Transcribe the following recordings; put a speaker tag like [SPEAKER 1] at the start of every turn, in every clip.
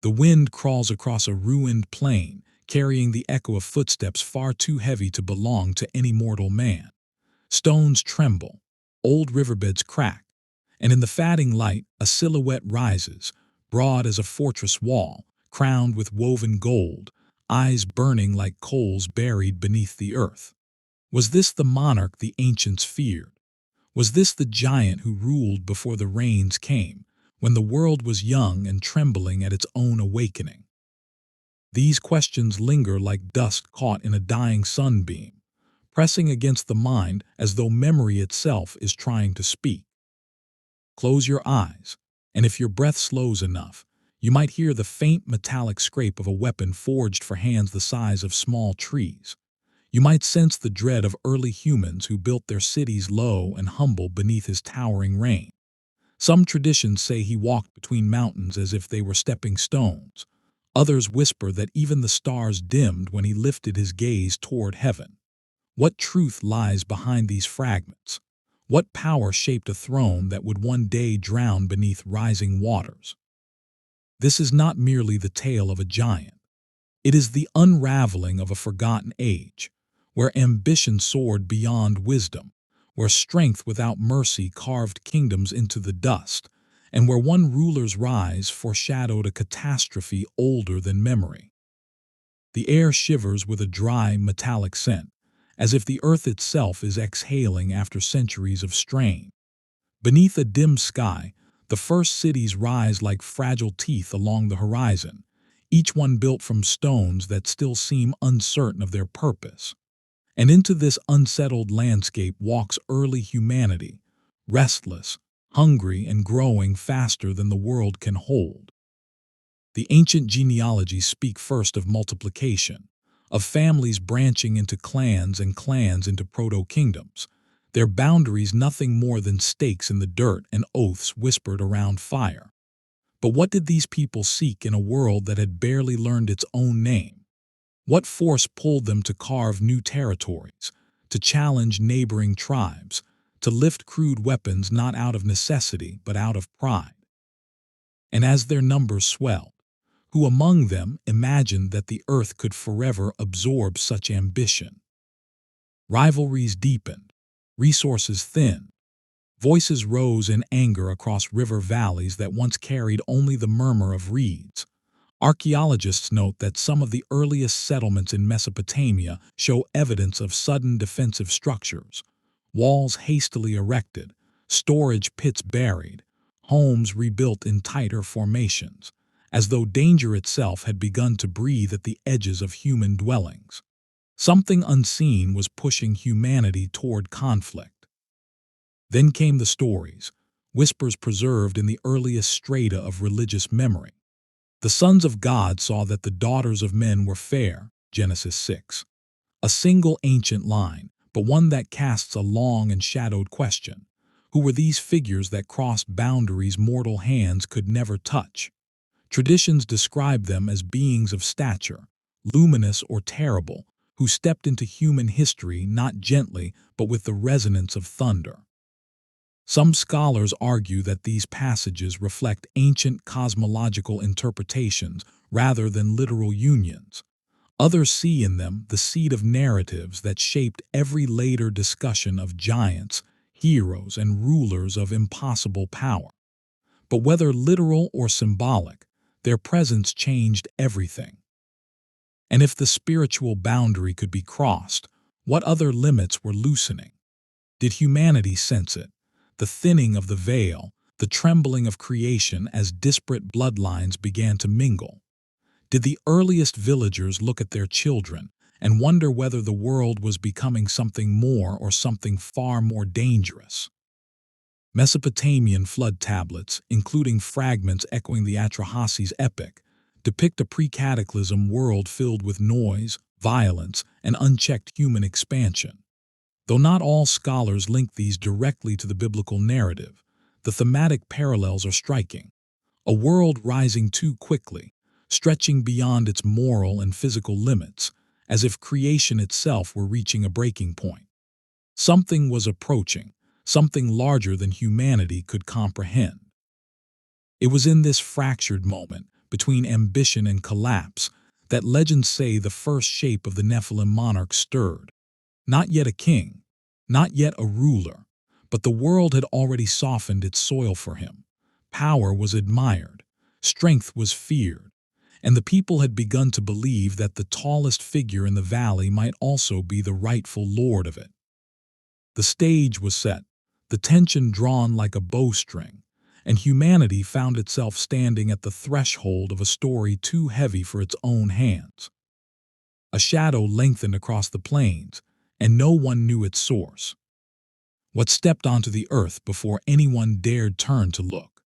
[SPEAKER 1] The wind crawls across a ruined plain, carrying the echo of footsteps far too heavy to belong to any mortal man. Stones tremble, old riverbeds crack, and in the fading light a silhouette rises, broad as a fortress wall, crowned with woven gold, eyes burning like coals buried beneath the earth. Was this the monarch the ancients feared? Was this the giant who ruled before the rains came, when the world was young and trembling at its own awakening? These questions linger like dust caught in a dying sunbeam, pressing against the mind as though memory itself is trying to speak. Close your eyes, and if your breath slows enough, you might hear the faint metallic scrape of a weapon forged for hands the size of small trees. You might sense the dread of early humans who built their cities low and humble beneath his towering reign. Some traditions say he walked between mountains as if they were stepping stones. Others whisper that even the stars dimmed when he lifted his gaze toward heaven. What truth lies behind these fragments? What power shaped a throne that would one day drown beneath rising waters? This is not merely the tale of a giant. It is the unraveling of a forgotten age, where ambition soared beyond wisdom, where strength without mercy carved kingdoms into the dust, and where one ruler's rise foreshadowed a catastrophe older than memory. The air shivers with a dry, metallic scent, as if the earth itself is exhaling after centuries of strain. Beneath a dim sky, the first cities rise like fragile teeth along the horizon, each one built from stones that still seem uncertain of their purpose. And into this unsettled landscape walks early humanity, restless, hungry, and growing faster than the world can hold. The ancient genealogies speak first of multiplication, of families branching into clans and clans into proto-kingdoms, their boundaries nothing more than stakes in the dirt and oaths whispered around fire. But what did these people seek in a world that had barely learned its own name? What force pulled them to carve new territories, to challenge neighboring tribes, to lift crude weapons not out of necessity but out of pride? And as their numbers swelled, who among them imagined that the earth could forever absorb such ambition? Rivalries deepened, resources thinned, voices rose in anger across river valleys that once carried only the murmur of reeds. Archaeologists note that some of the earliest settlements in Mesopotamia show evidence of sudden defensive structures, walls hastily erected, storage pits buried, homes rebuilt in tighter formations, as though danger itself had begun to breathe at the edges of human dwellings. Something unseen was pushing humanity toward conflict. Then came the stories, whispers preserved in the earliest strata of religious memory. The sons of God saw that the daughters of men were fair, Genesis 6. A single ancient line, but one that casts a long and shadowed question. Who were these figures that crossed boundaries mortal hands could never touch? Traditions describe them as beings of stature, luminous or terrible, who stepped into human history not gently but with the resonance of thunder. Some scholars argue that these passages reflect ancient cosmological interpretations rather than literal unions. Others see in them the seed of narratives that shaped every later discussion of giants, heroes, and rulers of impossible power. But whether literal or symbolic, their presence changed everything. And if the spiritual boundary could be crossed, what other limits were loosening? Did humanity sense it? The thinning of the veil, the trembling of creation as disparate bloodlines began to mingle? Did the earliest villagers look at their children and wonder whether the world was becoming something more or something far more dangerous? Mesopotamian flood tablets, including fragments echoing the Atrahasis epic, depict a pre-cataclysm world filled with noise, violence, and unchecked human expansion. Though not all scholars link these directly to the biblical narrative, the thematic parallels are striking. A world rising too quickly, stretching beyond its moral and physical limits, as if creation itself were reaching a breaking point. Something was approaching, something larger than humanity could comprehend. It was in this fractured moment, between ambition and collapse, that legends say the first shape of the Nephilim Monarch stirred. Not yet a king, not yet a ruler, but the world had already softened its soil for him. Power was admired, strength was feared, and the people had begun to believe that the tallest figure in the valley might also be the rightful lord of it. The stage was set, the tension drawn like a bowstring, and humanity found itself standing at the threshold of a story too heavy for its own hands. A shadow lengthened across the plains, and no one knew its source. What stepped onto the earth before anyone dared turn to look?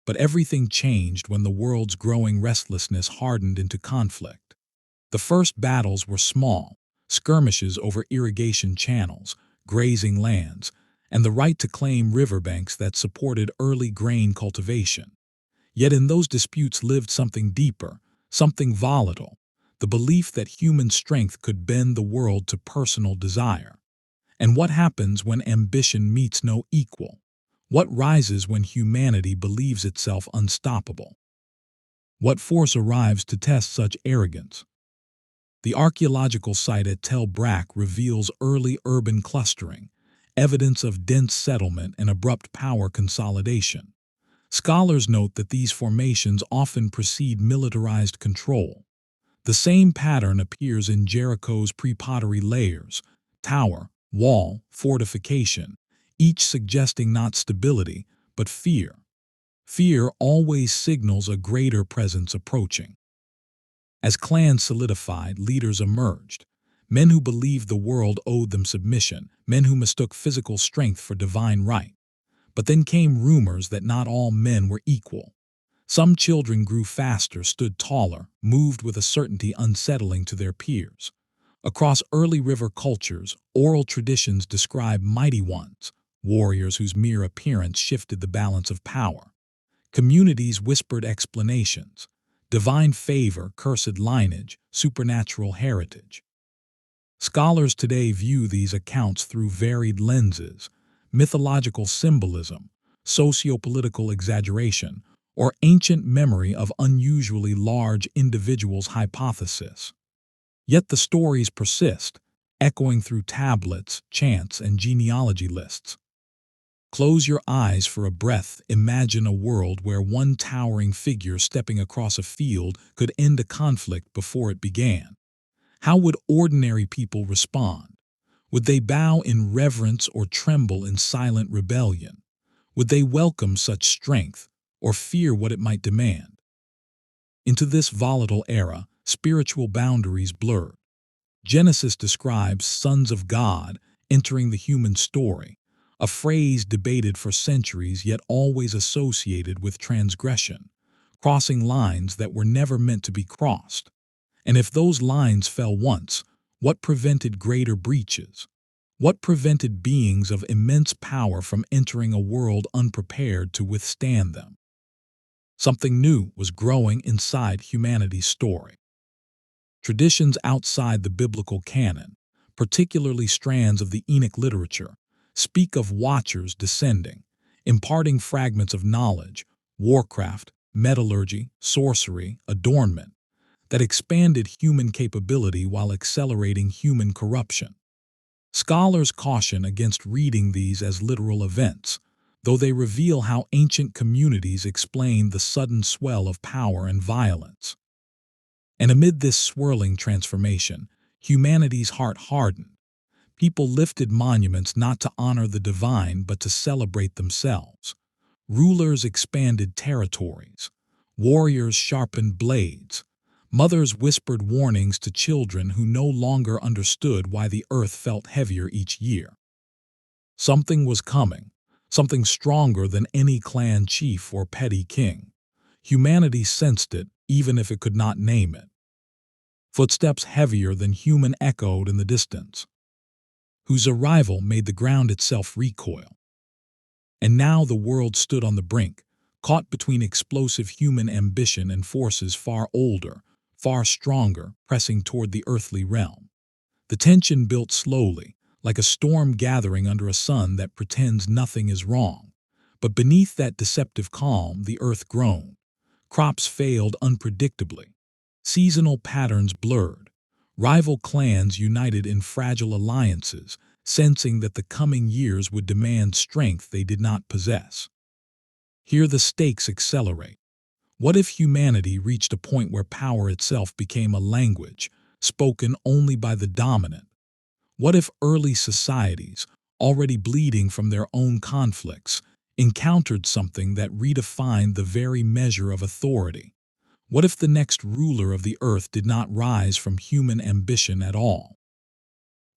[SPEAKER 1] But everything changed when the world's growing restlessness hardened into conflict. The first battles were small, skirmishes over irrigation channels, grazing lands, and the right to claim riverbanks that supported early grain cultivation. Yet in those disputes lived something deeper, something volatile, the belief that human strength could bend the world to personal desire. And what happens when ambition meets no equal? What rises when humanity believes itself unstoppable? What force arrives to test such arrogance? The archaeological site at Tel Brak reveals early urban clustering, evidence of dense settlement and abrupt power consolidation. Scholars note that these formations often precede militarized control. The same pattern appears in Jericho's pre-pottery layers, tower, wall, fortification, each suggesting not stability, but fear. Fear always signals a greater presence approaching. As clans solidified, leaders emerged. Men who believed the world owed them submission, men who mistook physical strength for divine right. But then came rumors that not all men were equal. Some children grew faster, stood taller, moved with a certainty unsettling to their peers. Across early river cultures, oral traditions describe mighty ones, warriors whose mere appearance shifted the balance of power. Communities whispered explanations: divine favor, cursed lineage, supernatural heritage. Scholars today view these accounts through varied lenses: mythological symbolism, sociopolitical exaggeration, or ancient memory of unusually large individuals' hypothesis. Yet the stories persist, echoing through tablets, chants, and genealogy lists. Close your eyes for a breath. Imagine a world where one towering figure stepping across a field could end a conflict before it began. How would ordinary people respond? Would they bow in reverence or tremble in silent rebellion? Would they welcome such strength or fear what it might demand? Into this volatile era, spiritual boundaries blurred. Genesis describes sons of God entering the human story, a phrase debated for centuries yet always associated with transgression, crossing lines that were never meant to be crossed. And if those lines fell once, what prevented greater breaches? What prevented beings of immense power from entering a world unprepared to withstand them? Something new was growing inside humanity's story. Traditions outside the biblical canon, particularly strands of the Enoch literature, speak of watchers descending, imparting fragments of knowledge, warcraft, metallurgy, sorcery, adornment, that expanded human capability while accelerating human corruption. Scholars caution against reading these as literal events, though they reveal how ancient communities explain the sudden swell of power and violence. And amid this swirling transformation, humanity's heart hardened. People lifted monuments not to honor the divine but to celebrate themselves. Rulers expanded territories. Warriors sharpened blades. Mothers whispered warnings to children who no longer understood why the earth felt heavier each year. Something was coming, something stronger than any clan chief or petty king. Humanity sensed it, even if it could not name it. Footsteps heavier than human echoed in the distance, whose arrival made the ground itself recoil. And now the world stood on the brink, caught between explosive human ambition and forces far older, far stronger, pressing toward the earthly realm. The tension built slowly, like a storm gathering under a sun that pretends nothing is wrong. But beneath that deceptive calm, the earth groaned. Crops failed unpredictably. Seasonal patterns blurred. Rival clans united in fragile alliances, sensing that the coming years would demand strength they did not possess. Here the stakes accelerate. What if humanity reached a point where power itself became a language, spoken only by the dominant? What if early societies, already bleeding from their own conflicts, encountered something that redefined the very measure of authority? What if the next ruler of the earth did not rise from human ambition at all?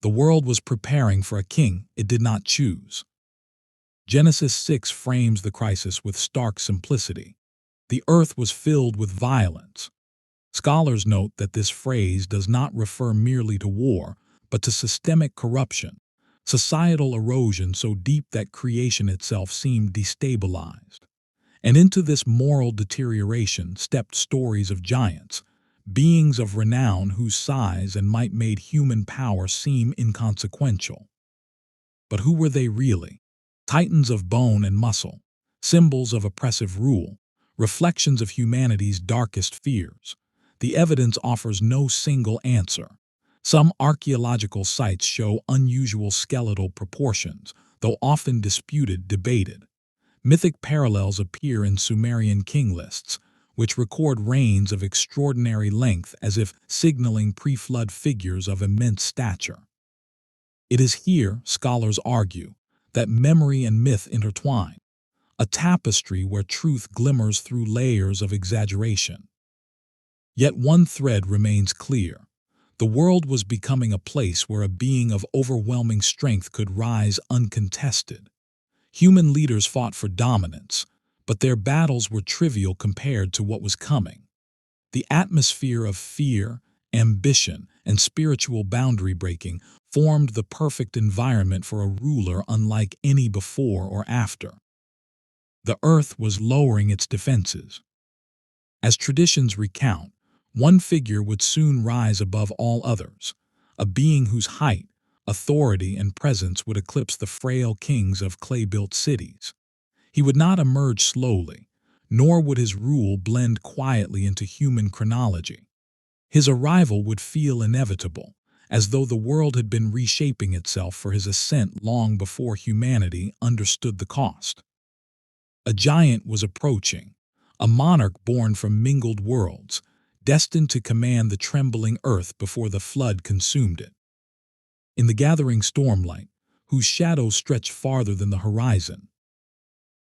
[SPEAKER 1] The world was preparing for a king it did not choose. Genesis 6 frames the crisis with stark simplicity. The earth was filled with violence. Scholars note that this phrase does not refer merely to war, but to systemic corruption, societal erosion so deep that creation itself seemed destabilized. And into this moral deterioration stepped stories of giants, beings of renown whose size and might made human power seem inconsequential. But who were they really? Titans of bone and muscle, symbols of oppressive rule, reflections of humanity's darkest fears. The evidence offers no single answer. Some archaeological sites show unusual skeletal proportions, though often debated. Mythic parallels appear in Sumerian king lists, which record reigns of extraordinary length as if signaling pre-flood figures of immense stature. It is here, scholars argue, that memory and myth intertwine, a tapestry where truth glimmers through layers of exaggeration. Yet one thread remains clear. The world was becoming a place where a being of overwhelming strength could rise uncontested. Human leaders fought for dominance, but their battles were trivial compared to what was coming. The atmosphere of fear, ambition, and spiritual boundary breaking formed the perfect environment for a ruler unlike any before or after. The earth was lowering its defenses. As traditions recount, one figure would soon rise above all others, a being whose height, authority, and presence would eclipse the frail kings of clay-built cities. He would not emerge slowly, nor would his rule blend quietly into human chronology. His arrival would feel inevitable, as though the world had been reshaping itself for his ascent long before humanity understood the cost. A giant was approaching, a monarch born from mingled worlds, destined to command the trembling earth before the flood consumed it. In the gathering stormlight, whose shadows stretch farther than the horizon,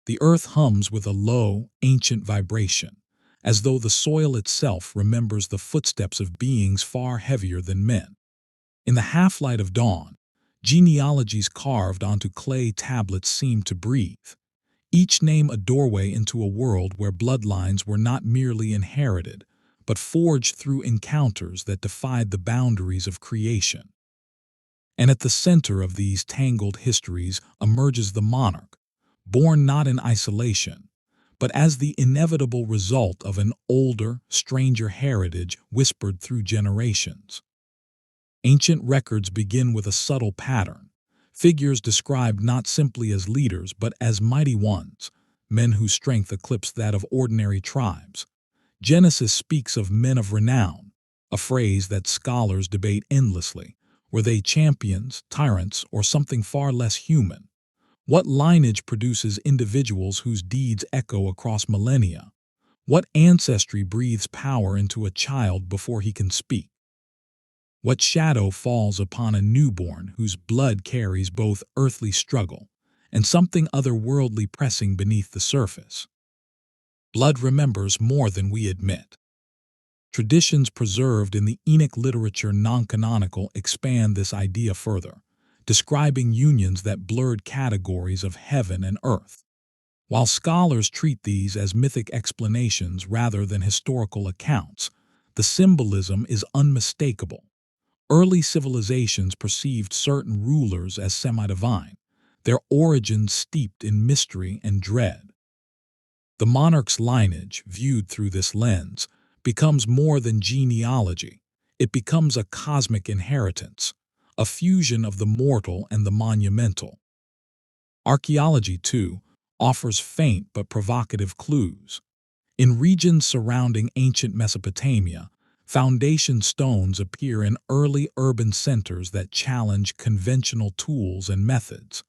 [SPEAKER 1] the earth hums with a low, ancient vibration, as though the soil itself remembers the footsteps of beings far heavier than men. In the half-light of dawn, genealogies carved onto clay tablets seem to breathe, each name a doorway into a world where bloodlines were not merely inherited, but forged through encounters that defied the boundaries of creation. And at the center of these tangled histories emerges the monarch, born not in isolation, but as the inevitable result of an older, stranger heritage whispered through generations. Ancient records begin with a subtle pattern, figures described not simply as leaders but as mighty ones, men whose strength eclipsed that of ordinary tribes. Genesis speaks of men of renown, a phrase that scholars debate endlessly. Were they champions, tyrants, or something far less human? What lineage produces individuals whose deeds echo across millennia? What ancestry breathes power into a child before he can speak? What shadow falls upon a newborn whose blood carries both earthly struggle and something otherworldly pressing beneath the surface? Blood remembers more than we admit. Traditions preserved in the Enoch literature non-canonical expand this idea further, describing unions that blurred categories of heaven and earth. While scholars treat these as mythic explanations rather than historical accounts, the symbolism is unmistakable. Early civilizations perceived certain rulers as semi-divine, their origins steeped in mystery and dread. The monarch's lineage, viewed through this lens, becomes more than genealogy. It becomes a cosmic inheritance, a fusion of the mortal and the monumental. Archaeology, too, offers faint but provocative clues. In regions surrounding ancient Mesopotamia, foundation stones appear in early urban centers that challenge conventional tools and methods.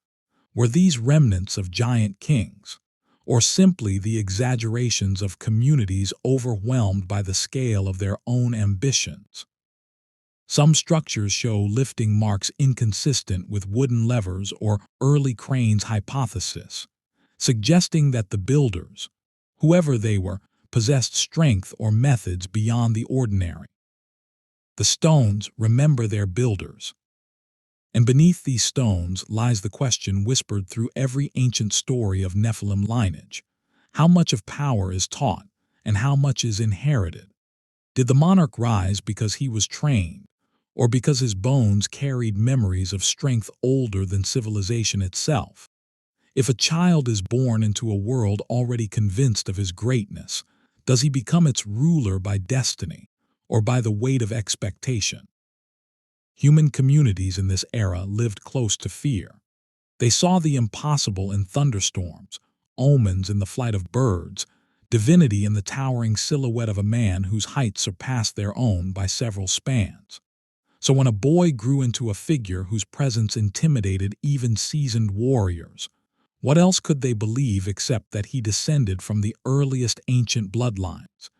[SPEAKER 1] Were these remnants of giant kings, or simply the exaggerations of communities overwhelmed by the scale of their own ambitions? Some structures show lifting marks inconsistent with wooden levers or early cranes hypothesis, suggesting that the builders, whoever they were, possessed strength or methods beyond the ordinary. The stones remember their builders. And beneath these stones lies the question whispered through every ancient story of Nephilim lineage. How much of power is taught, and how much is inherited? Did the monarch rise because he was trained, or because his bones carried memories of strength older than civilization itself? If a child is born into a world already convinced of his greatness, does he become its ruler by destiny, or by the weight of expectation? Human communities in this era lived close to fear. They saw the impossible in thunderstorms, omens in the flight of birds, divinity in the towering silhouette of a man whose height surpassed their own by several spans. So when a boy grew into a figure whose presence intimidated even seasoned warriors, what else could they believe except that he descended from the earliest ancient bloodlines,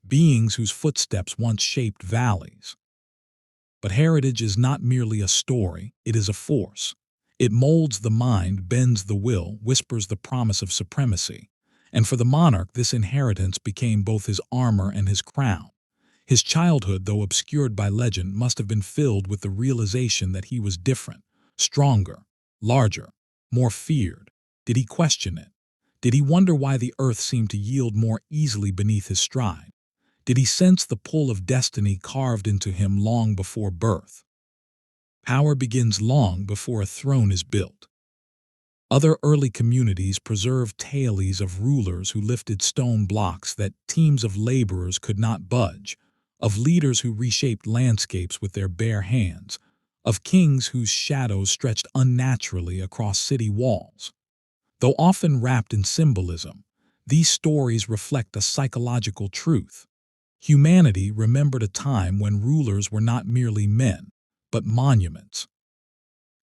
[SPEAKER 1] beings whose footsteps once shaped valleys? But heritage is not merely a story, it is a force. It molds the mind, bends the will, whispers the promise of supremacy. And for the monarch, this inheritance became both his armor and his crown. His childhood, though obscured by legend, must have been filled with the realization that he was different, stronger, larger, more feared. Did he question it? Did he wonder why the earth seemed to yield more easily beneath his stride? Did he sense the pull of destiny carved into him long before birth? Power begins long before a throne is built. Other early communities preserved tales of rulers who lifted stone blocks that teams of laborers could not budge, of leaders who reshaped landscapes with their bare hands, of kings whose shadows stretched unnaturally across city walls. Though often wrapped in symbolism, these stories reflect a psychological truth. Humanity remembered a time when rulers were not merely men, but monuments.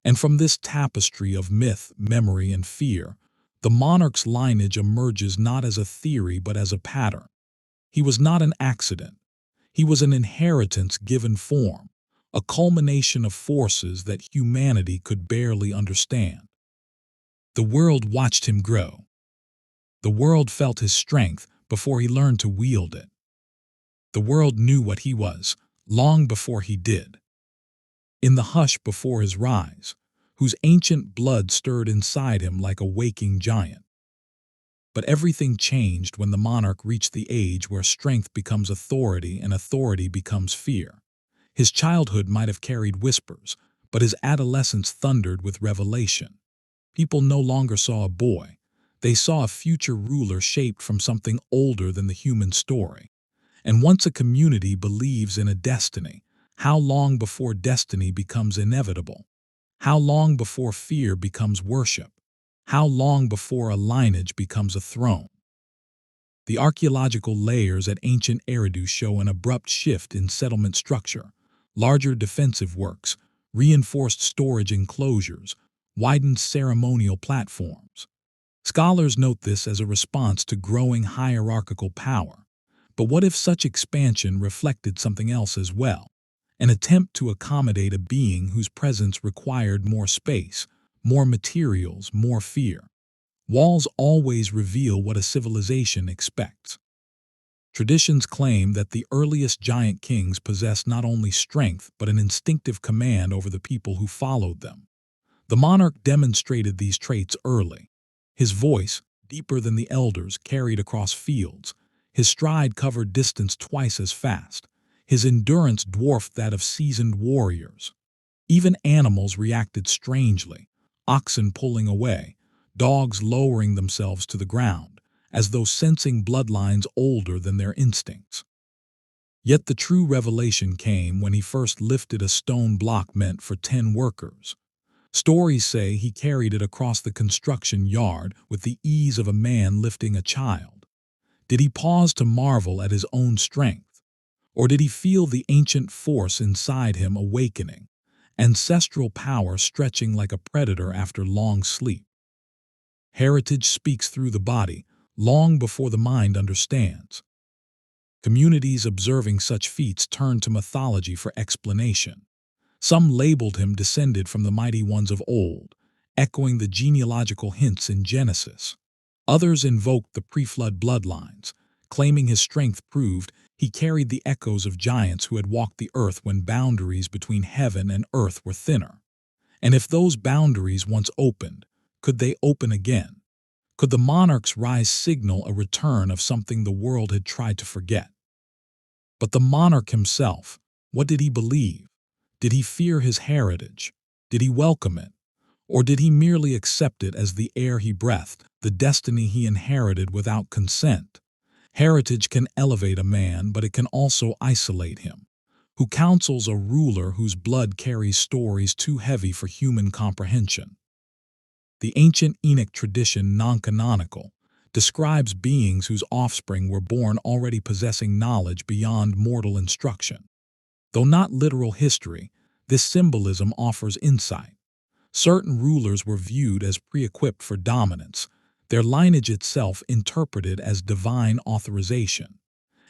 [SPEAKER 1] And from this tapestry of myth, memory, and fear, the monarch's lineage emerges not as a theory but as a pattern. He was not an accident. He was an inheritance given form, a culmination of forces that humanity could barely understand. The world watched him grow. The world felt his strength before he learned to wield it. The world knew what he was, long before he did. In the hush before his rise, whose ancient blood stirred inside him like a waking giant. But everything changed when the monarch reached the age where strength becomes authority and authority becomes fear. His childhood might have carried whispers, but his adolescence thundered with revelation. People no longer saw a boy. They saw a future ruler shaped from something older than the human story. And once a community believes in a destiny, how long before destiny becomes inevitable? How long before fear becomes worship? How long before a lineage becomes a throne? The archaeological layers at ancient Eridu show an abrupt shift in settlement structure. Larger defensive works, reinforced storage enclosures, widened ceremonial platforms. Scholars note this as a response to growing hierarchical power. But what if such expansion reflected something else as well? An attempt to accommodate a being whose presence required more space, more materials, more fear. Walls always reveal what a civilization expects. Traditions claim that the earliest giant kings possessed not only strength but an instinctive command over the people who followed them. The monarch demonstrated these traits early. His voice, deeper than the elders, carried across fields. His stride covered distance twice as fast. His endurance dwarfed that of seasoned warriors. Even animals reacted strangely, oxen pulling away, dogs lowering themselves to the ground, as though sensing bloodlines older than their instincts. Yet the true revelation came when he first lifted a stone block meant for 10 workers. Stories say he carried it across the construction yard with the ease of a man lifting a child. Did he pause to marvel at his own strength? Or did he feel the ancient force inside him awakening, ancestral power stretching like a predator after long sleep? Heritage speaks through the body long before the mind understands. Communities observing such feats turned to mythology for explanation. Some labeled him descended from the mighty ones of old, echoing the genealogical hints in Genesis. Others invoked the pre-flood bloodlines, claiming his strength proved he carried the echoes of giants who had walked the earth when boundaries between heaven and earth were thinner. And if those boundaries once opened, could they open again? Could the monarch's rise signal a return of something the world had tried to forget? But the monarch himself, what did he believe? Did he fear his heritage? Did he welcome it? Or did he merely accept it as the air he breathed, the destiny he inherited without consent? Heritage can elevate a man, but it can also isolate him. Who counsels a ruler whose blood carries stories too heavy for human comprehension? The ancient Enoch tradition, non-canonical, describes beings whose offspring were born already possessing knowledge beyond mortal instruction. Though not literal history, this symbolism offers insight. Certain rulers were viewed as pre-equipped for dominance, their lineage itself interpreted as divine authorization.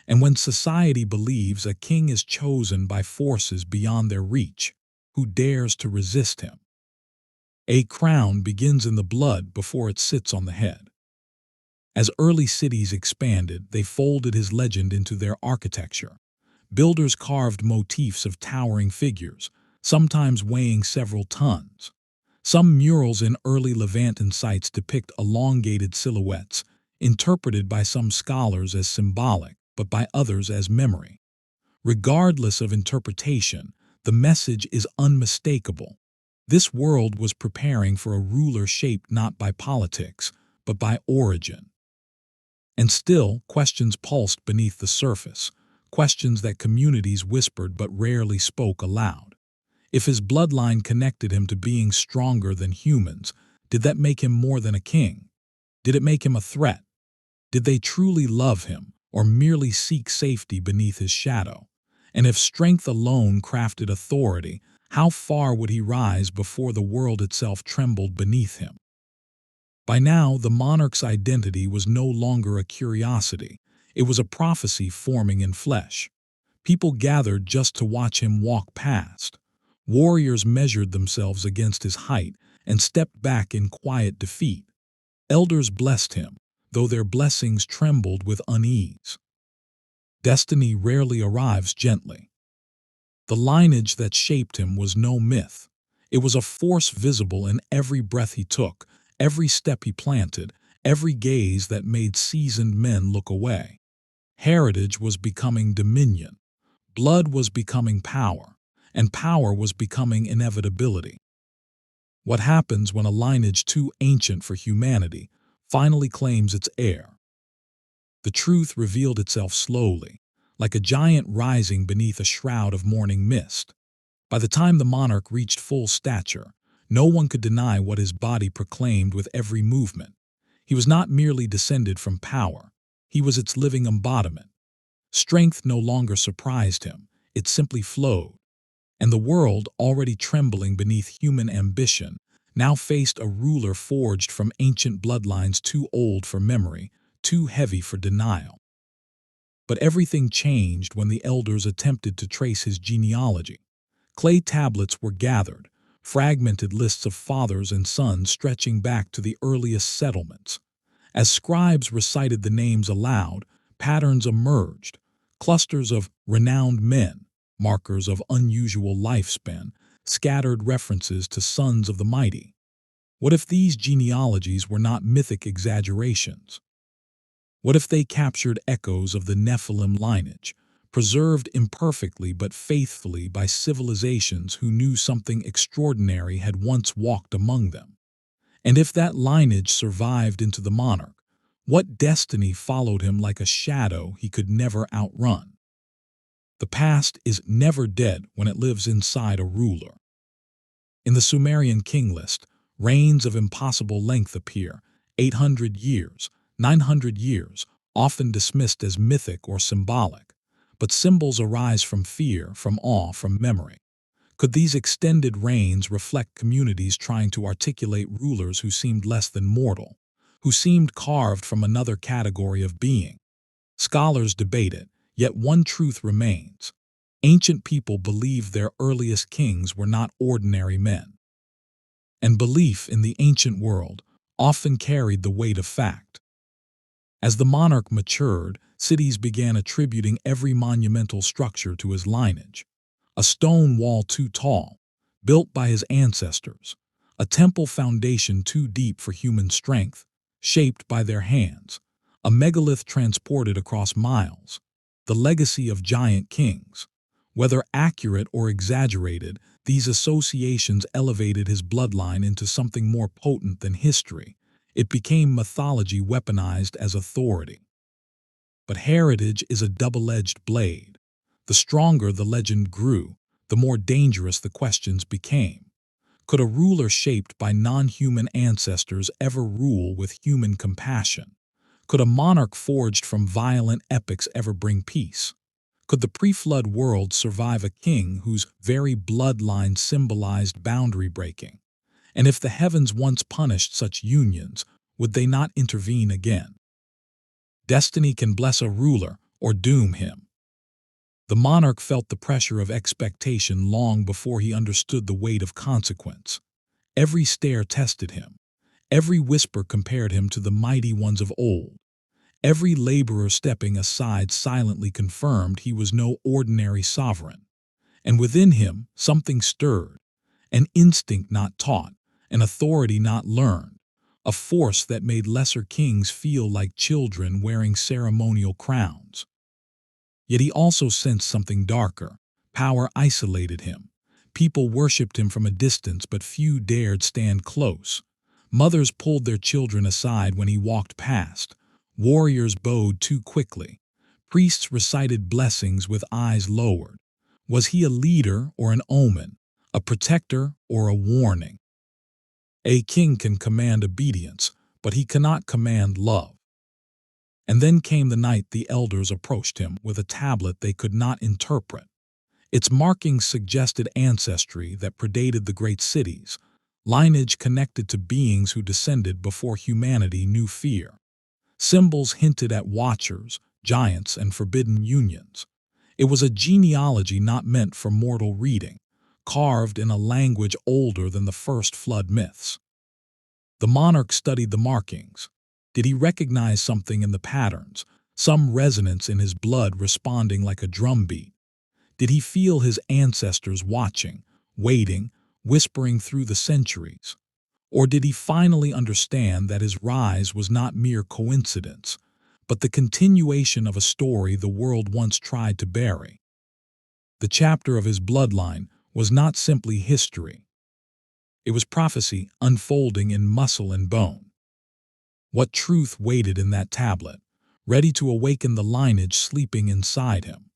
[SPEAKER 1] And when society believes a king is chosen by forces beyond their reach, who dares to resist him? A crown begins in the blood before it sits on the head. As early cities expanded, they folded his legend into their architecture. Builders carved motifs of towering figures, sometimes weighing several tons. Some murals in early Levantan sites depict elongated silhouettes, interpreted by some scholars as symbolic, but by others as memory. Regardless of interpretation, the message is unmistakable. This world was preparing for a ruler shaped not by politics, but by origin. And still, questions pulsed beneath the surface, questions that communities whispered but rarely spoke aloud. If his bloodline connected him to beings stronger than humans, did that make him more than a king? Did it make him a threat? Did they truly love him, or merely seek safety beneath his shadow? And if strength alone crafted authority, how far would he rise before the world itself trembled beneath him? By now, the monarch's identity was no longer a curiosity. It was a prophecy forming in flesh. People gathered just to watch him walk past. Warriors measured themselves against his height and stepped back in quiet defeat. Elders blessed him, though their blessings trembled with unease. Destiny rarely arrives gently. The lineage that shaped him was no myth. It was a force visible in every breath he took, every step he planted, every gaze that made seasoned men look away. Heritage was becoming dominion. Blood was becoming power, and power was becoming inevitability. What happens when a lineage too ancient for humanity finally claims its heir? The truth revealed itself slowly, like a giant rising beneath a shroud of morning mist. By the time the monarch reached full stature, no one could deny what his body proclaimed with every movement. He was not merely descended from power, he was its living embodiment. Strength no longer surprised him, it simply flowed. And the world, already trembling beneath human ambition, now faced a ruler forged from ancient bloodlines too old for memory, too heavy for denial. But everything changed when the elders attempted to trace his genealogy. Clay tablets were gathered, fragmented lists of fathers and sons stretching back to the earliest settlements. As scribes recited the names aloud, patterns emerged, clusters of renowned men, markers of unusual lifespan, scattered references to sons of the mighty. What if these genealogies were not mythic exaggerations? What if they captured echoes of the Nephilim lineage, preserved imperfectly but faithfully by civilizations who knew something extraordinary had once walked among them? And if that lineage survived into the monarch, what destiny followed him like a shadow he could never outrun? The past is never dead when it lives inside a ruler. In the Sumerian king list, reigns of impossible length appear: 800 years, 900 years, often dismissed as mythic or symbolic, but symbols arise from fear, from awe, from memory. Could these extended reigns reflect communities trying to articulate rulers who seemed less than mortal, who seemed carved from another category of being? Scholars debate it, yet one truth remains. Ancient people believed their earliest kings were not ordinary men. And belief in the ancient world often carried the weight of fact. As the monarch matured, cities began attributing every monumental structure to his lineage. A stone wall too tall, built by his ancestors. A temple foundation too deep for human strength, shaped by their hands. A megalith transported across miles. The legacy of giant kings. Whether accurate or exaggerated, these associations elevated his bloodline into something more potent than history. It became mythology weaponized as authority. But heritage is a double-edged blade. The stronger the legend grew, the more dangerous the questions became. Could a ruler shaped by non-human ancestors ever rule with human compassion? Could a monarch forged from violent epics ever bring peace? Could the pre-flood world survive a king whose very bloodline symbolized boundary breaking? And if the heavens once punished such unions, would they not intervene again? Destiny can bless a ruler or doom him. The monarch felt the pressure of expectation long before he understood the weight of consequence. Every stare tested him. Every whisper compared him to the mighty ones of old. Every laborer stepping aside silently confirmed he was no ordinary sovereign. And within him, something stirred. An instinct not taught, an authority not learned, a force that made lesser kings feel like children wearing ceremonial crowns. Yet he also sensed something darker. Power isolated him. People worshipped him from a distance, but few dared stand close. Mothers pulled their children aside when he walked past. Warriors bowed too quickly. Priests recited blessings with eyes lowered. Was he a leader or an omen, a protector or a warning? A king can command obedience, but he cannot command love. And then came the night the elders approached him with a tablet they could not interpret. Its markings suggested ancestry that predated the great cities, lineage connected to beings who descended before humanity knew fear. Symbols hinted at watchers, giants, and forbidden unions. It was a genealogy not meant for mortal reading, carved in a language older than the first flood myths. The monarch studied the markings. Did he recognize something in the patterns, some resonance in his blood responding like a drumbeat? Did he feel his ancestors watching, waiting, whispering through the centuries? Or did he finally understand that his rise was not mere coincidence, but the continuation of a story the world once tried to bury? The chapter of his bloodline was not simply history. It was prophecy unfolding in muscle and bone. What truth waited in that tablet, ready to awaken the lineage sleeping inside him?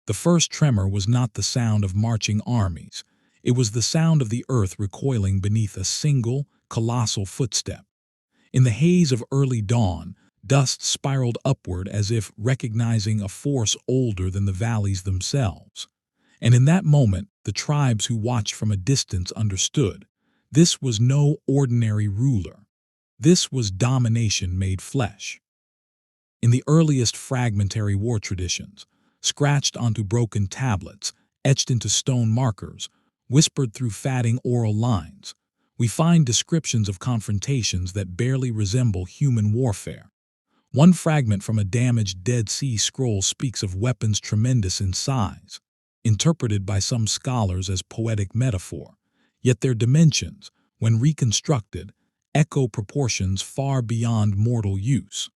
[SPEAKER 1] The first tremor was not the sound of marching armies. It was the sound of the earth recoiling beneath a single, colossal footstep. In the haze of early dawn, dust spiraled upward as if recognizing a force older than the valleys themselves. And in that moment, the tribes who watched from a distance understood. This was no ordinary ruler. This was domination made flesh. In the earliest fragmentary war traditions, scratched onto broken tablets, etched into stone markers, whispered through fatting oral lines, we find descriptions of confrontations that barely resemble human warfare. One fragment from a damaged Dead Sea Scroll speaks of weapons tremendous in size, interpreted by some scholars as poetic metaphor, yet their dimensions, when reconstructed, echo proportions far beyond mortal use.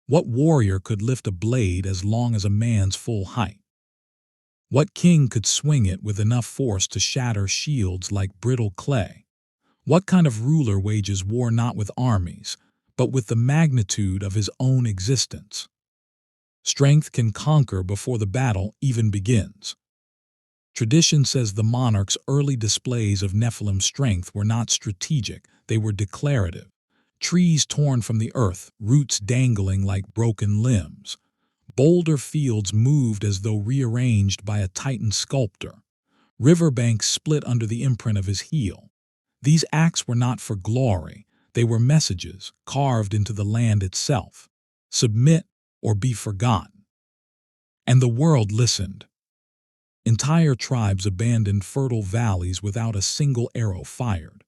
[SPEAKER 1] What warrior could lift a blade as long as a man's full height? What king could swing it with enough force to shatter shields like brittle clay? What kind of ruler wages war not with armies, but with the magnitude of his own existence? Strength can conquer before the battle even begins. Tradition says the monarch's early displays of Nephilim strength were not strategic, they were declarative. trees torn from the earth, roots dangling like broken limbs. Boulder fields moved as though rearranged by a Titan sculptor. Riverbanks split under the imprint of his heel. These acts were not for glory, they were messages carved into the land itself. Submit or be forgotten. And the world listened. Entire tribes abandoned fertile valleys without a single arrow fired.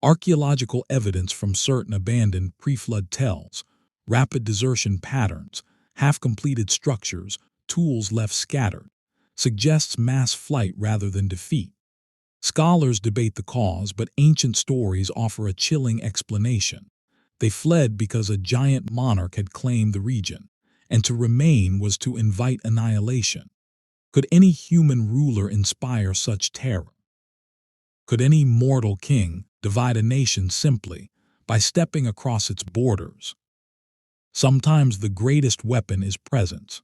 [SPEAKER 1] Archaeological evidence from certain abandoned pre-flood tells, rapid desertion patterns, half-completed structures, tools left scattered, suggests mass flight rather than defeat. Scholars debate the cause, but ancient stories offer a chilling explanation. They fled because a giant monarch had claimed the region, and to remain was to invite annihilation. Could any human ruler inspire such terror? Could any mortal king divide a nation simply by stepping across its borders? Sometimes the greatest weapon is presence.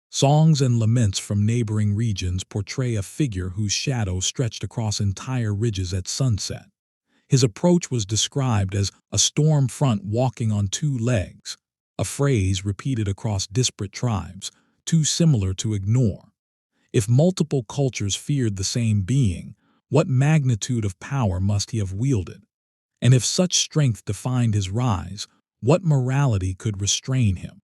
[SPEAKER 1] Songs and laments from neighboring regions portray a figure whose shadow stretched across entire ridges at sunset. His approach was described as a storm front walking on two legs, a phrase repeated across disparate tribes, too similar to ignore. If multiple cultures feared the same being, what magnitude of power must he have wielded? And if such strength defined his rise, what morality could restrain him?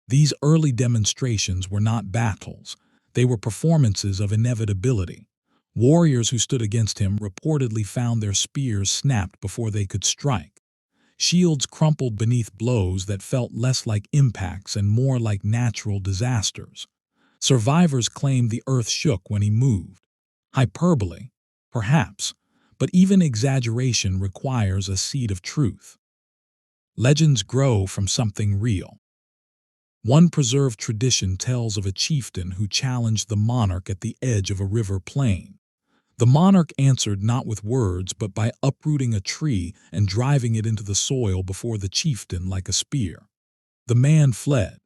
[SPEAKER 1] These early demonstrations were not battles, they were performances of inevitability. Warriors who stood against him reportedly found their spears snapped before they could strike. Shields crumpled beneath blows that felt less like impacts and more like natural disasters. Survivors claimed the earth shook when he moved. Hyperbole, perhaps, but even exaggeration requires a seed of truth. Legends grow from something real. One preserved tradition tells of a chieftain who challenged the monarch at the edge of a river plain. The monarch answered not with words but by uprooting a tree and driving it into the soil before the chieftain like a spear. The man fled.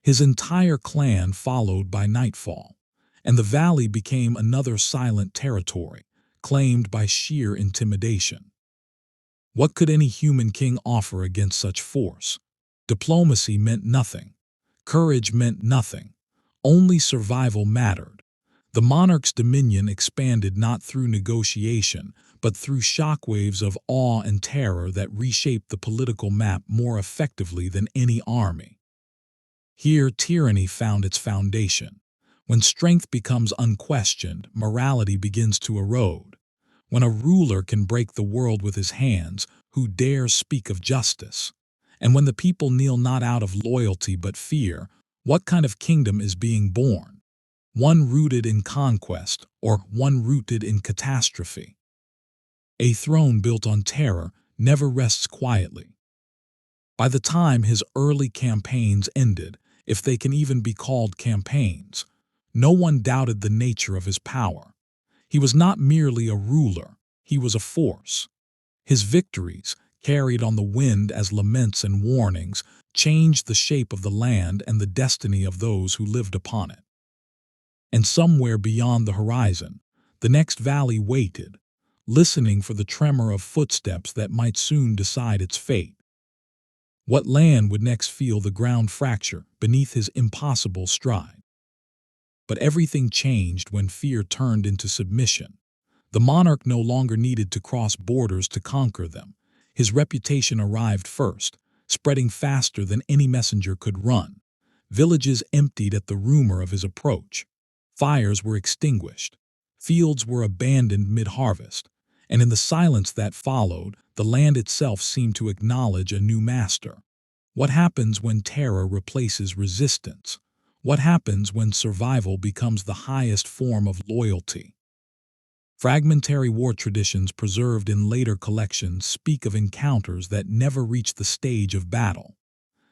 [SPEAKER 1] His entire clan followed by nightfall, and the valley became another silent territory, claimed by sheer intimidation. What could any human king offer against such force? Diplomacy meant nothing. Courage meant nothing. Only survival mattered. The monarch's dominion expanded not through negotiation, but through shockwaves of awe and terror that reshaped the political map more effectively than any army. Here, tyranny found its foundation. When strength becomes unquestioned, morality begins to erode. When a ruler can break the world with his hands, who dares speak of justice? And when the people kneel not out of loyalty but fear, what kind of kingdom is being born? One rooted in conquest or one rooted in catastrophe? A throne built on terror never rests quietly. By the time his early campaigns ended, if they can even be called campaigns, no one doubted the nature of his power. He was not merely a ruler, he was a force. His victories, carried on the wind as laments and warnings, changed the shape of the land and the destiny of those who lived upon it. And somewhere beyond the horizon, the next valley waited, listening for the tremor of footsteps that might soon decide its fate. What land would next feel the ground fracture beneath his impossible stride? But everything changed when fear turned into submission. The monarch no longer needed to cross borders to conquer them. His reputation arrived first, spreading faster than any messenger could run. Villages emptied at the rumor of his approach. Fires were extinguished. Fields were abandoned mid-harvest. And in the silence that followed, the land itself seemed to acknowledge a new master. What happens when terror replaces resistance? What happens when survival becomes the highest form of loyalty? Fragmentary war traditions preserved in later collections speak of encounters that never reached the stage of battle.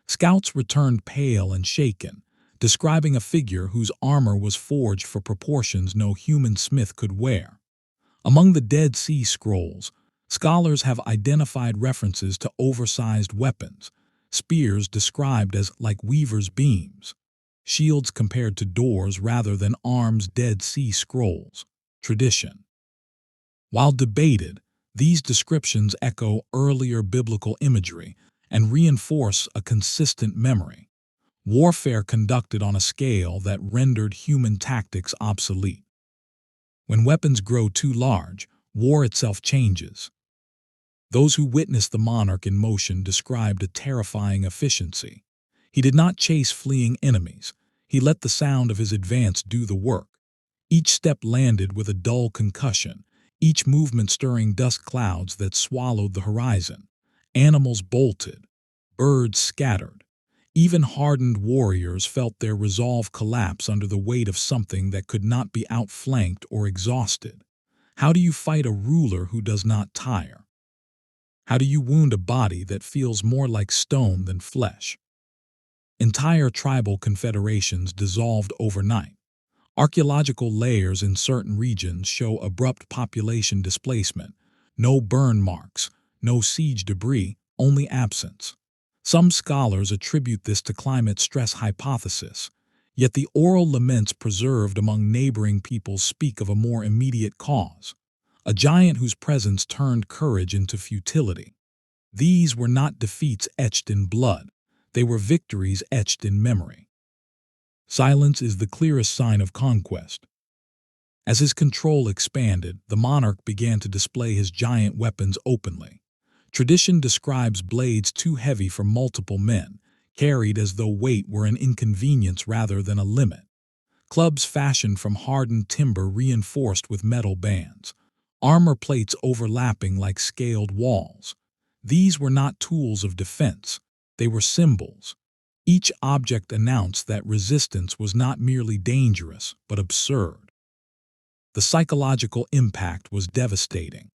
[SPEAKER 1] Scouts returned pale and shaken, describing a figure whose armor was forged for proportions no human smith could wear. Among the Dead Sea Scrolls, scholars have identified references to oversized weapons, spears described as like weaver's beams, shields compared to doors rather than arms. Dead Sea Scrolls tradition. While debated, These descriptions echo earlier biblical imagery and reinforce a consistent memory. Warfare conducted on a scale that rendered human tactics obsolete. When weapons grow too large, war itself changes. Those who witnessed the monarch in motion described a terrifying efficiency. He did not chase fleeing enemies. He let the sound of his advance do the work. Each step landed with a dull concussion, each movement stirring dust clouds that swallowed the horizon. Animals bolted, birds scattered. Even hardened warriors felt their resolve collapse under the weight of something that could not be outflanked or exhausted. How do you fight a ruler who does not tire? How do you wound a body that feels more like stone than flesh? Entire tribal confederations dissolved overnight. Archaeological layers in certain regions show abrupt population displacement. No burn marks, no siege debris, only absence. Some scholars attribute this to climate stress hypothesis, yet the oral laments preserved among neighboring peoples speak of a more immediate cause, a giant whose presence turned courage into futility. These were not defeats etched in blood, they were victories etched in memory. Silence is the clearest sign of conquest. As his control expanded, the monarch began to display his giant weapons openly. Tradition describes blades too heavy for multiple men, carried as though weight were an inconvenience rather than a limit. Clubs fashioned from hardened timber reinforced with metal bands, armor plates overlapping like scaled walls. These were not tools of defense, they were symbols. Each object announced that resistance was not merely dangerous, but absurd. The psychological impact was devastating.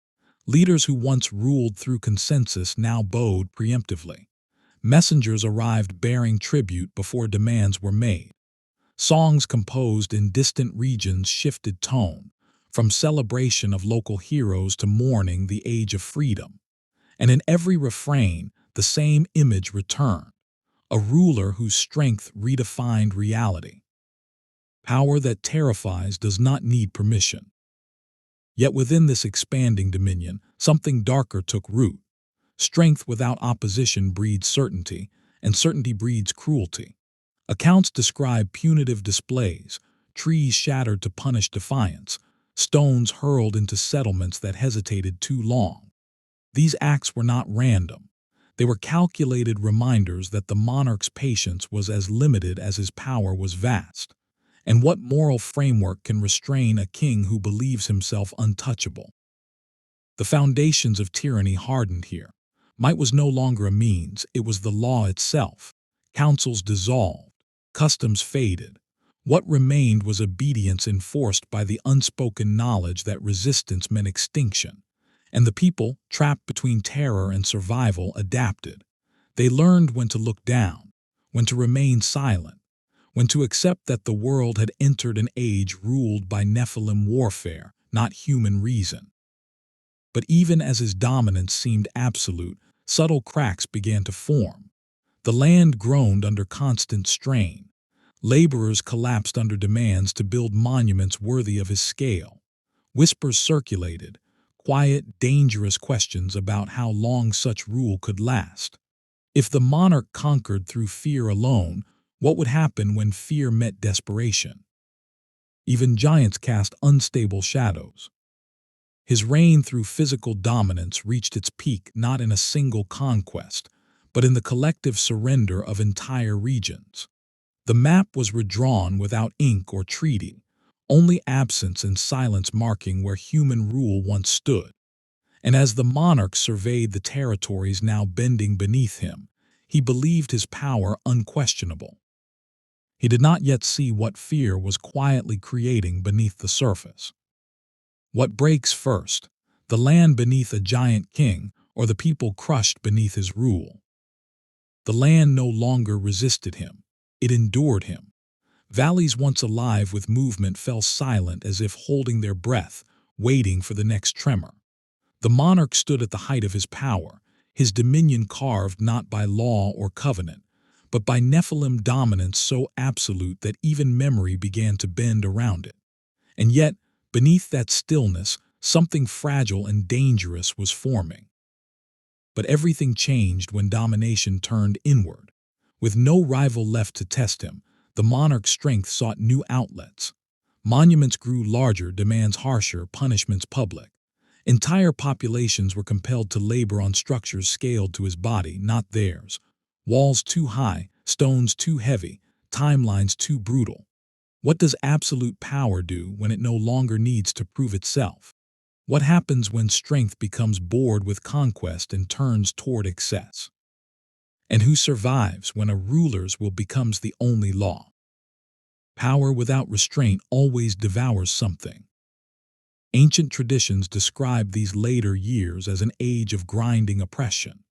[SPEAKER 1] Leaders who once ruled through consensus now bowed preemptively. Messengers arrived bearing tribute before demands were made. Songs composed in distant regions shifted tone, from celebration of local heroes to mourning the age of freedom. And in every refrain, the same image returned, a ruler whose strength redefined reality. Power that terrifies does not need permission. Yet within this expanding dominion, something darker took root. Strength without opposition breeds certainty, and certainty breeds cruelty. Accounts describe punitive displays, trees shattered to punish defiance, stones hurled into settlements that hesitated too long. These acts were not random. They were calculated reminders that the monarch's patience was as limited as his power was vast. And what moral framework can restrain a king who believes himself untouchable? The foundations of tyranny hardened here. Might was no longer a means, it was the law itself. Councils dissolved, customs faded. What remained was obedience enforced by the unspoken knowledge that resistance meant extinction. And the people, trapped between terror and survival, adapted. They learned when to look down, when to remain silent, when to accept that the world had entered an age ruled by Nephilim warfare, not human reason. But even as his dominance seemed absolute, subtle cracks began to form. The land groaned under constant strain. Laborers collapsed under demands to build monuments worthy of his scale. Whispers circulated, quiet, dangerous questions about how long such rule could last. If the monarch conquered through fear alone, what would happen when fear met desperation? Even giants cast unstable shadows. His reign through physical dominance reached its peak not in a single conquest, but in the collective surrender of entire regions. The map was redrawn without ink or treaty, only absence and silence marking where human rule once stood. And as the monarch surveyed the territories now bending beneath him, he believed his power unquestionable. He did not yet see what fear was quietly creating beneath the surface. What breaks first, the land beneath a giant king or the people crushed beneath his rule? The land no longer resisted him. It endured him. Valleys once alive with movement fell silent as if holding their breath, waiting for the next tremor. The monarch stood at the height of his power, his dominion carved not by law or covenant, but by Nephilim dominance so absolute that even memory began to bend around it. And yet, beneath that stillness, Something fragile and dangerous was forming. But everything changed when domination turned inward. With no rival left to test him, the monarch's strength sought new outlets. Monuments grew larger, demands harsher, punishments public. Entire populations were compelled to labor on structures scaled to his body, not theirs. Walls too high, stones too heavy, timelines too brutal. What does absolute power do when it no longer needs to prove itself? What happens when strength becomes bored with conquest and turns toward excess? And who survives when a ruler's will becomes the only law? Power without restraint always devours something. Ancient traditions describe these later years as an age of grinding oppression.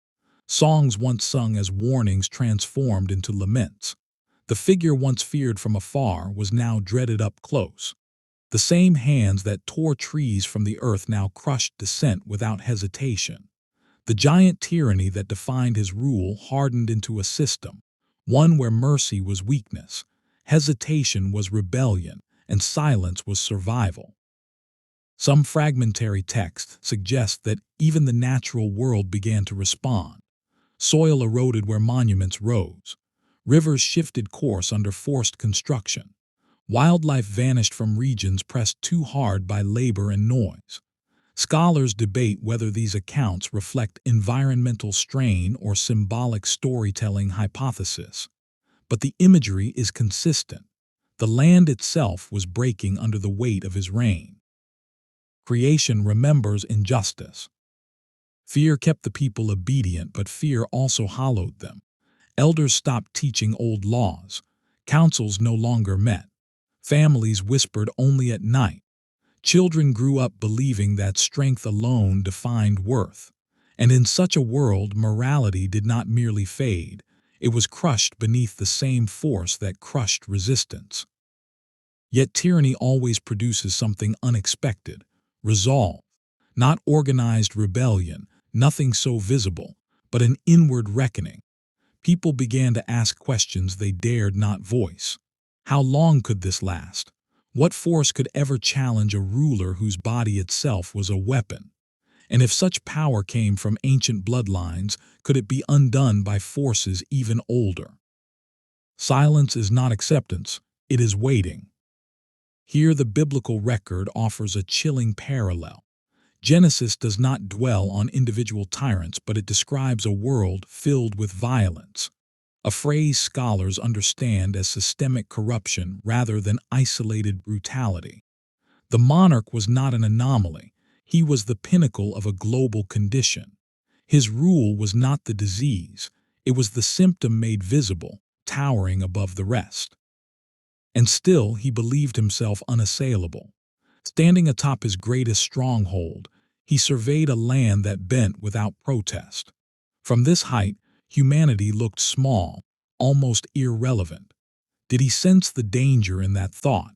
[SPEAKER 1] Songs once sung as warnings transformed into laments. The figure once feared from afar was now dreaded up close. The same hands that tore trees from the earth now crushed dissent without hesitation. The giant tyranny that defined his rule hardened into a system, one where mercy was weakness, hesitation was rebellion, and silence was survival. Some fragmentary texts suggest that even the natural world began to respond. Soil eroded where monuments rose. Rivers shifted course under forced construction. Wildlife vanished from regions pressed too hard by labor and noise. Scholars debate whether these accounts reflect environmental strain or symbolic storytelling hypothesis. But the imagery is consistent. The land itself was breaking under the weight of his reign. Creation remembers injustice. Fear kept the people obedient, but fear also hollowed them. Elders stopped teaching old laws. Councils no longer met. Families whispered only at night. Children grew up believing that strength alone defined worth. And in such a world, morality did not merely fade. It was crushed beneath the same force that crushed resistance. Yet tyranny always produces something unexpected: resolve. Not organized rebellion, nothing so visible, but an inward reckoning. People began to ask questions they dared not voice. How long could this last? What force could ever challenge a ruler whose body itself was a weapon? And if such power came from ancient bloodlines, could it be undone by forces even older? Silence is not acceptance, it is waiting. Here the biblical record offers a chilling parallel. Genesis does not dwell on individual tyrants, but it describes a world filled with violence, a phrase scholars understand as systemic corruption rather than isolated brutality. The monarch was not an anomaly. He was the pinnacle of a global condition. His rule was not the disease. It was the symptom made visible, towering above the rest. And still he believed himself unassailable. Standing atop his greatest stronghold, he surveyed a land that bent without protest. From this height, humanity looked small, almost irrelevant. Did he sense the danger in that thought?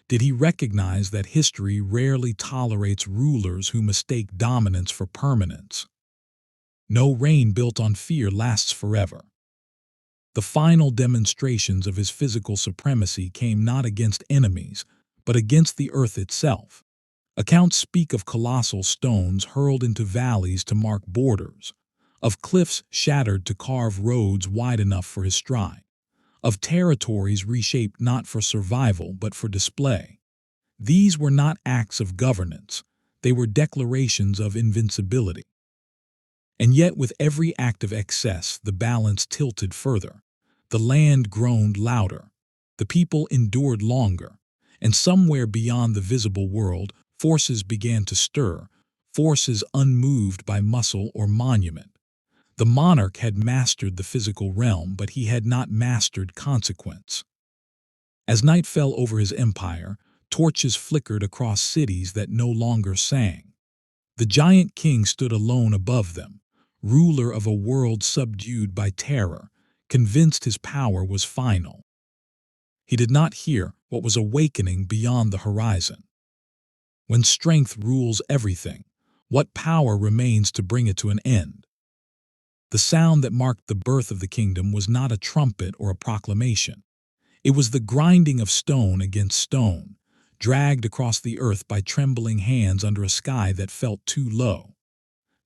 [SPEAKER 1] Did he recognize that history rarely tolerates rulers who mistake dominance for permanence? No reign built on fear lasts forever. The final demonstrations of his physical supremacy came not against enemies, but against the earth itself. Accounts speak of colossal stones hurled into valleys to mark borders, of cliffs shattered to carve roads wide enough for his stride, of territories reshaped not for survival but for display. These were not acts of governance, they were declarations of invincibility. And yet with every act of excess, the balance tilted further. The land groaned louder, the people endured longer, and somewhere beyond the visible world, forces began to stir, forces unmoved by muscle or monument. The monarch had mastered the physical realm, but he had not mastered consequence. As night fell over his empire, torches flickered across cities that no longer sang. The giant king stood alone above them, ruler of a world subdued by terror, convinced his power was final. He did not hear what was awakening beyond the horizon. When strength rules everything, what power remains to bring it to an end? The sound that marked the birth of the kingdom was not a trumpet or a proclamation. It was the grinding of stone against stone, dragged across the earth by trembling hands under a sky that felt too low.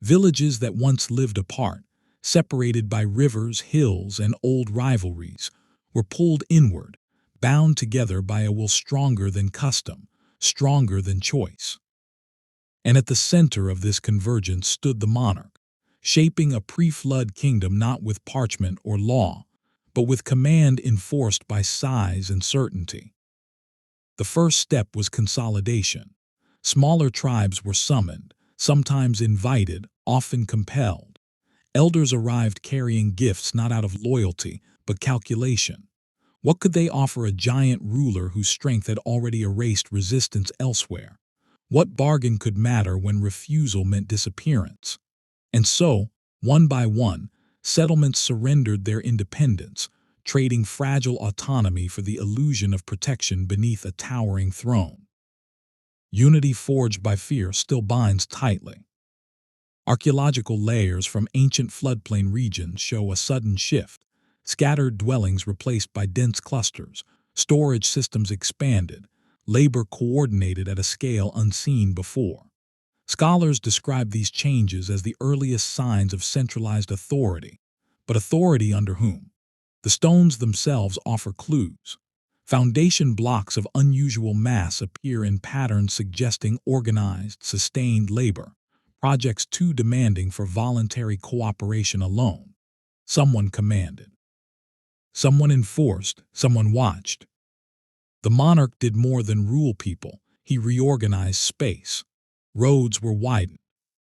[SPEAKER 1] Villages that once lived apart, separated by rivers, hills, and old rivalries, were pulled inward, bound together by a will stronger than custom, stronger than choice. And at the center of this convergence stood the monarch, shaping a pre-flood kingdom not with parchment or law, but with command enforced by size and certainty. The first step was consolidation. Smaller tribes were summoned, sometimes invited, often compelled. Elders arrived carrying gifts not out of loyalty, but calculation. What could they offer a giant ruler whose strength had already erased resistance elsewhere? What bargain could matter when refusal meant disappearance? And so, one by one, settlements surrendered their independence, trading fragile autonomy for the illusion of protection beneath a towering throne. Unity forged by fear still binds tightly. Archaeological layers from ancient floodplain regions show a sudden shift. Scattered dwellings replaced by dense clusters, storage systems expanded, labor coordinated at a scale unseen before. Scholars describe these changes as the earliest signs of centralized authority. But authority under whom? The stones themselves offer clues. Foundation blocks of unusual mass appear in patterns suggesting organized, sustained labor, projects too demanding for voluntary cooperation alone. Someone commanded. Someone enforced, someone watched. The monarch did more than rule people, he reorganized space. Roads were widened,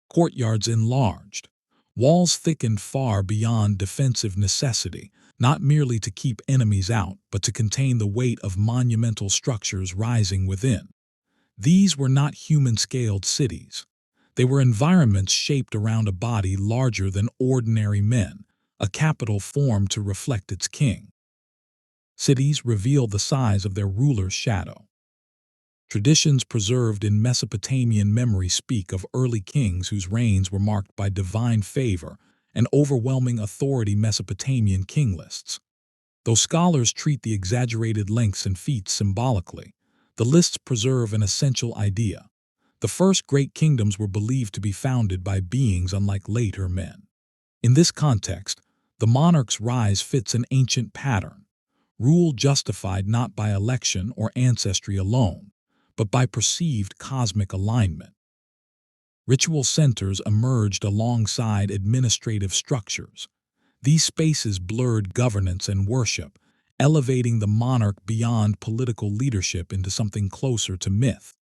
[SPEAKER 1] courtyards enlarged, walls thickened far beyond defensive necessity, not merely to keep enemies out, but to contain the weight of monumental structures rising within. These were not human-scaled cities. They were environments shaped around a body larger than ordinary men, a capital formed to reflect its king. Cities reveal the size of their ruler's shadow. Traditions preserved in Mesopotamian memory speak of early kings whose reigns were marked by divine favor and overwhelming authority. Mesopotamian king lists. Though scholars treat the exaggerated lengths and feats symbolically, the lists preserve an essential idea. The first great kingdoms were believed to be founded by beings unlike later men. In this context, the monarch's rise fits an ancient pattern. Rule justified not by election or ancestry alone, but by perceived cosmic alignment. Ritual centers emerged alongside administrative structures. These spaces blurred governance and worship, elevating the monarch beyond political leadership into something closer to myth.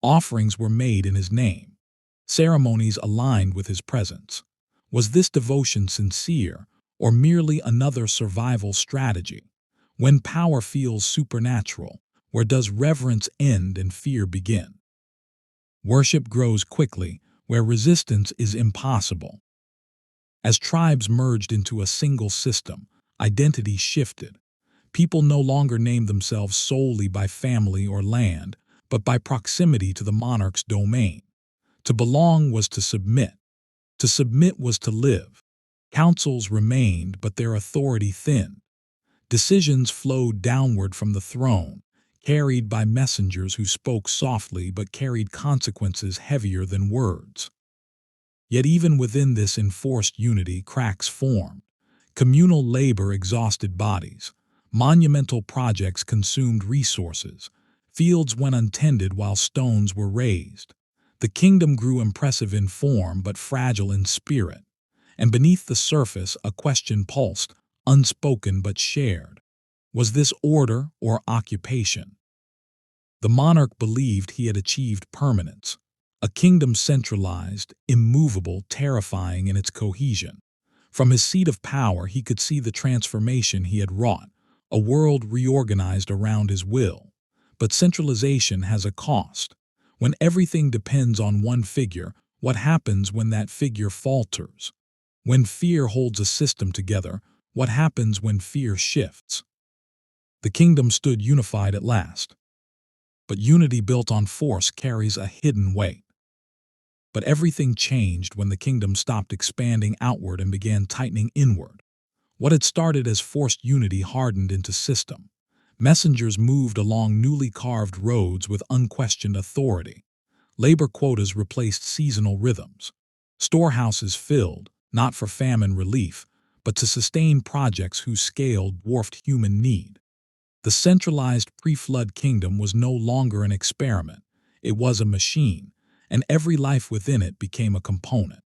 [SPEAKER 1] Offerings were made in his name. Ceremonies aligned with his presence. Was this devotion sincere, or merely another survival strategy? When power feels supernatural, where does reverence end and fear begin? Worship grows quickly, where resistance is impossible. As tribes merged into a single system, identity shifted. People no longer named themselves solely by family or land, but by proximity to the monarch's domain. To belong was to submit. To submit was to live. Councils remained, but their authority thinned. Decisions flowed downward from the throne, carried by messengers who spoke softly but carried consequences heavier than words. Yet even within this enforced unity, cracks formed. Communal labor exhausted bodies. Monumental projects consumed resources. Fields went untended while stones were raised. The kingdom grew impressive in form but fragile in spirit. And beneath the surface, a question pulsed, unspoken but shared. Was this order or occupation? The monarch believed he had achieved permanence, a kingdom centralized, immovable, terrifying in its cohesion. From his seat of power, he could see the transformation he had wrought, a world reorganized around his will. But centralization has a cost. When everything depends on one figure, what happens when that figure falters? When fear holds a system together, what happens when fear shifts? The kingdom stood unified at last. But unity built on force carries a hidden weight. But everything changed when the kingdom stopped expanding outward and began tightening inward. What had started as forced unity hardened into system. Messengers moved along newly carved roads with unquestioned authority. Labor quotas replaced seasonal rhythms. Storehouses filled, not for famine relief, but to sustain projects whose scale dwarfed human need. The centralized pre-flood kingdom was no longer an experiment. It was a machine, and every life within it became a component.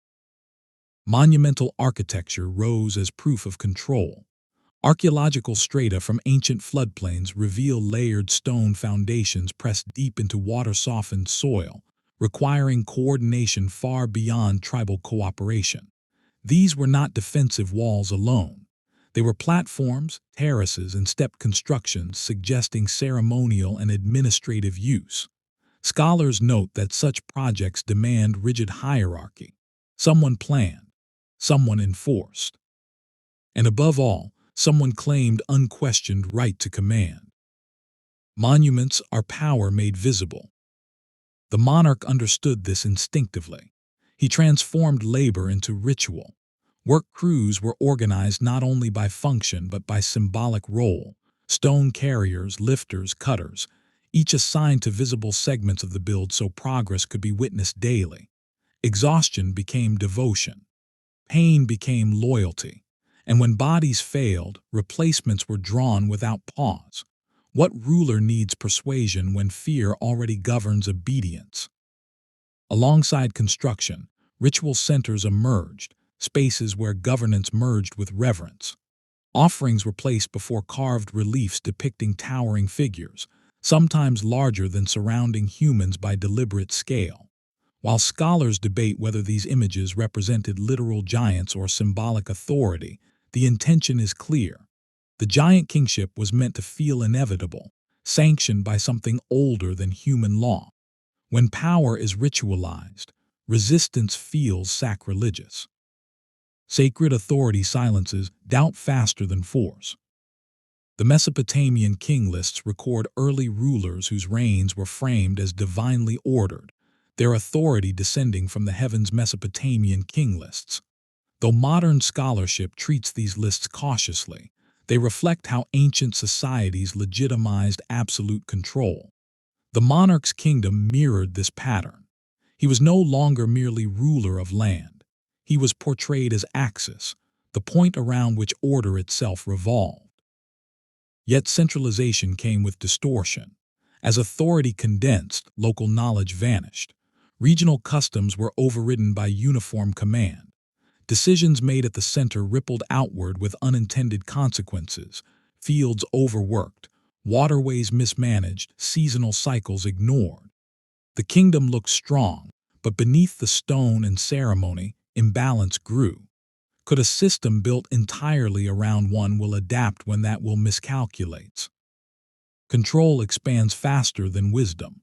[SPEAKER 1] Monumental architecture rose as proof of control. Archaeological strata from ancient floodplains reveal layered stone foundations pressed deep into water-softened soil, requiring coordination far beyond tribal cooperation. These were not defensive walls alone. They were platforms, terraces, and stepped constructions suggesting ceremonial and administrative use. Scholars note that such projects demand rigid hierarchy. Someone planned, someone enforced, and above all, someone claimed unquestioned right to command. Monuments are power made visible. The monarch understood this instinctively. He transformed labor into ritual. Work crews were organized not only by function but by symbolic role: stone carriers, lifters, cutters, each assigned to visible segments of the build so progress could be witnessed daily. Exhaustion became devotion. Pain became loyalty. And when bodies failed, replacements were drawn without pause. What ruler needs persuasion when fear already governs obedience? Alongside construction, ritual centers emerged, spaces where governance merged with reverence. Offerings were placed before carved reliefs depicting towering figures, sometimes larger than surrounding humans by deliberate scale. While scholars debate whether these images represented literal giants or symbolic authority, the intention is clear. The giant kingship was meant to feel inevitable, sanctioned by something older than human law. When power is ritualized, resistance feels sacrilegious. Sacred authority silences doubt faster than force. The Mesopotamian king lists record early rulers whose reigns were framed as divinely ordered, their authority descending from the heavens. Mesopotamian king lists. Though modern scholarship treats these lists cautiously, they reflect how ancient societies legitimized absolute control. The monarch's kingdom mirrored this pattern. He was no longer merely ruler of land. He was portrayed as axis, the point around which order itself revolved. Yet centralization came with distortion. As authority condensed, local knowledge vanished. Regional customs were overridden by uniform command. Decisions made at the center rippled outward with unintended consequences: fields overworked, waterways mismanaged, seasonal cycles ignored. The kingdom looked strong, but beneath the stone and ceremony, imbalance grew. Could a system built entirely around one will adapt when that will miscalculates? Control expands faster than wisdom.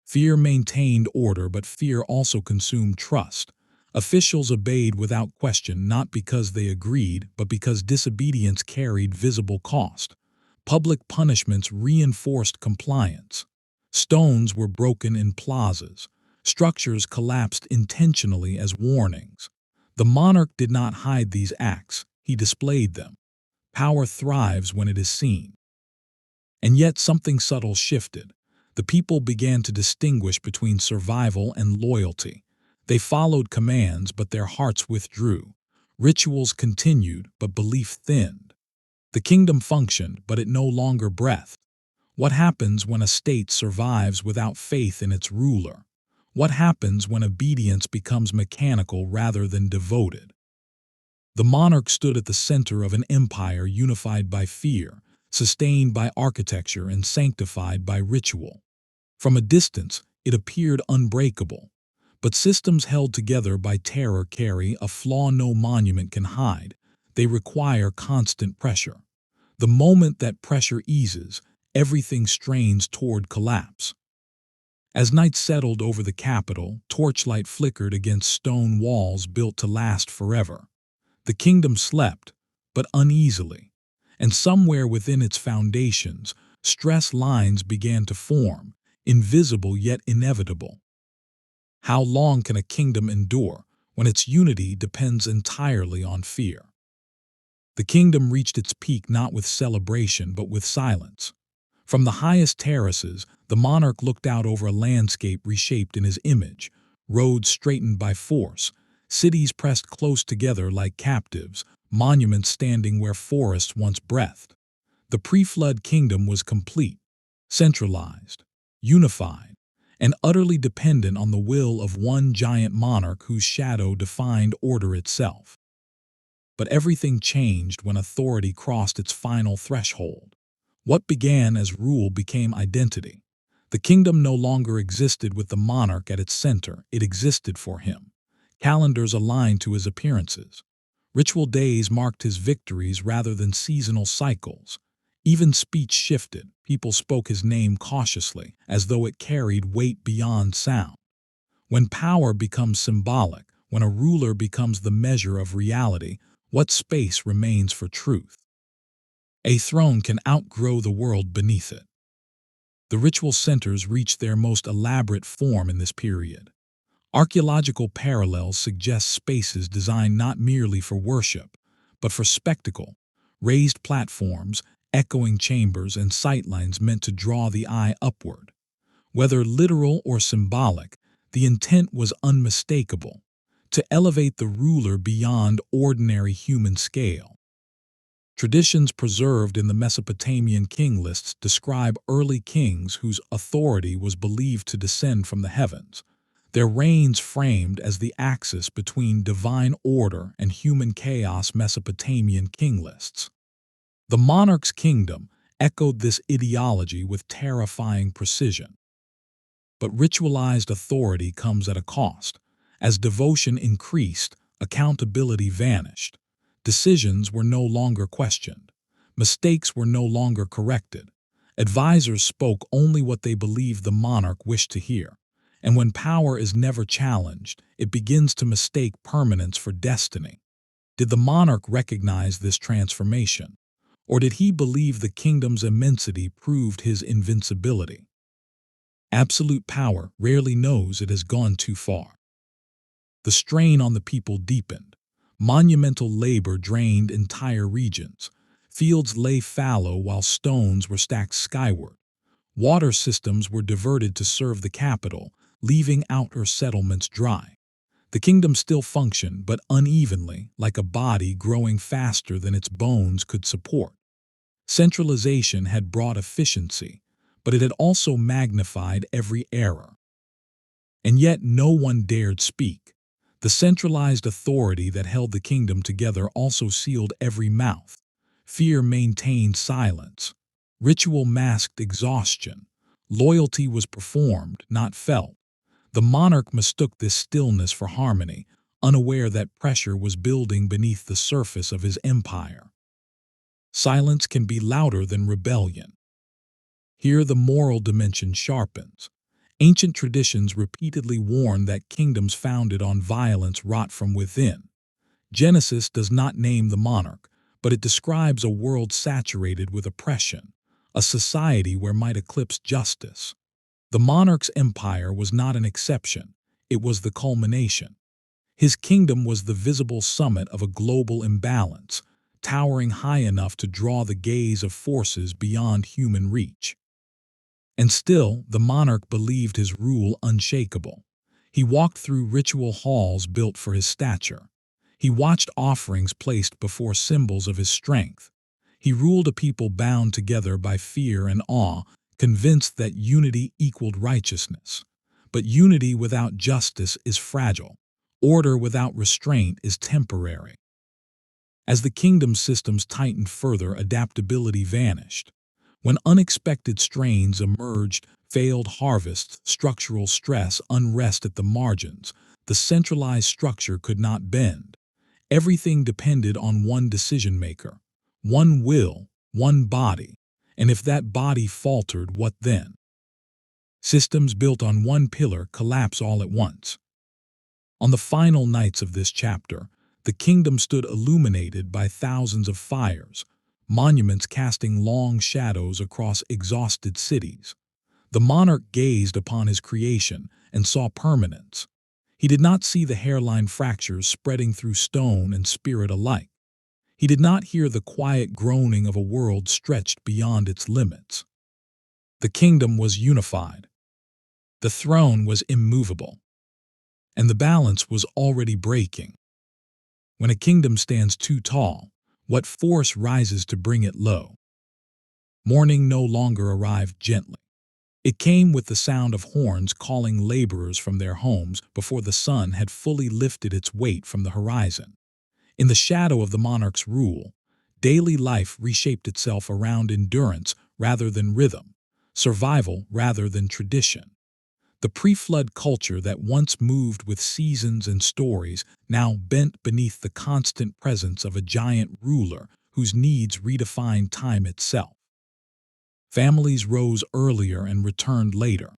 [SPEAKER 1] Fear maintained order, but fear also consumed trust. Officials obeyed without question, not because they agreed, but because disobedience carried visible cost. Public punishments reinforced compliance. Stones were broken in plazas. Structures collapsed intentionally as warnings. The monarch did not hide these acts, he displayed them. Power thrives when it is seen. And yet something subtle shifted. The people began to distinguish between survival and loyalty. They followed commands, but their hearts withdrew. Rituals continued, but belief thinned. The kingdom functioned, but it no longer breathed. What happens when a state survives without faith in its ruler? What happens when obedience becomes mechanical rather than devoted? The monarch stood at the center of an empire unified by fear, sustained by architecture, and sanctified by ritual. From a distance, it appeared unbreakable. But systems held together by terror carry a flaw no monument can hide. They require constant pressure. The moment that pressure eases, everything strains toward collapse. As night settled over the capital, torchlight flickered against stone walls built to last forever. The kingdom slept, but uneasily, and somewhere within its foundations, stress lines began to form, invisible yet inevitable. How long can a kingdom endure when its unity depends entirely on fear? The kingdom reached its peak not with celebration but with silence. From the highest terraces, the monarch looked out over a landscape reshaped in his image, roads straightened by force, cities pressed close together like captives, monuments standing where forests once breathed. The pre-flood kingdom was complete, centralized, unified, and utterly dependent on the will of one giant monarch whose shadow defined order itself. But everything changed when authority crossed its final threshold. What began as rule became identity. The kingdom no longer existed with the monarch at its center, it existed for him. Calendars aligned to his appearances. Ritual days marked his victories rather than seasonal cycles. Even speech shifted. People spoke his name cautiously, as though it carried weight beyond sound. When power becomes symbolic, when a ruler becomes the measure of reality, what space remains for truth? A throne can outgrow the world beneath it. The ritual centers reached their most elaborate form in this period. Archaeological parallels suggest spaces designed not merely for worship, but for spectacle, raised platforms, echoing chambers, and sightlines meant to draw the eye upward. Whether literal or symbolic, the intent was unmistakable, to elevate the ruler beyond ordinary human scale. Traditions preserved in the Mesopotamian king lists describe early kings whose authority was believed to descend from the heavens, their reigns framed as the axis between divine order and human chaos. Mesopotamian king lists. The monarch's kingdom echoed this ideology with terrifying precision. But ritualized authority comes at a cost. As devotion increased, accountability vanished. Decisions were no longer questioned. Mistakes were no longer corrected. Advisors spoke only what they believed the monarch wished to hear. And when power is never challenged, it begins to mistake permanence for destiny. Did the monarch recognize this transformation? Or did he believe the kingdom's immensity proved his invincibility? Absolute power rarely knows it has gone too far. The strain on the people deepened. Monumental labor drained entire regions. Fields lay fallow while stones were stacked skyward. Water systems were diverted to serve the capital, leaving outer settlements dry. The kingdom still functioned, but unevenly, like a body growing faster than its bones could support. Centralization had brought efficiency, but it had also magnified every error. And yet no one dared speak. The centralized authority that held the kingdom together also sealed every mouth. Fear maintained silence. Ritual masked exhaustion. Loyalty was performed, not felt. The monarch mistook this stillness for harmony, unaware that pressure was building beneath the surface of his empire. Silence can be louder than rebellion. Here the moral dimension sharpens. Ancient traditions repeatedly warn that kingdoms founded on violence rot from within. Genesis does not name the monarch, but it describes a world saturated with oppression, a society where might eclipse justice. The monarch's empire was not an exception, it was the culmination. His kingdom was the visible summit of a global imbalance, towering high enough to draw the gaze of forces beyond human reach. And still, the monarch believed his rule unshakable. He walked through ritual halls built for his stature. He watched offerings placed before symbols of his strength. He ruled a people bound together by fear and awe, convinced that unity equaled righteousness. But unity without justice is fragile. Order without restraint is temporary. As the kingdom's systems tightened further, adaptability vanished. When unexpected strains emerged, failed harvests, structural stress, unrest at the margins, the centralized structure could not bend. Everything depended on one decision-maker, one will, one body, and if that body faltered, what then? Systems built on one pillar collapse all at once. On the final nights of this chapter, the kingdom stood illuminated by thousands of fires, monuments casting long shadows across exhausted cities. The monarch gazed upon his creation and saw permanence. He did not see the hairline fractures spreading through stone and spirit alike. He did not hear the quiet groaning of a world stretched beyond its limits. The kingdom was unified. The throne was immovable. And the balance was already breaking. When a kingdom stands too tall, what force rises to bring it low? Morning no longer arrived gently. It came with the sound of horns calling laborers from their homes before the sun had fully lifted its weight from the horizon. In the shadow of the monarch's rule, daily life reshaped itself around endurance rather than rhythm, survival rather than tradition. The pre-flood culture that once moved with seasons and stories now bent beneath the constant presence of a giant ruler whose needs redefined time itself. Families rose earlier and returned later.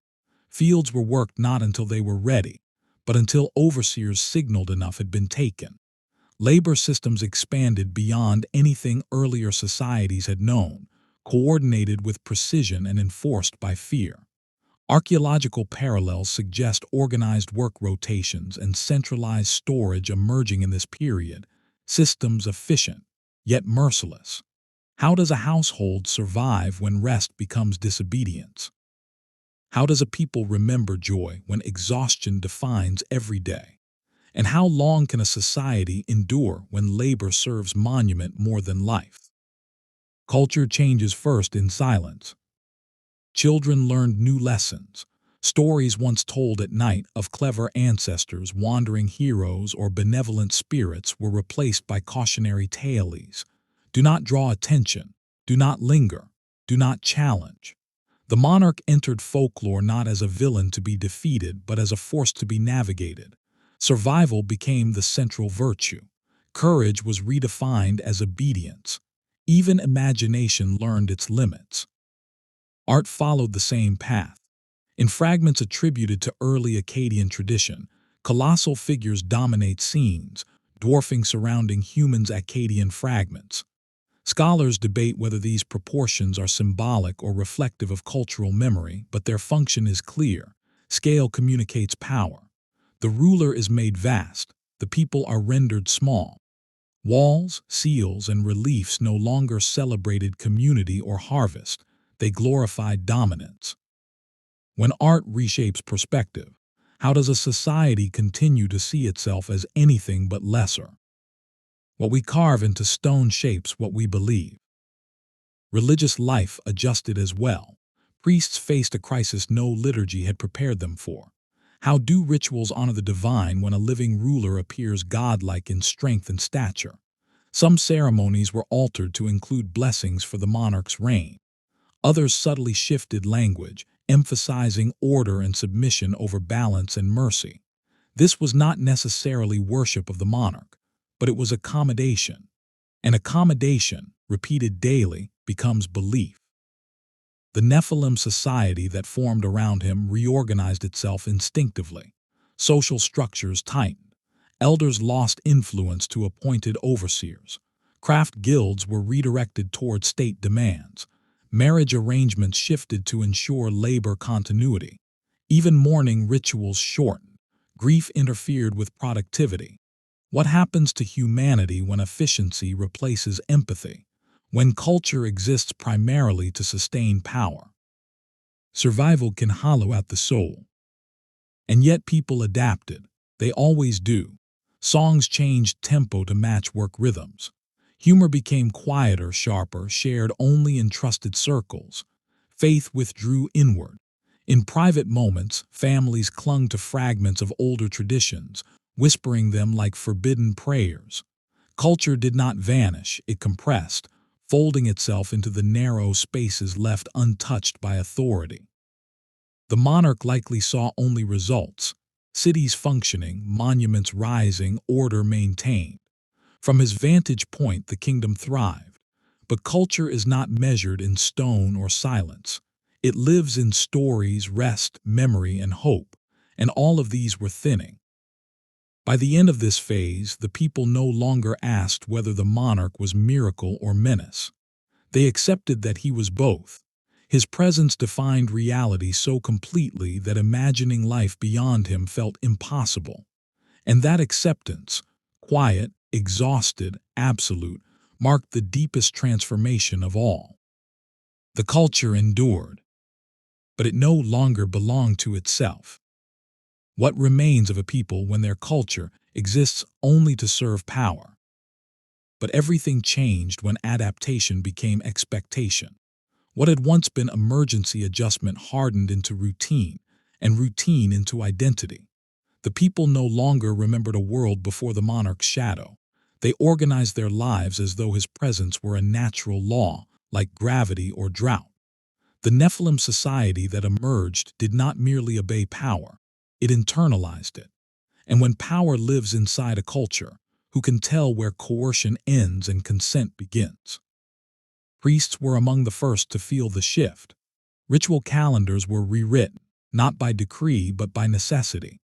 [SPEAKER 1] Fields were worked not until they were ready, but until overseers signaled enough had been taken. Labor systems expanded beyond anything earlier societies had known, coordinated with precision and enforced by fear. Archaeological parallels suggest organized work rotations and centralized storage emerging in this period, systems efficient, yet merciless. How does a household survive when rest becomes disobedience? How does a people remember joy when exhaustion defines every day? And how long can a society endure when labor serves monument more than life? Culture changes first in silence. Children learned new lessons. Stories once told at night of clever ancestors, wandering heroes, or benevolent spirits were replaced by cautionary tales. Do not draw attention. Do not linger. Do not challenge. The monarch entered folklore not as a villain to be defeated, but as a force to be navigated. Survival became the central virtue. Courage was redefined as obedience. Even imagination learned its limits. Art followed the same path. In fragments attributed to early Akkadian tradition, colossal figures dominate scenes, dwarfing surrounding humans' Akkadian fragments. Scholars debate whether these proportions are symbolic or reflective of cultural memory, but their function is clear. Scale communicates power. The ruler is made vast, the people are rendered small. Walls, seals, and reliefs no longer celebrated community or harvest. They glorified dominance. When art reshapes perspective, how does a society continue to see itself as anything but lesser? What we carve into stone shapes what we believe. Religious life adjusted as well. Priests faced a crisis no liturgy had prepared them for. How do rituals honor the divine when a living ruler appears godlike in strength and stature? Some ceremonies were altered to include blessings for the monarch's reign. Others subtly shifted language, emphasizing order and submission over balance and mercy. This was not necessarily worship of the monarch, but it was accommodation. And accommodation, repeated daily, becomes belief. The Nephilim society that formed around him reorganized itself instinctively. Social structures tightened. Elders lost influence to appointed overseers. Craft guilds were redirected toward state demands. Marriage arrangements shifted to ensure labor continuity. Even mourning rituals shortened. Grief interfered with productivity. What happens to humanity when efficiency replaces empathy? When culture exists primarily to sustain power? Survival can hollow out the soul. And yet people adapted. They always do. Songs changed tempo to match work rhythms. Humor became quieter, sharper, shared only in trusted circles. Faith withdrew inward. In private moments, families clung to fragments of older traditions, whispering them like forbidden prayers. Culture did not vanish, it compressed, folding itself into the narrow spaces left untouched by authority. The monarch likely saw only results: cities functioning, monuments rising, order maintained. From his vantage point, the kingdom thrived. But culture is not measured in stone or silence. It lives in stories, rest, memory, and hope, and all of these were thinning. By the end of this phase, the people no longer asked whether the monarch was miracle or menace. They accepted that he was both. His presence defined reality so completely that imagining life beyond him felt impossible. And that acceptance, quiet, exhausted, absolute, marked the deepest transformation of all. The culture endured, but it no longer belonged to itself. What remains of a people when their culture exists only to serve power? But everything changed when adaptation became expectation. What had once been emergency adjustment hardened into routine, and routine into identity. The people no longer remembered a world before the monarch's shadow. They organized their lives as though his presence were a natural law, like gravity or drought. The Nephilim society that emerged did not merely obey power, it internalized it. And when power lives inside a culture, who can tell where coercion ends and consent begins? Priests were among the first to feel the shift. Ritual calendars were rewritten, not by decree but by necessity.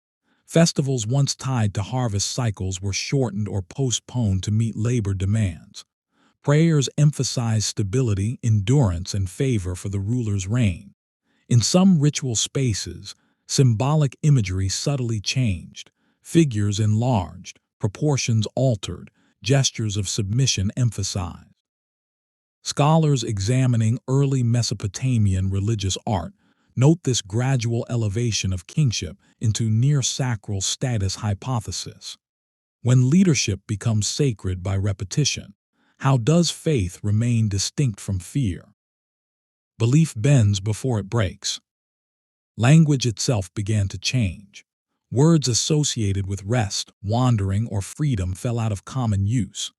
[SPEAKER 1] Festivals once tied to harvest cycles were shortened or postponed to meet labor demands. Prayers emphasized stability, endurance, and favor for the ruler's reign. In some ritual spaces, symbolic imagery subtly changed, figures enlarged, proportions altered, gestures of submission emphasized. Scholars examining early Mesopotamian religious art note this gradual elevation of kingship into near-sacral status hypothesis. When leadership becomes sacred by repetition, how does faith remain distinct from fear? Belief bends before it breaks. Language itself began to change. Words associated with rest, wandering, or freedom fell out of common use.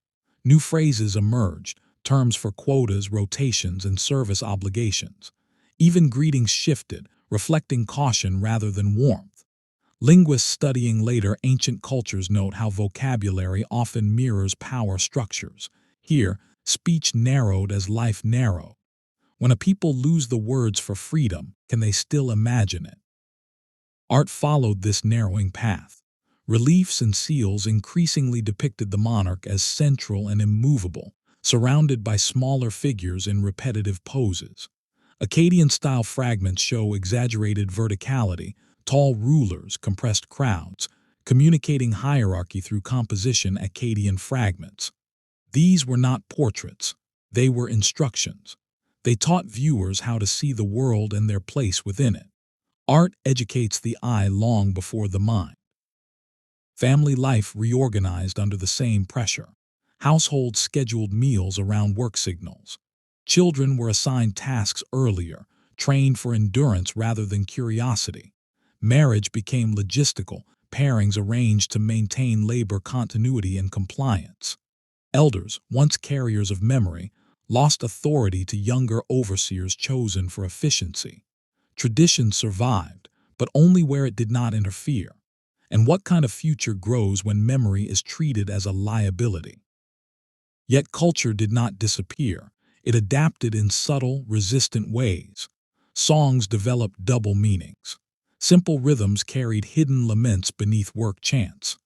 [SPEAKER 1] New phrases emerged, terms for quotas, rotations, and service obligations. Even greetings shifted, reflecting caution rather than warmth. Linguists studying later ancient cultures note how vocabulary often mirrors power structures. Here, speech narrowed as life narrowed. When a people lose the words for freedom, can they still imagine it? Art followed this narrowing path. Reliefs and seals increasingly depicted the monarch as central and immovable, surrounded by smaller figures in repetitive poses. Akkadian-style fragments show exaggerated verticality, tall rulers, compressed crowds, communicating hierarchy through composition. Akkadian fragments. These were not portraits, they were instructions. They taught viewers how to see the world and their place within it. Art educates the eye long before the mind. Family life reorganized under the same pressure. Households scheduled meals around work signals. Children were assigned tasks earlier, trained for endurance rather than curiosity. Marriage became logistical, pairings arranged to maintain labor continuity and compliance. Elders, once carriers of memory, lost authority to younger overseers chosen for efficiency. Tradition survived, but only where it did not interfere. And what kind of future grows when memory is treated as a liability? Yet culture did not disappear. It adapted in subtle, resistant ways. Songs developed double meanings. Simple rhythms carried hidden laments beneath work chants.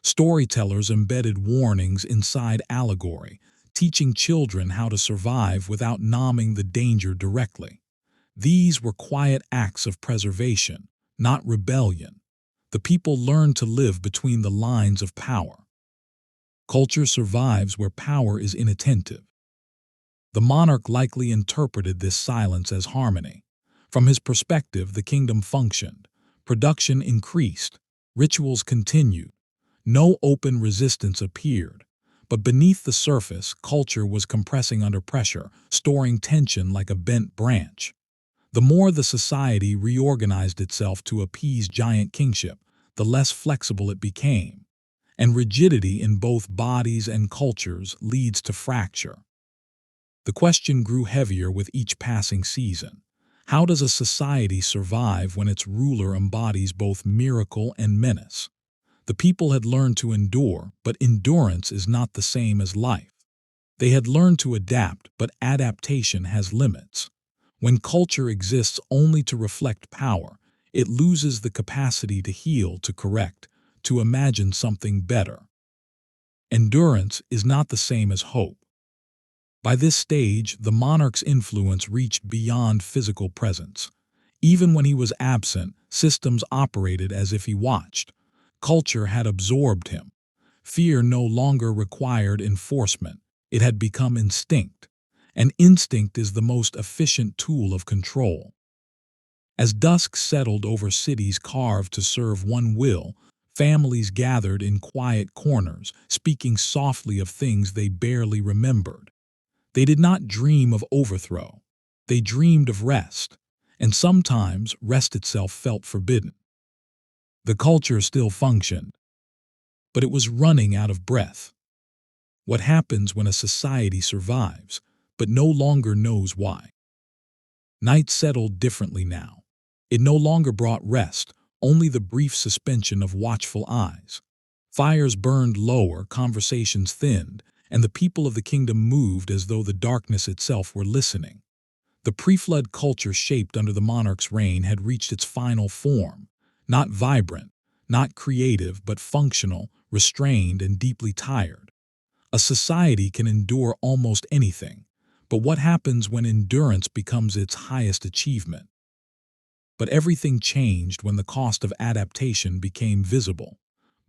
[SPEAKER 1] Storytellers embedded warnings inside allegory, teaching children how to survive without naming the danger directly. These were quiet acts of preservation, not rebellion. The people learned to live between the lines of power. Culture survives where power is inattentive. The monarch likely interpreted this silence as harmony. From his perspective, the kingdom functioned. Production increased. Rituals continued. No open resistance appeared. But beneath the surface, culture was compressing under pressure, storing tension like a bent branch. The more the society reorganized itself to appease giant kingship, the less flexible it became. And rigidity in both bodies and cultures leads to fracture. The question grew heavier with each passing season. How does a society survive when its ruler embodies both miracle and menace? The people had learned to endure, but endurance is not the same as life. They had learned to adapt, but adaptation has limits. When culture exists only to reflect power, it loses the capacity to heal, to correct, to imagine something better. Endurance is not the same as hope. By this stage, the monarch's influence reached beyond physical presence. Even when he was absent, systems operated as if he watched. Culture had absorbed him. Fear no longer required enforcement. It had become instinct, and instinct is the most efficient tool of control. As dusk settled over cities carved to serve one will, families gathered in quiet corners, speaking softly of things they barely remembered. They did not dream of overthrow. They dreamed of rest, and sometimes rest itself felt forbidden. The culture still functioned, but it was running out of breath. What happens when a society survives, but no longer knows why? Night settled differently now. It no longer brought rest, only the brief suspension of watchful eyes. Fires burned lower, conversations thinned, and the people of the kingdom moved as though the darkness itself were listening. The pre-flood culture shaped under the monarch's reign had reached its final form, not vibrant, not creative, but functional, restrained, and deeply tired. A society can endure almost anything, but what happens when endurance becomes its highest achievement? But everything changed when the cost of adaptation became visible.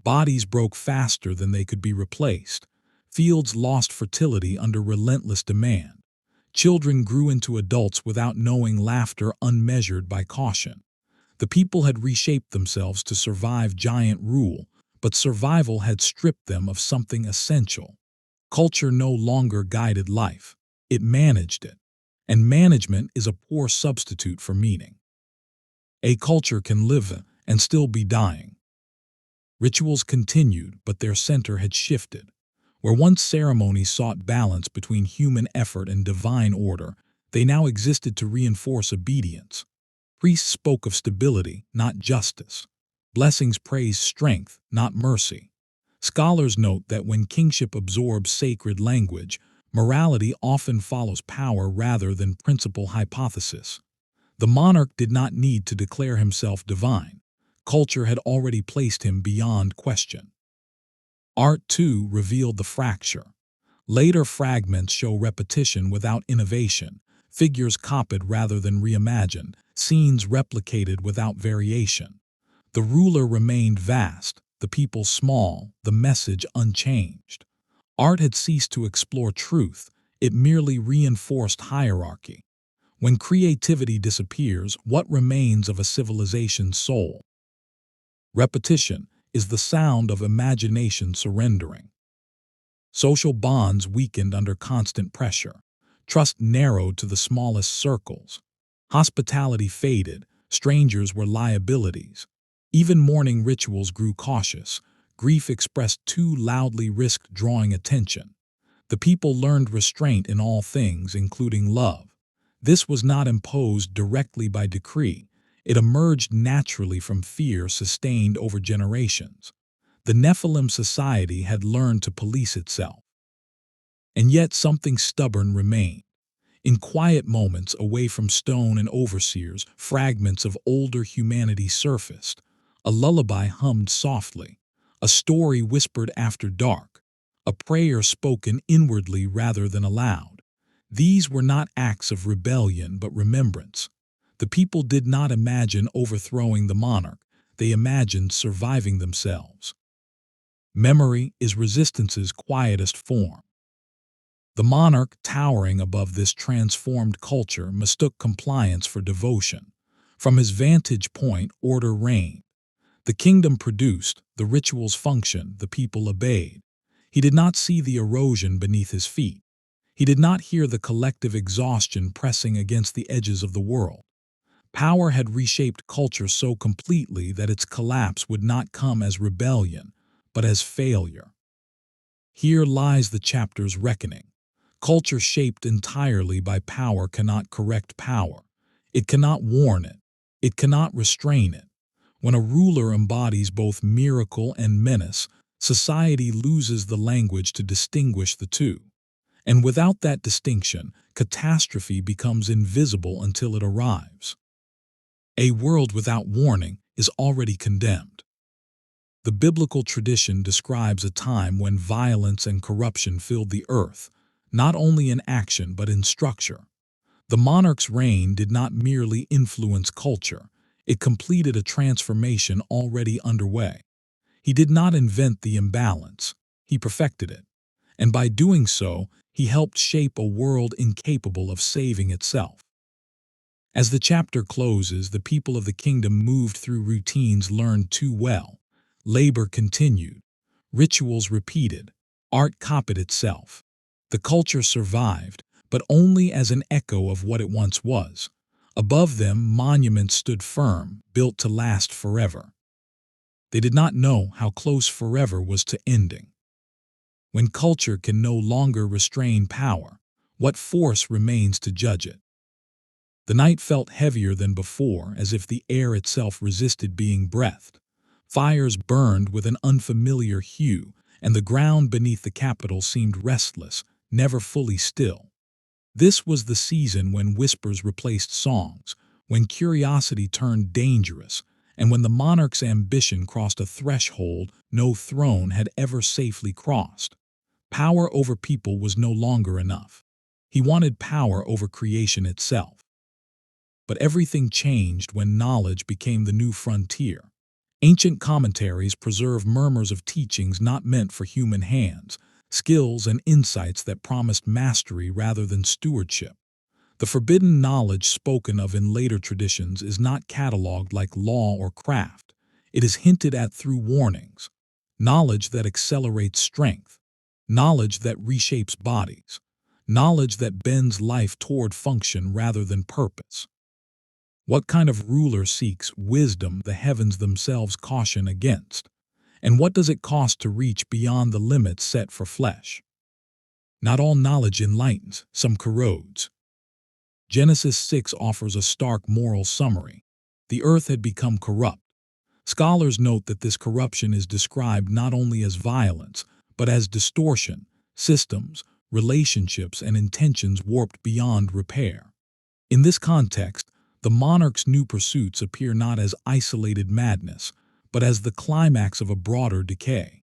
[SPEAKER 1] Bodies broke faster than they could be replaced. Fields lost fertility under relentless demand. Children grew into adults without knowing laughter unmeasured by caution. The people had reshaped themselves to survive giant rule, but survival had stripped them of something essential. Culture no longer guided life. It managed it. And management is a poor substitute for meaning. A culture can live and still be dying. Rituals continued, but their center had shifted. Where once ceremonies sought balance between human effort and divine order, they now existed to reinforce obedience. Priests spoke of stability, not justice. Blessings praised strength, not mercy. Scholars note that when kingship absorbs sacred language, morality often follows power rather than principal hypothesis. The monarch did not need to declare himself divine. Culture had already placed him beyond question. Art, too, revealed the fracture. Later fragments show repetition without innovation, figures copied rather than reimagined, scenes replicated without variation. The ruler remained vast, the people small, the message unchanged. Art had ceased to explore truth, it merely reinforced hierarchy. When creativity disappears, what remains of a civilization's soul? Repetition is the sound of imagination surrendering. Social bonds weakened under constant pressure. Trust narrowed to the smallest circles. Hospitality faded. Strangers were liabilities. Even mourning rituals grew cautious. Grief expressed too loudly risked drawing attention. The people learned restraint in all things, including love. This was not imposed directly by decree. It emerged naturally from fear sustained over generations. The Nephilim society had learned to police itself. And yet something stubborn remained. In quiet moments away from stone and overseers, fragments of older humanity surfaced. A lullaby hummed softly, a story whispered after dark, a prayer spoken inwardly rather than aloud. These were not acts of rebellion but remembrance. The people did not imagine overthrowing the monarch, they imagined surviving themselves. Memory is resistance's quietest form. The monarch, towering above this transformed culture, mistook compliance for devotion. From his vantage point, order reigned. The kingdom produced, the rituals functioned, the people obeyed. He did not see the erosion beneath his feet. He did not hear the collective exhaustion pressing against the edges of the world. Power had reshaped culture so completely that its collapse would not come as rebellion, but as failure. Here lies the chapter's reckoning. Culture shaped entirely by power cannot correct power. It cannot warn it. It cannot restrain it. When a ruler embodies both miracle and menace, society loses the language to distinguish the two. And without that distinction, catastrophe becomes invisible until it arrives. A world without warning is already condemned. The biblical tradition describes a time when violence and corruption filled the earth, not only in action but in structure. The monarch's reign did not merely influence culture, it completed a transformation already underway. He did not invent the imbalance, he perfected it. And by doing so, He helped shape a world incapable of saving itself. As the chapter closes, the people of the kingdom moved through routines learned too well. Labor continued, rituals repeated, art copied itself. The culture survived, but only as an echo of what it once was. Above them, monuments stood firm, built to last forever. They did not know how close forever was to ending. When culture can no longer restrain power, what force remains to judge it? The night felt heavier than before, as if the air itself resisted being breathed. Fires burned with an unfamiliar hue, and the ground beneath the Capitol seemed restless, never fully still. This was the season when whispers replaced songs, when curiosity turned dangerous, and when the monarch's ambition crossed a threshold no throne had ever safely crossed. Power over people was no longer enough. He wanted power over creation itself. But everything changed when knowledge became the new frontier. Ancient commentaries preserve murmurs of teachings not meant for human hands, skills and insights that promised mastery rather than stewardship. The forbidden knowledge spoken of in later traditions is not catalogued like law or craft. It is hinted at through warnings. Knowledge that accelerates strength. Knowledge that reshapes bodies. Knowledge that bends life toward function rather than purpose. What kind of ruler seeks wisdom the heavens themselves caution against? And what does it cost to reach beyond the limits set for flesh? Not all knowledge enlightens, some corrodes. Genesis 6 offers a stark moral summary. The earth had become corrupt. Scholars note that this corruption is described not only as violence, but as distortion, systems, relationships, and intentions warped beyond repair. In this context, the monarch's new pursuits appear not as isolated madness, but as the climax of a broader decay.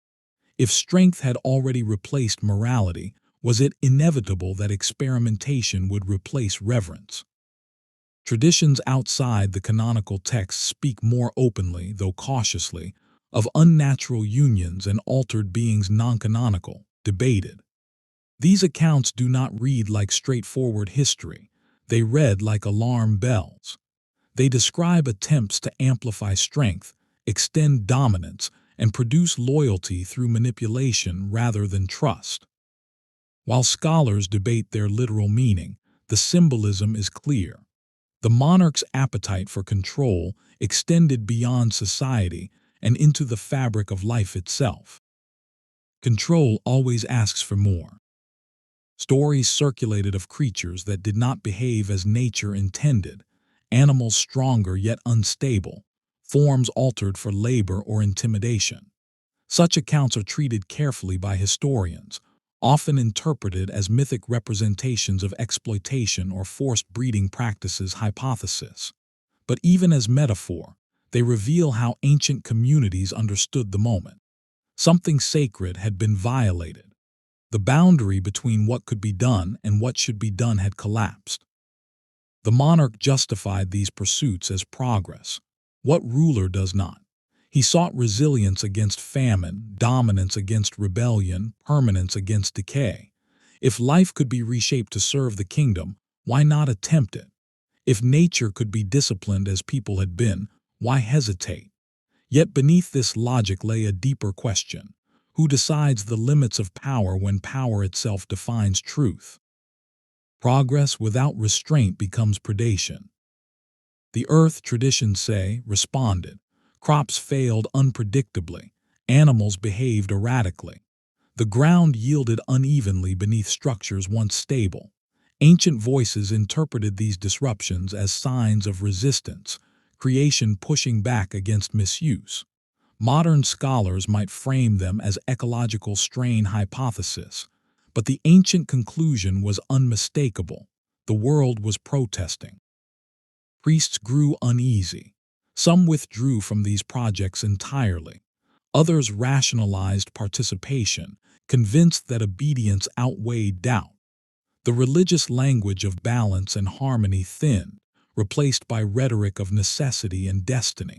[SPEAKER 1] If strength had already replaced morality, was it inevitable that experimentation would replace reverence? Traditions outside the canonical texts speak more openly, though cautiously, of unnatural unions and altered beings non-canonical, debated. These accounts do not read like straightforward history. They read like alarm bells. They describe attempts to amplify strength, extend dominance, and produce loyalty through manipulation rather than trust. While scholars debate their literal meaning, the symbolism is clear. The monarch's appetite for control extended beyond society and into the fabric of life itself. Control always asks for more. Stories circulated of creatures that did not behave as nature intended, animals stronger yet unstable, forms altered for labor or intimidation. Such accounts are treated carefully by historians, often interpreted as mythic representations of exploitation or forced breeding practices hypothesis. But even as metaphor, they reveal how ancient communities understood the moment. Something sacred had been violated. The boundary between what could be done and what should be done had collapsed. The monarch justified these pursuits as progress. What ruler does not? He sought resilience against famine, dominance against rebellion, permanence against decay. If life could be reshaped to serve the kingdom, why not attempt it? If nature could be disciplined as people had been, why hesitate? Yet beneath this logic lay a deeper question. Who decides the limits of power when power itself defines truth? Progress without restraint becomes predation. The earth, traditions say, responded. Crops failed unpredictably. Animals behaved erratically. The ground yielded unevenly beneath structures once stable. Ancient voices interpreted these disruptions as signs of resistance, creation pushing back against misuse. Modern scholars might frame them as ecological strain hypothesis, but the ancient conclusion was unmistakable. The world was protesting. Priests grew uneasy. Some withdrew from these projects entirely. Others rationalized participation, convinced that obedience outweighed doubt. The religious language of balance and harmony thinned, replaced by rhetoric of necessity and destiny.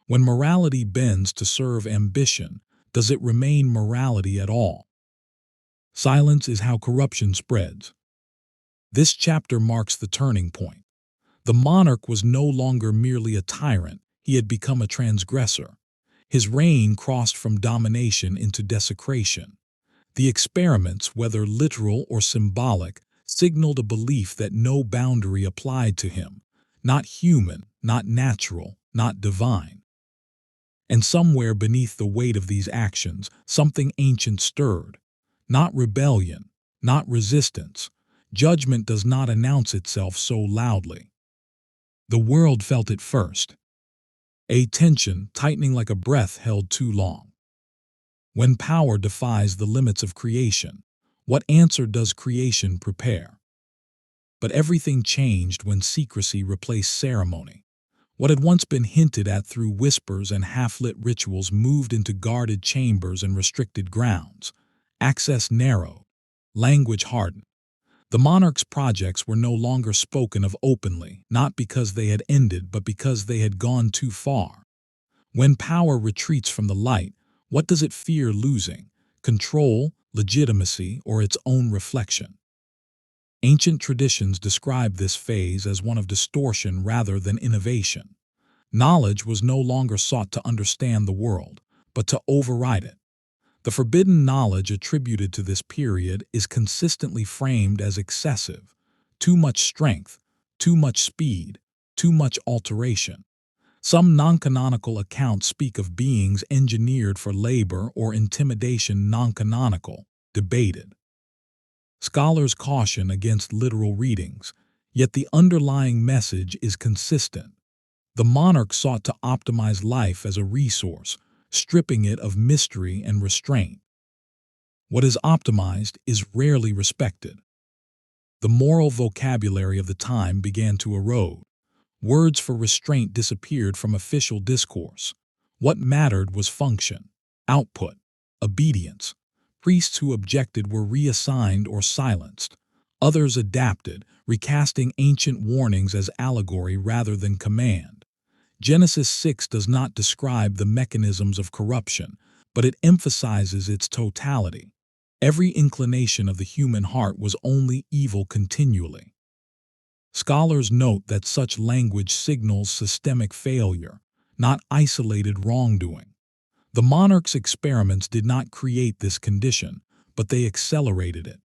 [SPEAKER 1] When morality bends to serve ambition, does it remain morality at all? Silence is how corruption spreads. This chapter marks the turning point. The monarch was no longer merely a tyrant, he had become a transgressor. His reign crossed from domination into desecration. The experiments, whether literal or symbolic, signaled a belief that no boundary applied to him, not human, not natural, not divine. And somewhere beneath the weight of these actions, something ancient stirred. Not rebellion, not resistance. Judgment does not announce itself so loudly. The world felt it first. A tension, tightening like a breath held too long. When power defies the limits of creation, what answer does creation prepare? But everything changed when secrecy replaced ceremony. What had once been hinted at through whispers and half-lit rituals moved into guarded chambers and restricted grounds. Access narrowed, language hardened. The monarch's projects were no longer spoken of openly, not because they had ended, but because they had gone too far. When power retreats from the light, what does it fear losing? Control, legitimacy, or its own reflection? Ancient traditions describe this phase as one of distortion rather than innovation. Knowledge was no longer sought to understand the world, but to override it. The forbidden knowledge attributed to this period is consistently framed as excessive. Too much strength, too much speed, too much alteration. Some non-canonical accounts speak of beings engineered for labor or intimidation. Non-canonical, debated. Scholars caution against literal readings, yet the underlying message is consistent. The monarch sought to optimize life as a resource, stripping it of mystery and restraint. What is optimized is rarely respected. The moral vocabulary of the time began to erode. Words for restraint disappeared from official discourse. What mattered was function, output, obedience. Priests who objected were reassigned or silenced. Others adapted, recasting ancient warnings as allegory rather than command. Genesis 6 does not describe the mechanisms of corruption, but it emphasizes its totality. Every inclination of the human heart was only evil continually. Scholars note that such language signals systemic failure, not isolated wrongdoing. The monarch's experiments did not create this condition, but they accelerated it.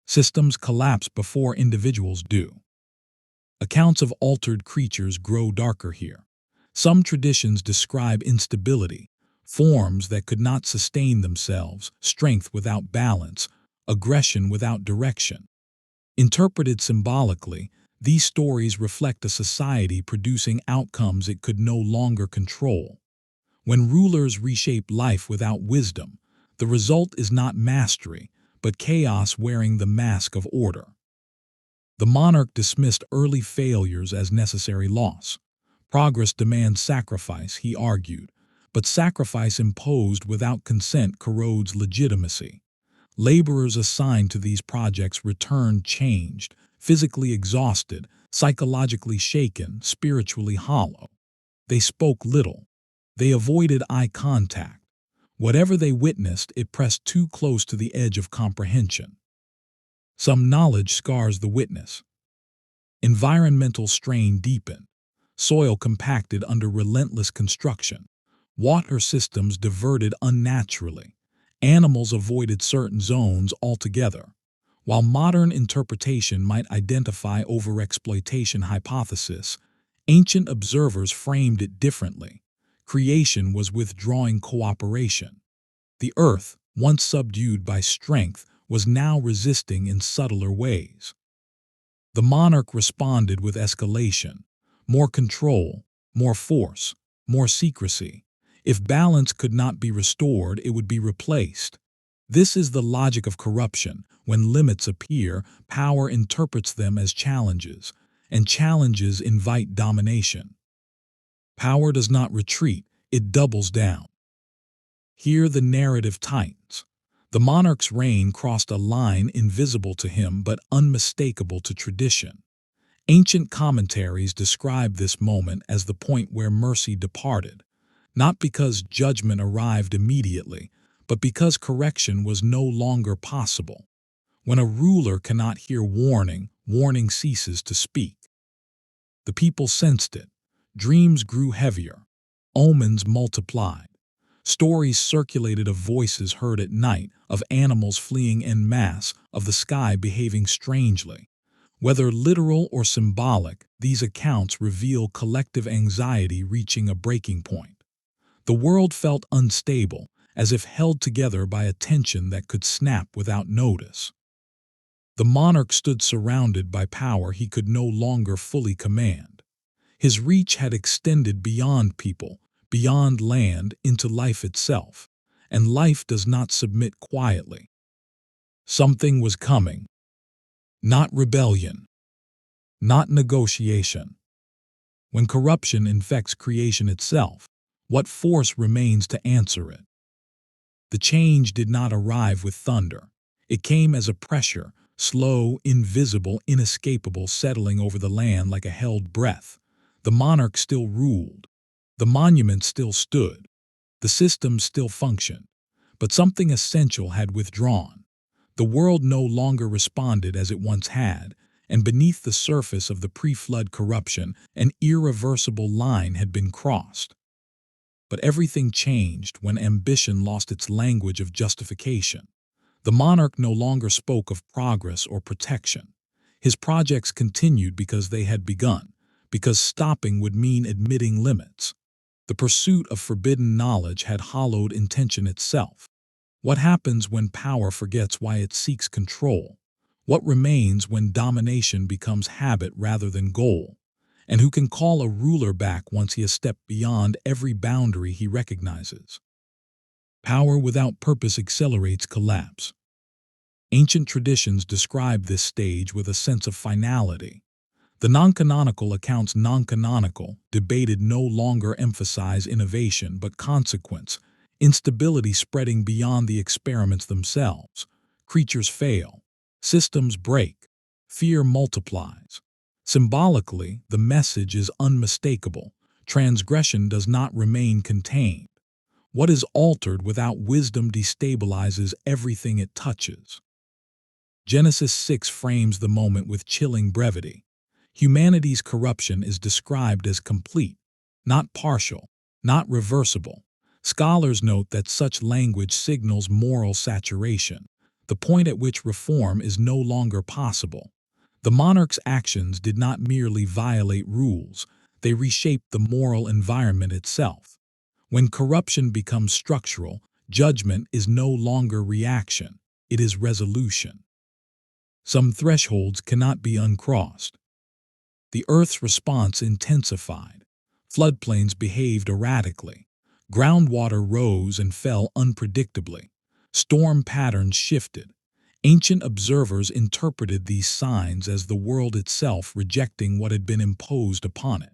[SPEAKER 1] Systems collapse before individuals do. Accounts of altered creatures grow darker here. Some traditions describe instability, forms that could not sustain themselves, strength without balance, aggression without direction. Interpreted symbolically, these stories reflect a society producing outcomes it could no longer control. When rulers reshape life without wisdom, the result is not mastery, but chaos wearing the mask of order. The monarch dismissed early failures as necessary loss. Progress demands sacrifice, he argued, but sacrifice imposed without consent corrodes legitimacy. Laborers assigned to these projects returned changed, physically exhausted, psychologically shaken, spiritually hollow. They spoke little. They avoided eye contact. Whatever they witnessed, it pressed too close to the edge of comprehension. Some knowledge scars the witness. Environmental strain deepened. Soil compacted under relentless construction. Water systems diverted unnaturally. Animals avoided certain zones altogether. While modern interpretation might identify overexploitation hypothesis, ancient observers framed it differently. Creation was withdrawing cooperation. The earth, once subdued by strength, was now resisting in subtler ways. The monarch responded with escalation, more control, more force, more secrecy. If balance could not be restored, it would be replaced. This is the logic of corruption. When limits appear, power interprets them as challenges, and challenges invite domination. Power does not retreat, it doubles down. Here the narrative tightens. The monarch's reign crossed a line invisible to him but unmistakable to tradition. Ancient commentaries describe this moment as the point where mercy departed, not because judgment arrived immediately, but because correction was no longer possible. When a ruler cannot hear warning, warning ceases to speak. The people sensed it. Dreams grew heavier. Omens multiplied. Stories circulated of voices heard at night, of animals fleeing en masse, of the sky behaving strangely. Whether literal or symbolic, these accounts reveal collective anxiety reaching a breaking point. The world felt unstable, as if held together by a tension that could snap without notice. The monarch stood surrounded by power he could no longer fully command. His reach had extended beyond people, beyond land, into life itself, and life does not submit quietly. Something was coming. Not rebellion, not negotiation. When corruption infects creation itself, what force remains to answer it? The change did not arrive with thunder. It came as a pressure, slow, invisible, inescapable, settling over the land like a held breath. The monarch still ruled. The monuments still stood. The system still functioned. But something essential had withdrawn. The world no longer responded as it once had, and beneath the surface of the pre-flood corruption, an irreversible line had been crossed. But everything changed when ambition lost its language of justification. The monarch no longer spoke of progress or protection. His projects continued because they had begun, because stopping would mean admitting limits. The pursuit of forbidden knowledge had hollowed intention itself. What happens when power forgets why it seeks control? What remains when domination becomes habit rather than goal? And who can call a ruler back once he has stepped beyond every boundary he recognizes? Power without purpose accelerates collapse. Ancient traditions describe this stage with a sense of finality. The non-canonical accounts non-canonical, debated no longer emphasize innovation but consequence, instability spreading beyond the experiments themselves. Creatures fail. Systems break. Fear multiplies. Symbolically, the message is unmistakable. Transgression does not remain contained. What is altered without wisdom destabilizes everything it touches. Genesis 6 frames the moment with chilling brevity. Humanity's corruption is described as complete, not partial, not reversible. Scholars note that such language signals moral saturation, the point at which reform is no longer possible. The monarch's actions did not merely violate rules, they reshaped the moral environment itself. When corruption becomes structural, judgment is no longer reaction, it is resolution. Some thresholds cannot be uncrossed. The Earth's response intensified. Floodplains behaved erratically. Groundwater rose and fell unpredictably. Storm patterns shifted. Ancient observers interpreted these signs as the world itself rejecting what had been imposed upon it.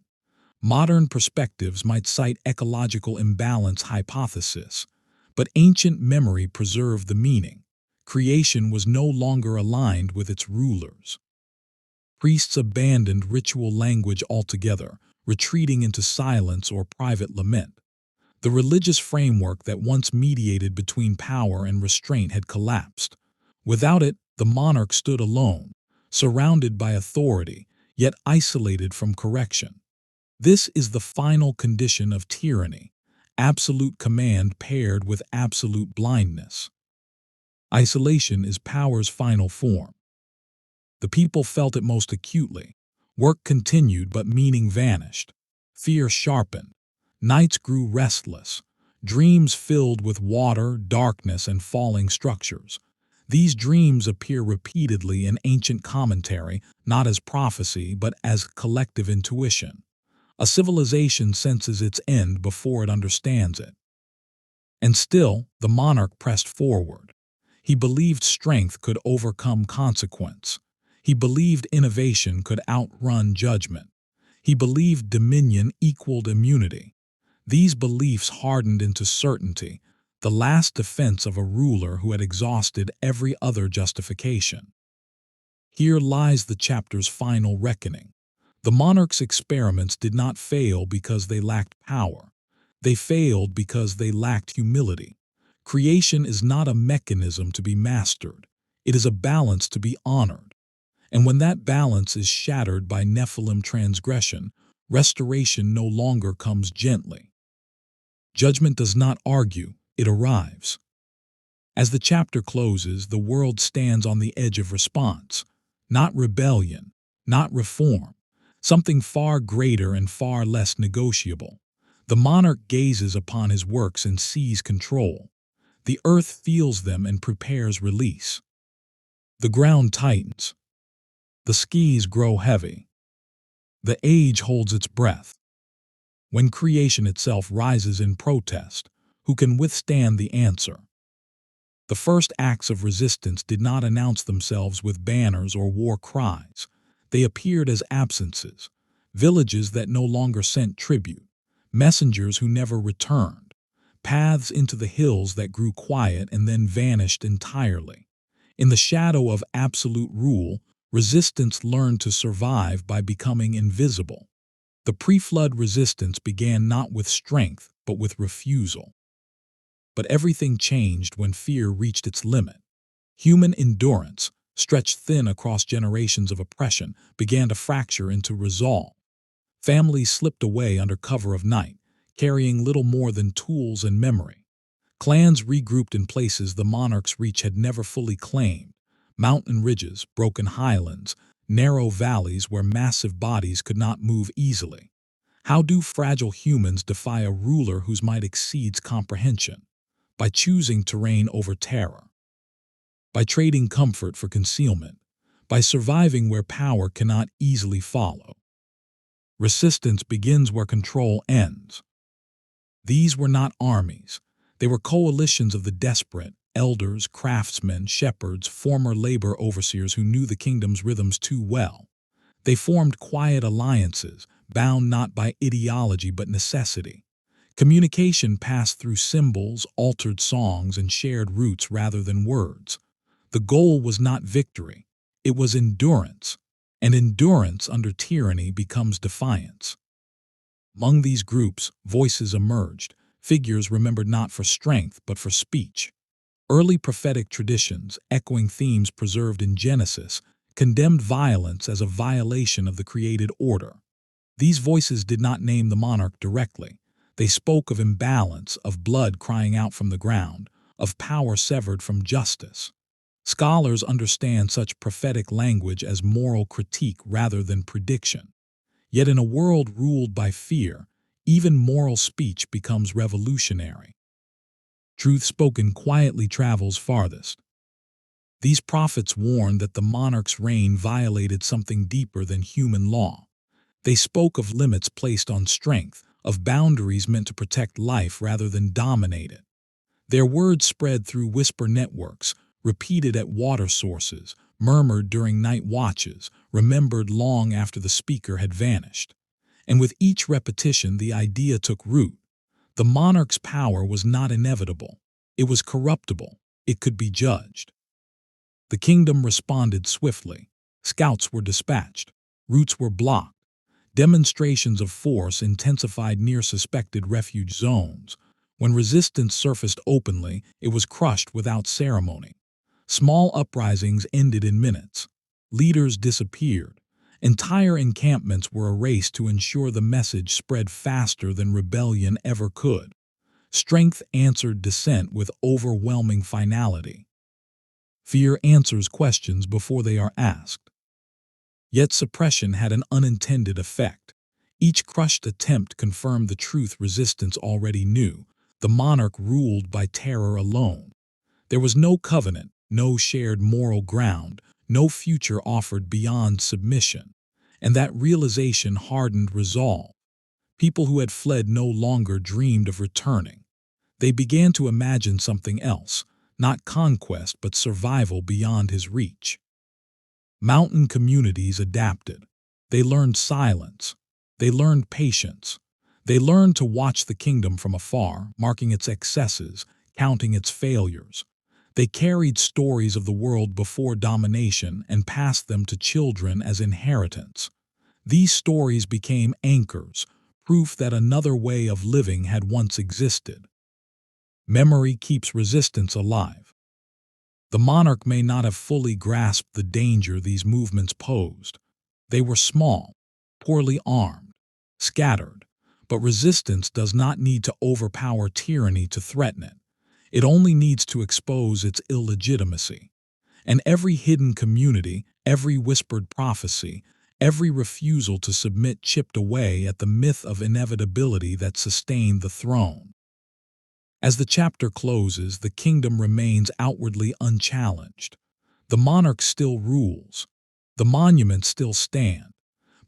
[SPEAKER 1] Modern perspectives might cite ecological imbalance hypothesis, but ancient memory preserved the meaning. Creation was no longer aligned with its rulers. Priests abandoned ritual language altogether, retreating into silence or private lament. The religious framework that once mediated between power and restraint had collapsed. Without it, the monarch stood alone, surrounded by authority, yet isolated from correction. This is the final condition of tyranny, absolute command paired with absolute blindness. Isolation is power's final form. The people felt it most acutely. Work continued, but meaning vanished. Fear sharpened. Nights grew restless. Dreams filled with water, darkness, and falling structures. These dreams appear repeatedly in ancient commentary, not as prophecy, but as collective intuition. A civilization senses its end before it understands it. And still, the monarch pressed forward. He believed strength could overcome consequence. He believed innovation could outrun judgment. He believed dominion equaled immunity. These beliefs hardened into certainty, the last defense of a ruler who had exhausted every other justification. Here lies the chapter's final reckoning. The monarch's experiments did not fail because they lacked power. They failed because they lacked humility. Creation is not a mechanism to be mastered. It is a balance to be honored. And when that balance is shattered by Nephilim transgression, restoration no longer comes gently. Judgment does not argue, it arrives. As the chapter closes, the world stands on the edge of response. Not rebellion, not reform, something far greater and far less negotiable. The monarch gazes upon his works and sees control. The earth feels them and prepares release. The ground tightens. The skies grow heavy. The age holds its breath. When creation itself rises in protest, who can withstand the answer? The first acts of resistance did not announce themselves with banners or war cries. They appeared as absences, villages that no longer sent tribute, messengers who never returned, paths into the hills that grew quiet and then vanished entirely. In the shadow of absolute rule, resistance learned to survive by becoming invisible. The pre-flood resistance began not with strength, but with refusal. But everything changed when fear reached its limit. Human endurance, stretched thin across generations of oppression, began to fracture into resolve. Families slipped away under cover of night, carrying little more than tools and memory. Clans regrouped in places the monarch's reach had never fully claimed. Mountain ridges, broken highlands, narrow valleys where massive bodies could not move easily. How do fragile humans defy a ruler whose might exceeds comprehension? By choosing terrain over terror. By trading comfort for concealment. By surviving where power cannot easily follow. Resistance begins where control ends. These were not armies. They were coalitions of the desperate, elders, craftsmen, shepherds, former labor overseers who knew the kingdom's rhythms too well. They formed quiet alliances, bound not by ideology but necessity. Communication passed through symbols, altered songs, and shared roots rather than words. The goal was not victory. It was endurance. And endurance under tyranny becomes defiance. Among these groups, voices emerged, figures remembered not for strength but for speech. Early prophetic traditions, echoing themes preserved in Genesis, condemned violence as a violation of the created order. These voices did not name the monarch directly. They spoke of imbalance, of blood crying out from the ground, of power severed from justice. Scholars understand such prophetic language as moral critique rather than prediction. Yet in a world ruled by fear, even moral speech becomes revolutionary. Truth spoken quietly travels farthest. These prophets warned that the monarch's reign violated something deeper than human law. They spoke of limits placed on strength, of boundaries meant to protect life rather than dominate it. Their words spread through whisper networks, repeated at water sources, murmured during night watches, remembered long after the speaker had vanished. And with each repetition, the idea took root. The monarch's power was not inevitable. It was corruptible. It could be judged. The kingdom responded swiftly. Scouts were dispatched. Routes were blocked. Demonstrations of force intensified near suspected refuge zones. When resistance surfaced openly, it was crushed without ceremony. Small uprisings ended in minutes. Leaders disappeared. Entire encampments were erased to ensure the message spread faster than rebellion ever could. Strength answered dissent with overwhelming finality. Fear answers questions before they are asked. Yet suppression had an unintended effect. Each crushed attempt confirmed the truth resistance already knew. The monarch ruled by terror alone. There was no covenant, no shared moral ground, no future offered beyond submission. And that realization hardened resolve. People who had fled no longer dreamed of returning. They began to imagine something else, not conquest but survival beyond his reach. Mountain communities adapted. They learned silence. They learned patience. They learned to watch the kingdom from afar, marking its excesses, counting its failures. They carried stories of the world before domination and passed them to children as inheritance. These stories became anchors, proof that another way of living had once existed. Memory keeps resistance alive. The monarch may not have fully grasped the danger these movements posed. They were small, poorly armed, scattered, but resistance does not need to overpower tyranny to threaten it. It only needs to expose its illegitimacy. And every hidden community, every whispered prophecy, every refusal to submit chipped away at the myth of inevitability that sustained the throne. As the chapter closes, the kingdom remains outwardly unchallenged. The monarch still rules. The monuments still stand.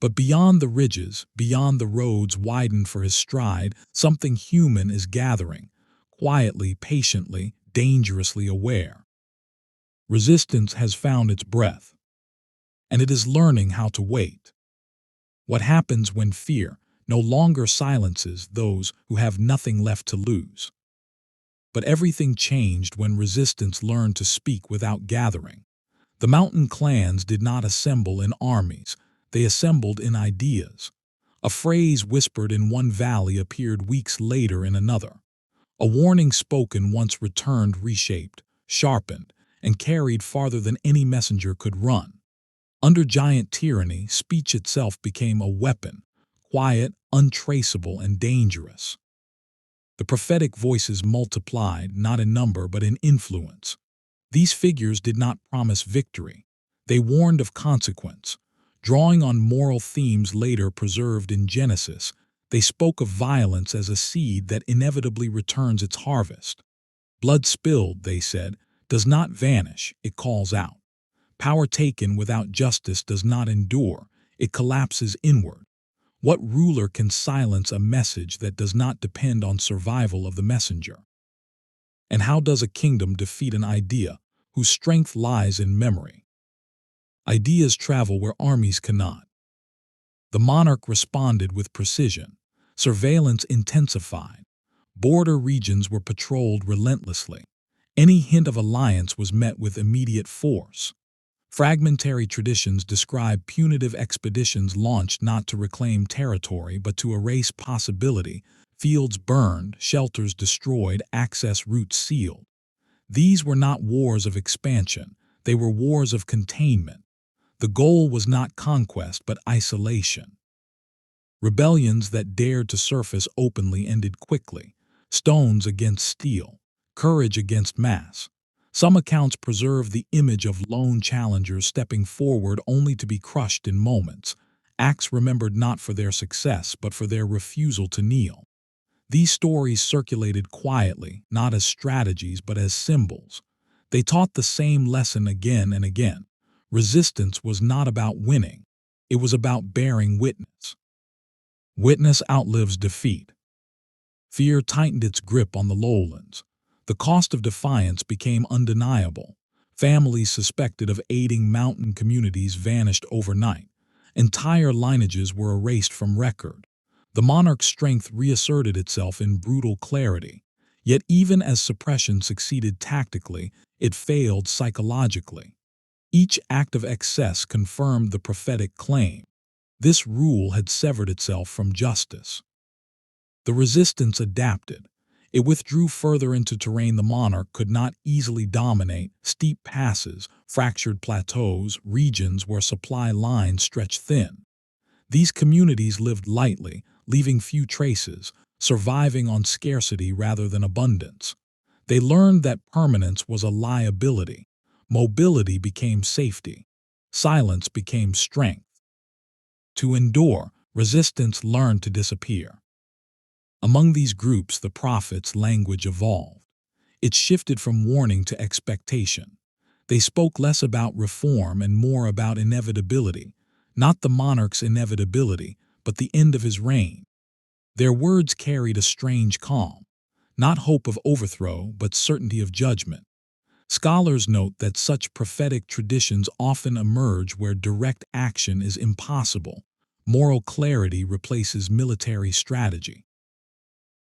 [SPEAKER 1] But beyond the ridges, beyond the roads widened for his stride, something human is gathering, quietly, patiently, dangerously aware. Resistance has found its breath, and it is learning how to wait. What happens when fear no longer silences those who have nothing left to lose? But everything changed when resistance learned to speak without gathering. The mountain clans did not assemble in armies, they assembled in ideas. A phrase whispered in one valley appeared weeks later in another. A warning spoken once returned reshaped, sharpened, and carried farther than any messenger could run. Under giant tyranny, speech itself became a weapon, quiet, untraceable, and dangerous. The prophetic voices multiplied, not in number but in influence. These figures did not promise victory. They warned of consequence. Drawing on moral themes later preserved in Genesis, they spoke of violence as a seed that inevitably returns its harvest. Blood spilled, they said, does not vanish, it calls out. Power taken without justice does not endure, it collapses inward. What ruler can silence a message that does not depend on survival of the messenger? And how does a kingdom defeat an idea whose strength lies in memory? Ideas travel where armies cannot. The monarch responded with precision. Surveillance intensified. Border regions were patrolled relentlessly. Any hint of alliance was met with immediate force. Fragmentary traditions describe punitive expeditions launched not to reclaim territory but to erase possibility, fields burned, shelters destroyed, access routes sealed. These were not wars of expansion, they were wars of containment. The goal was not conquest but isolation. Rebellions that dared to surface openly ended quickly. Stones against steel, courage against mass. Some accounts preserve the image of lone challengers stepping forward only to be crushed in moments, acts remembered not for their success but for their refusal to kneel. These stories circulated quietly, not as strategies but as symbols. They taught the same lesson again and again. Resistance was not about winning, it was about bearing witness. Witness outlives defeat. Fear tightened its grip on the lowlands. The cost of defiance became undeniable. Families suspected of aiding mountain communities vanished overnight. Entire lineages were erased from record. The monarch's strength reasserted itself in brutal clarity. Yet even as suppression succeeded tactically, it failed psychologically. Each act of excess confirmed the prophetic claim. This rule had severed itself from justice. The resistance adapted. It withdrew further into terrain the monarch could not easily dominate: steep passes, fractured plateaus, regions where supply lines stretched thin. These communities lived lightly, leaving few traces, surviving on scarcity rather than abundance. They learned that permanence was a liability. Mobility became safety. Silence became strength. To endure, resistance learned to disappear. Among these groups, the prophet's language evolved. It shifted from warning to expectation. They spoke less about reform and more about inevitability, not the monarch's inevitability, but the end of his reign. Their words carried a strange calm, not hope of overthrow, but certainty of judgment. Scholars note that such prophetic traditions often emerge where direct action is impossible. Moral clarity replaces military strategy.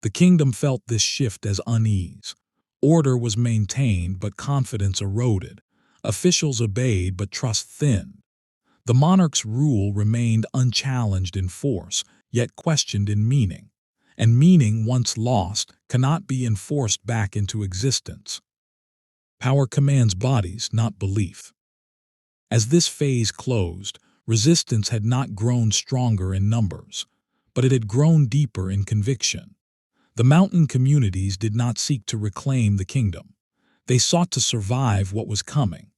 [SPEAKER 1] The kingdom felt this shift as unease. Order was maintained, but confidence eroded. Officials obeyed, but trust thinned. The monarch's rule remained unchallenged in force, yet questioned in meaning. and meaning once lost cannot be enforced back into existence. Power commands bodies, not belief. As this phase closed, resistance had not grown stronger in numbers, but it had grown deeper in conviction. The mountain communities did not seek to reclaim the kingdom. They sought to survive what was coming.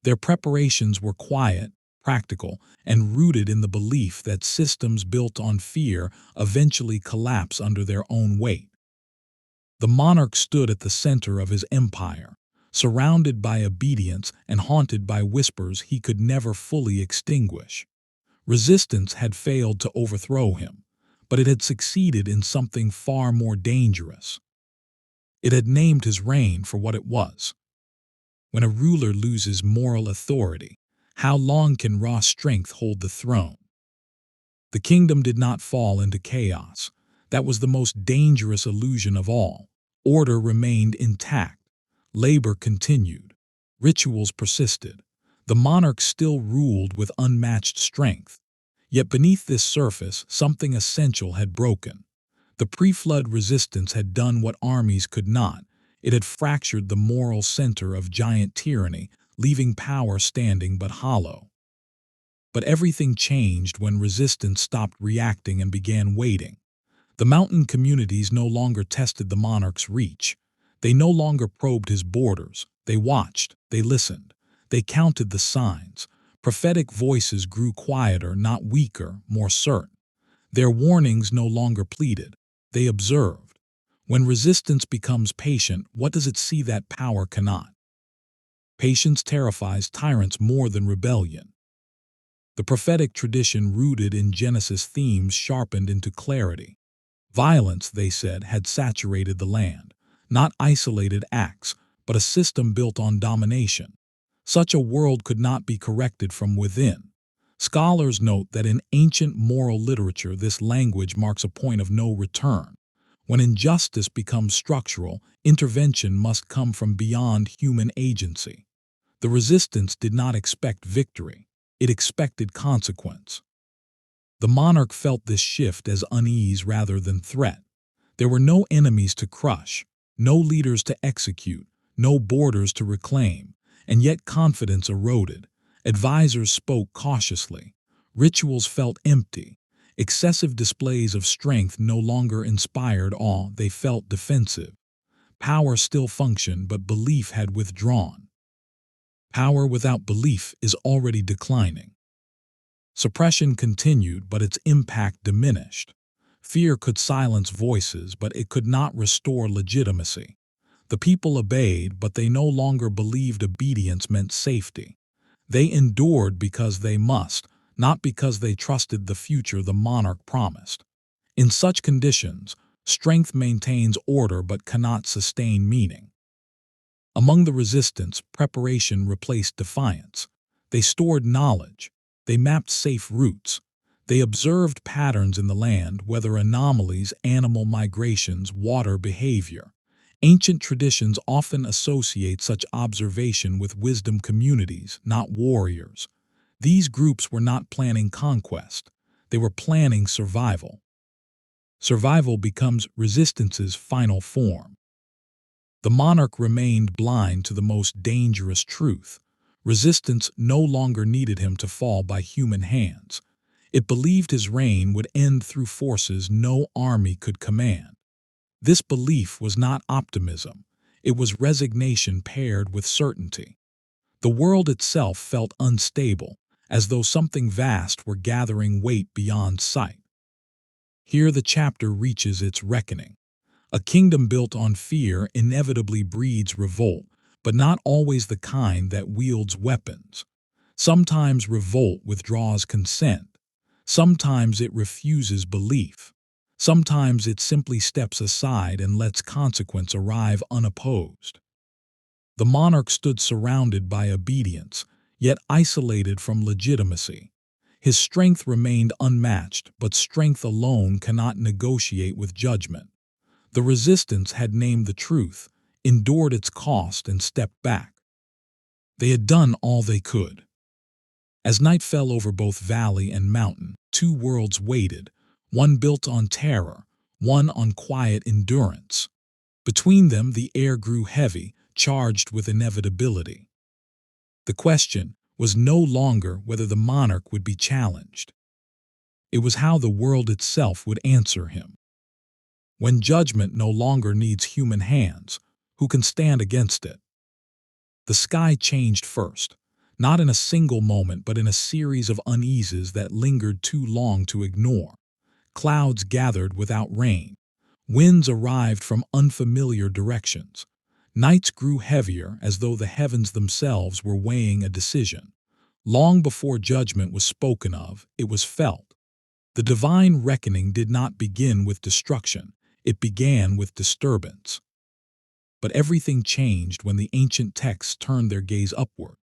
[SPEAKER 1] Their preparations were quiet, practical, and rooted in the belief that systems built on fear eventually collapse under their own weight. The monarch stood at the center of his empire, surrounded by obedience and haunted by whispers he could never fully extinguish. Resistance had failed to overthrow him, but it had succeeded in something far more dangerous. It had named his reign for what it was. When a ruler loses moral authority, how long can raw strength hold the throne? The kingdom did not fall into chaos. That was the most dangerous illusion of all. Order remained intact. Labor continued. Rituals persisted. The monarch still ruled with unmatched strength. Yet beneath this surface, something essential had broken. The pre-flood resistance had done what armies could not. It had fractured the moral center of giant tyranny, leaving power standing but hollow. But everything changed when resistance stopped reacting and began waiting. The mountain communities no longer tested the monarch's reach. They no longer probed his borders. They watched. They listened. They counted the signs. Prophetic voices grew quieter, not weaker, more certain. Their warnings no longer pleaded. They observed. When resistance becomes patient, what does it see that power cannot? Patience terrifies tyrants more than rebellion. The prophetic tradition rooted in Genesis themes sharpened into clarity. Violence, they said, had saturated the land. Not isolated acts, but a system built on domination. Such a world could not be corrected from within. Scholars note that in ancient moral literature this language marks a point of no return. When injustice becomes structural, intervention must come from beyond human agency. The resistance did not expect victory. It expected consequence. The monarch felt this shift as unease rather than threat. There were no enemies to crush, no leaders to execute, no borders to reclaim, and yet confidence eroded. Advisors spoke cautiously. Rituals felt empty. Excessive displays of strength no longer inspired awe, they felt defensive. Power still functioned, but belief had withdrawn. Power without belief is already declining. Suppression continued, but its impact diminished. Fear could silence voices, but it could not restore legitimacy. The people obeyed, but they no longer believed obedience meant safety. They endured because they must, not because they trusted the future the monarch promised. In such conditions, strength maintains order but cannot sustain meaning. Among the resistance, preparation replaced defiance. They stored knowledge. They mapped safe routes. They observed patterns in the land, weather anomalies, animal migrations, water behavior. Ancient traditions often associate such observation with wisdom communities, not warriors. These groups were not planning conquest. They were planning survival. Survival becomes resistance's final form. The monarch remained blind to the most dangerous truth. Resistance no longer needed him to fall by human hands. It believed his reign would end through forces no army could command. This belief was not optimism. It was resignation paired with certainty. The world itself felt unstable, as though something vast were gathering weight beyond sight. Here the chapter reaches its reckoning. A kingdom built on fear inevitably breeds revolt, but not always the kind that wields weapons. Sometimes revolt withdraws consent. Sometimes it refuses belief. Sometimes it simply steps aside and lets consequence arrive unopposed. The monarch stood surrounded by obedience, yet isolated from legitimacy. His strength remained unmatched, but strength alone cannot negotiate with judgment. The resistance had named the truth, endured its cost, and stepped back. They had done all they could. As night fell over both valley and mountain, two worlds waited, one built on terror, one on quiet endurance. Between them, the air grew heavy, charged with inevitability. The question was no longer whether the monarch would be challenged. It was how the world itself would answer him. When judgment no longer needs human hands, who can stand against it? The sky changed first, not in a single moment but in a series of uneases that lingered too long to ignore. Clouds gathered without rain. Winds arrived from unfamiliar directions. Nights grew heavier as though the heavens themselves were weighing a decision. Long before judgment was spoken of, it was felt. The divine reckoning did not begin with destruction, it began with disturbance. But everything changed when the ancient texts turned their gaze upward.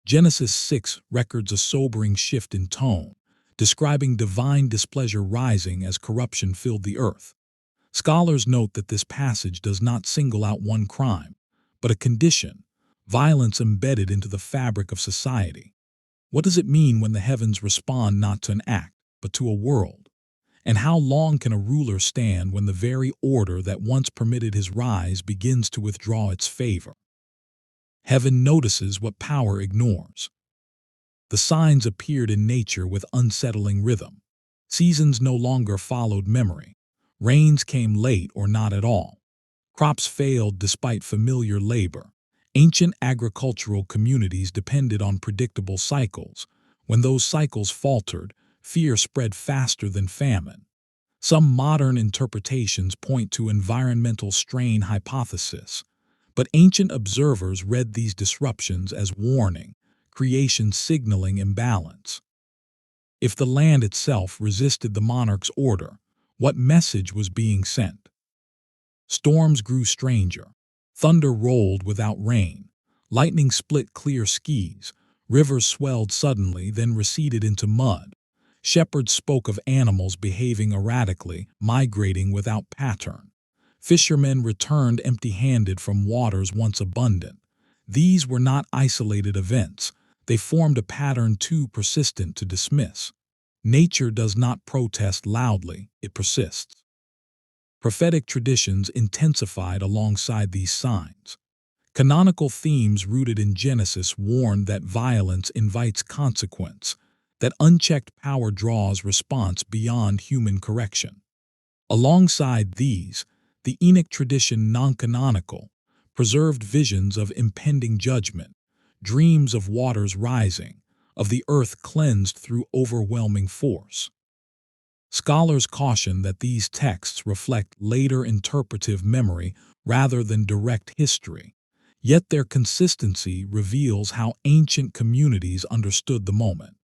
[SPEAKER 1] Genesis 6 records a sobering shift in tone, describing divine displeasure rising as corruption filled the earth. Scholars note that this passage does not single out one crime, but a condition, violence embedded into the fabric of society. What does it mean when the heavens respond not to an act, but to a world? And how long can a ruler stand when the very order that once permitted his rise begins to withdraw its favor? Heaven notices what power ignores. The signs appeared in nature with unsettling rhythm. Seasons no longer followed memory. Rains came late or not at all. Crops failed despite familiar labor. Ancient agricultural communities depended on predictable cycles. When those cycles faltered, fear spread faster than famine. Some modern interpretations point to environmental strain hypothesis, but ancient observers read these disruptions as warning, creation signaling imbalance. If the land itself resisted the monarch's order, what message was being sent? Storms grew stranger. Thunder rolled without rain. Lightning split clear skies. Rivers swelled suddenly, then receded into mud. Shepherds spoke of animals behaving erratically, migrating without pattern. Fishermen returned empty-handed from waters once abundant. These were not isolated events. They formed a pattern too persistent to dismiss. Nature does not protest loudly, it persists. Prophetic traditions intensified alongside these signs. Canonical themes rooted in Genesis warned that violence invites consequence, that unchecked power draws response beyond human correction. Alongside these, the Enoch tradition, non-canonical, preserved visions of impending judgment, dreams of waters rising, of the earth cleansed through overwhelming force. Scholars caution that these texts reflect later interpretive memory rather than direct history, yet their consistency reveals how ancient communities understood the moment.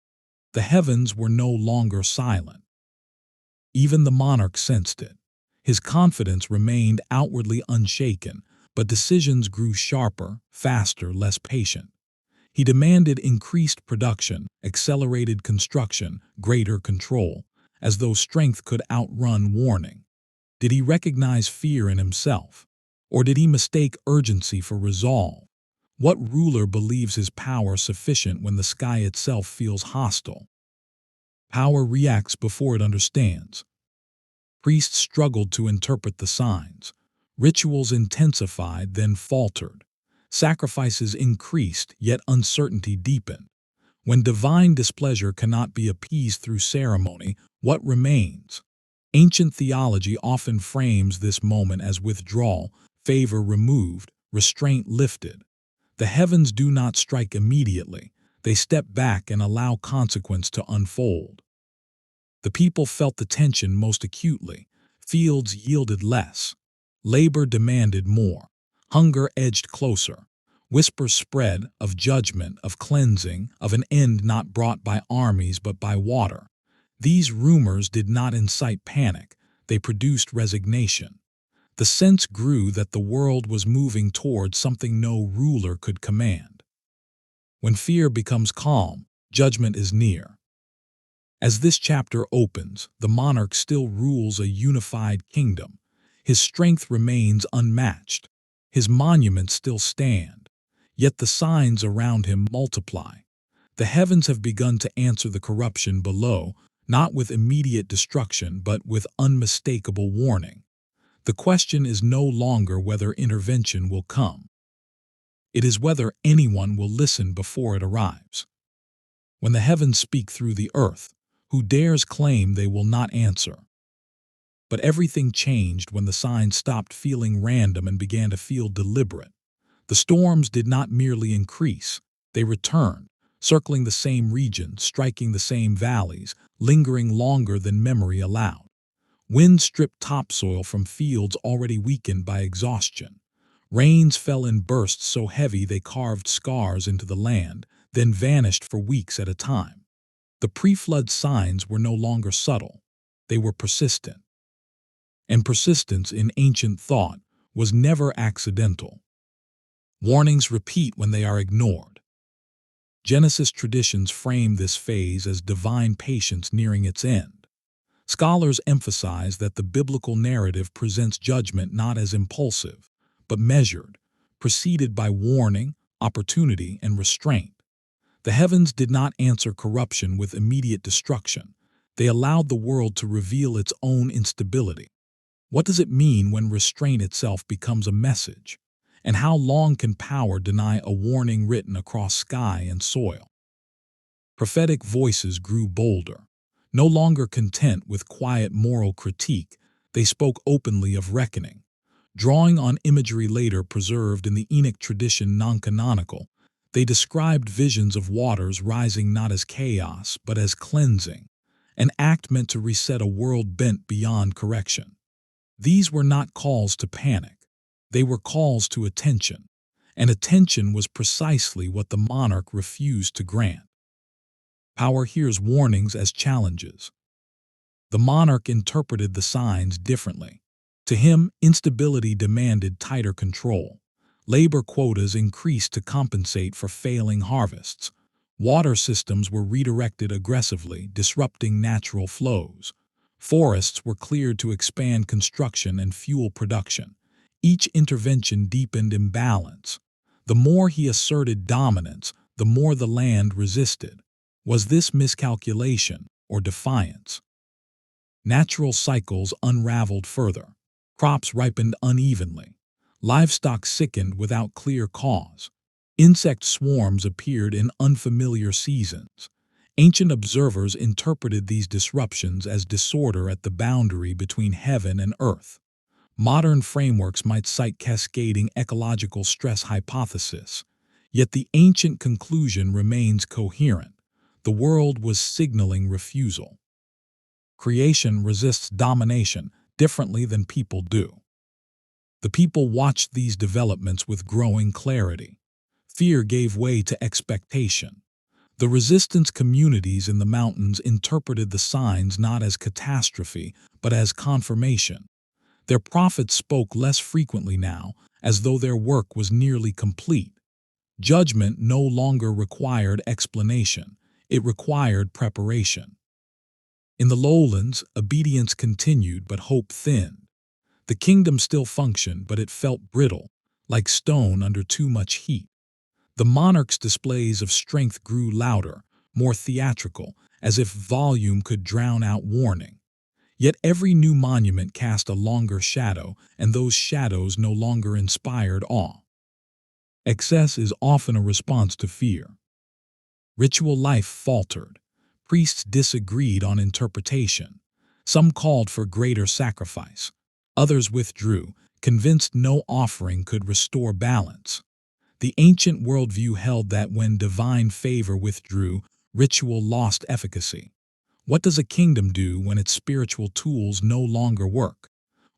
[SPEAKER 1] The heavens were no longer silent. Even the monarch sensed it. His confidence remained outwardly unshaken, but decisions grew sharper, faster, less patient. He demanded increased production, accelerated construction, greater control, as though strength could outrun warning. Did he recognize fear in himself? Or did he mistake urgency for resolve? What ruler believes his power sufficient when the sky itself feels hostile? Power reacts before it understands. Priests struggled to interpret the signs. Rituals intensified, then faltered. Sacrifices increased, yet uncertainty deepened. When divine displeasure cannot be appeased through ceremony, what remains? Ancient theology often frames this moment as withdrawal, favor removed, restraint lifted. The heavens do not strike immediately. They step back and allow consequence to unfold. The people felt the tension most acutely. Fields yielded less. Labor demanded more. Hunger edged closer. Whispers spread of judgment, of cleansing, of an end not brought by armies but by water. These rumors did not incite panic. They produced resignation. The sense grew that the world was moving toward something no ruler could command. When fear becomes calm, judgment is near. As this chapter opens, the monarch still rules a unified kingdom. His strength remains unmatched. His monuments still stand. Yet the signs around him multiply. The heavens have begun to answer the corruption below, not with immediate destruction but with unmistakable warning. The question is no longer whether intervention will come. It is whether anyone will listen before it arrives. When the heavens speak through the earth, who dares claim they will not answer? But everything changed when the signs stopped feeling random and began to feel deliberate. The storms did not merely increase, they returned, circling the same region, striking the same valleys, lingering longer than memory allowed. Wind stripped topsoil from fields already weakened by exhaustion. Rains fell in bursts so heavy they carved scars into the land, then vanished for weeks at a time. The pre-flood signs were no longer subtle, they were persistent. And persistence in ancient thought was never accidental. Warnings repeat when they are ignored. Genesis traditions frame this phase as divine patience nearing its end. Scholars emphasize that the biblical narrative presents judgment not as impulsive, but measured, preceded by warning, opportunity, and restraint. The heavens did not answer corruption with immediate destruction. They allowed the world to reveal its own instability. What does it mean when restraint itself becomes a message? And how long can power deny a warning written across sky and soil? Prophetic voices grew bolder. No longer content with quiet moral critique, they spoke openly of reckoning. Drawing on imagery later preserved in the Enoch tradition non-canonical, they described visions of waters rising not as chaos but as cleansing, an act meant to reset a world bent beyond correction. These were not calls to panic, they were calls to attention, and attention was precisely what the monarch refused to grant. Power hears warnings as challenges. The monarch interpreted the signs differently. To him, instability demanded tighter control. Labor quotas increased to compensate for failing harvests. Water systems were redirected aggressively, disrupting natural flows. Forests were cleared to expand construction and fuel production. Each intervention deepened imbalance. The more he asserted dominance, the more the land resisted. Was this miscalculation or defiance? Natural cycles unraveled further. Crops ripened unevenly. Livestock sickened without clear cause. Insect swarms appeared in unfamiliar seasons. Ancient observers interpreted these disruptions as disorder at the boundary between heaven and earth. Modern frameworks might cite cascading ecological stress hypothesis, yet the ancient conclusion remains coherent. The world was signaling refusal. Creation resists domination differently than people do. The people watched these developments with growing clarity. Fear gave way to expectation. The resistance communities in the mountains interpreted the signs not as catastrophe, but as confirmation. Their prophets spoke less frequently now, as though their work was nearly complete. Judgment no longer required explanation, it required preparation. In the lowlands, obedience continued, but hope thinned. The kingdom still functioned, but it felt brittle, like stone under too much heat. The monarch's displays of strength grew louder, more theatrical, as if volume could drown out warning. Yet every new monument cast a longer shadow, and those shadows no longer inspired awe. Excess is often a response to fear. Ritual life faltered. Priests disagreed on interpretation. Some called for greater sacrifice. Others withdrew, convinced no offering could restore balance. The ancient worldview held that when divine favor withdrew, ritual lost efficacy. What does a kingdom do when its spiritual tools no longer work?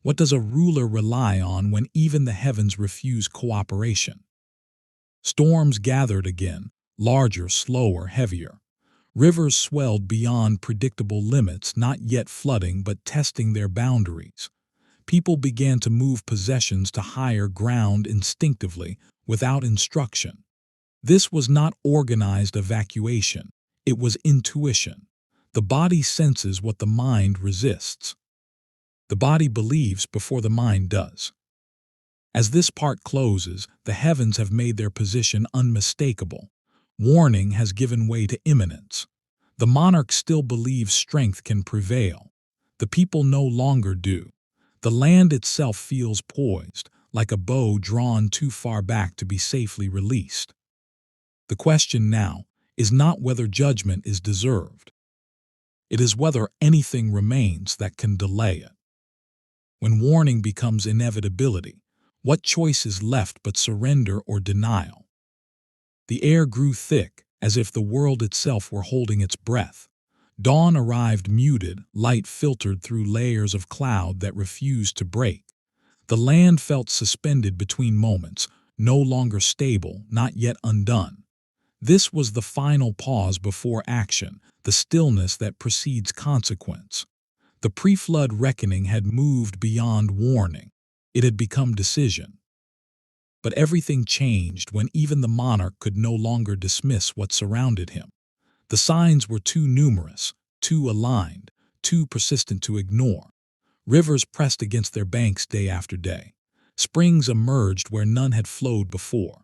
[SPEAKER 1] What does a ruler rely on when even the heavens refuse cooperation? Storms gathered again, larger, slower, heavier. Rivers swelled beyond predictable limits, not yet flooding but testing their boundaries. People began to move possessions to higher ground instinctively, without instruction. This was not organized evacuation, it was intuition. The body senses what the mind resists. The body believes before the mind does. As this part closes, the heavens have made their position unmistakable. Warning has given way to imminence. The monarch still believes strength can prevail. The people no longer do. The land itself feels poised, like a bow drawn too far back to be safely released. The question now is not whether judgment is deserved. It is whether anything remains that can delay it. When warning becomes inevitability, what choice is left but surrender or denial? The air grew thick, as if the world itself were holding its breath. Dawn arrived muted, light filtered through layers of cloud that refused to break. The land felt suspended between moments, no longer stable, not yet undone. This was the final pause before action, the stillness that precedes consequence. The pre-flood reckoning had moved beyond warning. It had become decision. But everything changed when even the monarch could no longer dismiss what surrounded him. The signs were too numerous, too aligned, too persistent to ignore. Rivers pressed against their banks day after day. Springs emerged where none had flowed before.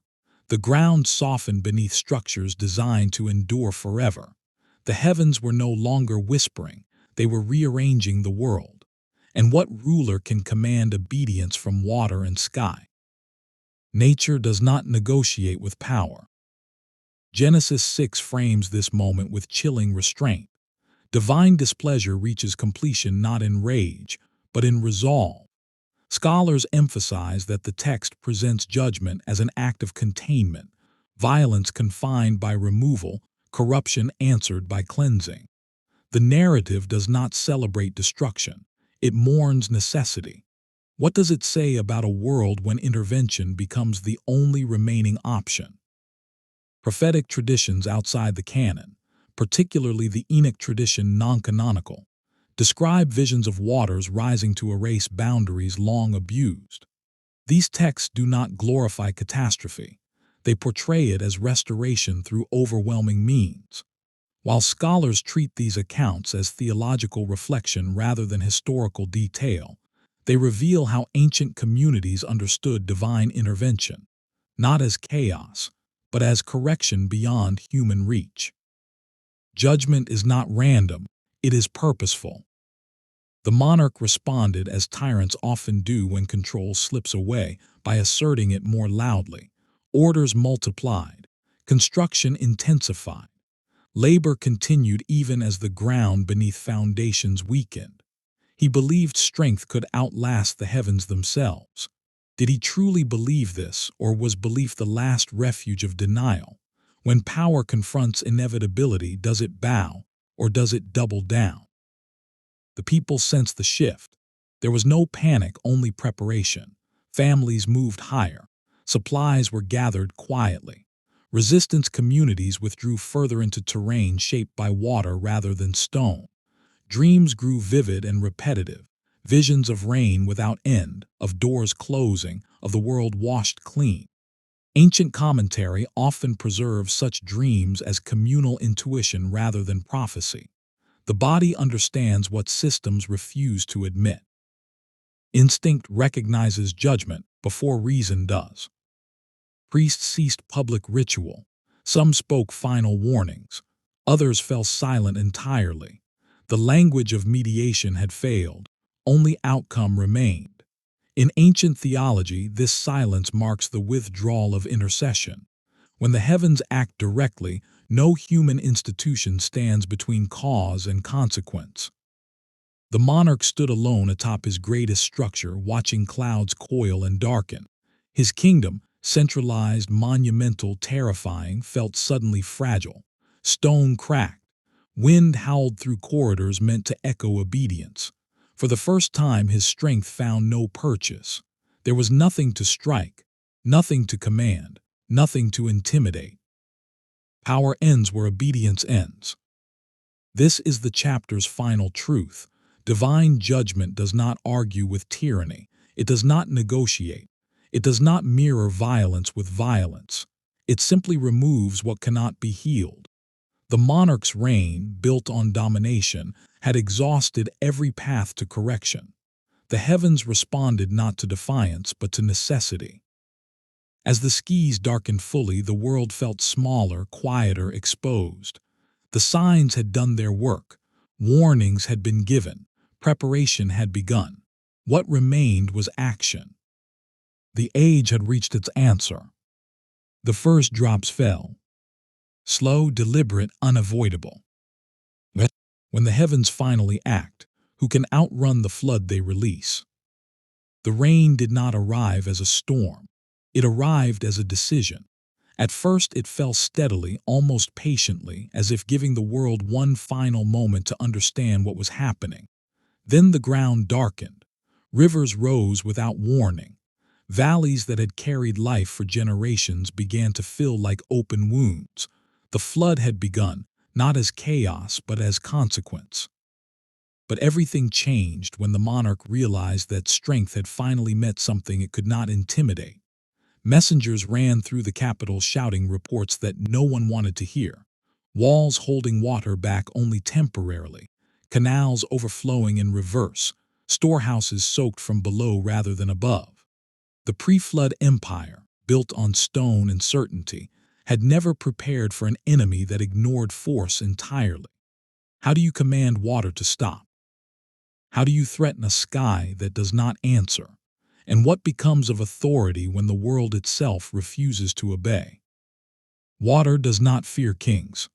[SPEAKER 1] The ground softened beneath structures designed to endure forever. The heavens were no longer whispering, they were rearranging the world. And what ruler can command obedience from water and sky? Nature does not negotiate with power. Genesis 6 frames this moment with chilling restraint. Divine displeasure reaches completion not in rage, but in resolve. Scholars emphasize that the text presents judgment as an act of containment, violence confined by removal, corruption answered by cleansing. The narrative does not celebrate destruction, it mourns necessity. What does it say about a world when intervention becomes the only remaining option? Prophetic traditions outside the canon, particularly the Enoch tradition non-canonical, describe visions of waters rising to erase boundaries long abused. These texts do not glorify catastrophe. They portray it as restoration through overwhelming means. While scholars treat these accounts as theological reflection rather than historical detail, they reveal how ancient communities understood divine intervention, not as chaos, but as correction beyond human reach. Judgment is not random, it is purposeful. The monarch responded as tyrants often do when control slips away, by asserting it more loudly. Orders multiplied, construction intensified. Labor continued even as the ground beneath foundations weakened. He believed strength could outlast the heavens themselves. Did he truly believe this, or was belief the last refuge of denial? When power confronts inevitability, does it bow, or does it double down? The people sensed the shift. There was no panic, only preparation. Families moved higher. Supplies were gathered quietly. Resistance communities withdrew further into terrain shaped by water rather than stone. Dreams grew vivid and repetitive. Visions of rain without end, of doors closing, of the world washed clean. Ancient commentary often preserves such dreams as communal intuition rather than prophecy. The body understands what systems refuse to admit. Instinct recognizes judgment before reason does. Priests ceased public ritual. Some spoke final warnings. Others fell silent entirely. The language of mediation had failed. Only outcome remained. In ancient theology, this silence marks the withdrawal of intercession. When the heavens act directly, no human institution stands between cause and consequence. The monarch stood alone atop his greatest structure, watching clouds coil and darken. His kingdom, centralized, monumental, terrifying, felt suddenly fragile. Stone cracked. Wind howled through corridors meant to echo obedience. For the first time, his strength found no purchase. There was nothing to strike, nothing to command, nothing to intimidate. Power ends where obedience ends. This is the chapter's final truth. Divine judgment does not argue with tyranny. It does not negotiate. It does not mirror violence with violence. It simply removes what cannot be healed. The monarch's reign, built on domination, had exhausted every path to correction. The heavens responded not to defiance, but to necessity. As the skies darkened fully, the world felt smaller, quieter, exposed. The The signs had done their work. Warnings had been given. Preparation had begun. What remained was action. The age had reached its answer. The first drops fell. Slow, deliberate, unavoidable. When the heavens finally act, who can outrun the flood they release? The rain did not arrive as a storm. It arrived as a decision. At first it fell steadily, almost patiently, as if giving the world one final moment to understand what was happening. Then the ground darkened. Rivers rose without warning. Valleys that had carried life for generations began to fill like open wounds. The flood had begun, not as chaos but as consequence. But everything changed when the monarch realized that strength had finally met something it could not intimidate. Messengers ran through the capital shouting reports that no one wanted to hear. Walls holding water back only temporarily, canals overflowing in reverse, storehouses soaked from below rather than above. The pre-flood empire, built on stone and certainty, had never prepared for an enemy that ignored force entirely. How do you command water to stop? How do you threaten a sky that does not answer? And what becomes of authority when the world itself refuses to obey? Water does not fear kings.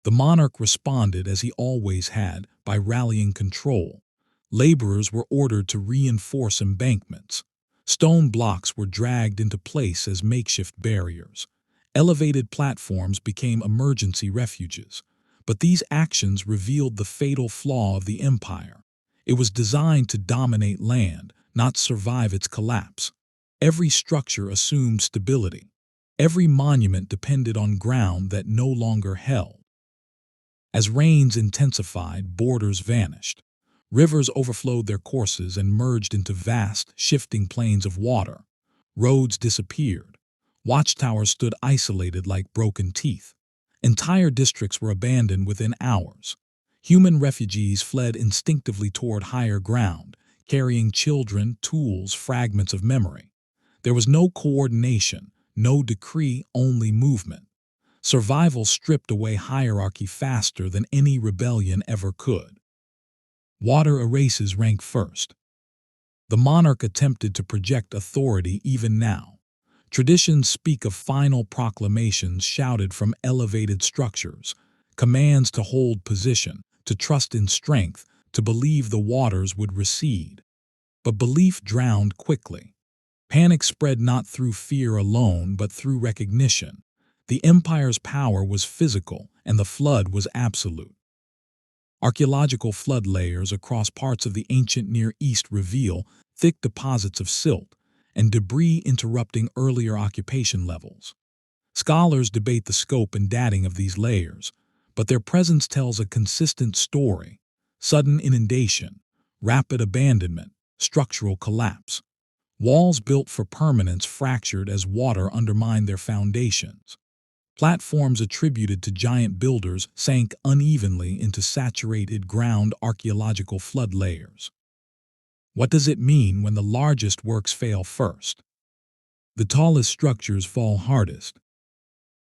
[SPEAKER 1] The monarch responded as he always had, by rallying control. Laborers were ordered to reinforce embankments. Stone blocks were dragged into place as makeshift barriers. Elevated platforms became emergency refuges. But these actions revealed the fatal flaw of the empire. It was designed to dominate land, not survive its collapse. Every structure assumed stability. Every monument depended on ground that no longer held. As rains intensified, borders vanished. Rivers overflowed their courses and merged into vast, shifting plains of water. Roads disappeared. Watchtowers stood isolated like broken teeth. Entire districts were abandoned within hours. Human refugees fled instinctively toward higher ground, carrying children, tools, fragments of memory. There was no coordination, no decree, only movement. Survival stripped away hierarchy faster than any rebellion ever could. Water erases rank first. The monarch attempted to project authority even now. Traditions speak of final proclamations shouted from elevated structures, commands to hold position, to trust in strength, to believe the waters would recede. But belief drowned quickly. Panic spread not through fear alone, but through recognition. The empire's power was physical, and the flood was absolute. Archaeological flood layers across parts of the ancient Near East reveal thick deposits of silt and debris interrupting earlier occupation levels. Scholars debate the scope and dating of these layers, but their presence tells a consistent story: sudden inundation, rapid abandonment, structural collapse. Walls built for permanence fractured as water undermined their foundations. Platforms attributed to giant builders sank unevenly into saturated ground archaeological flood layers. What does it mean when the largest works fail first? The tallest structures fall hardest.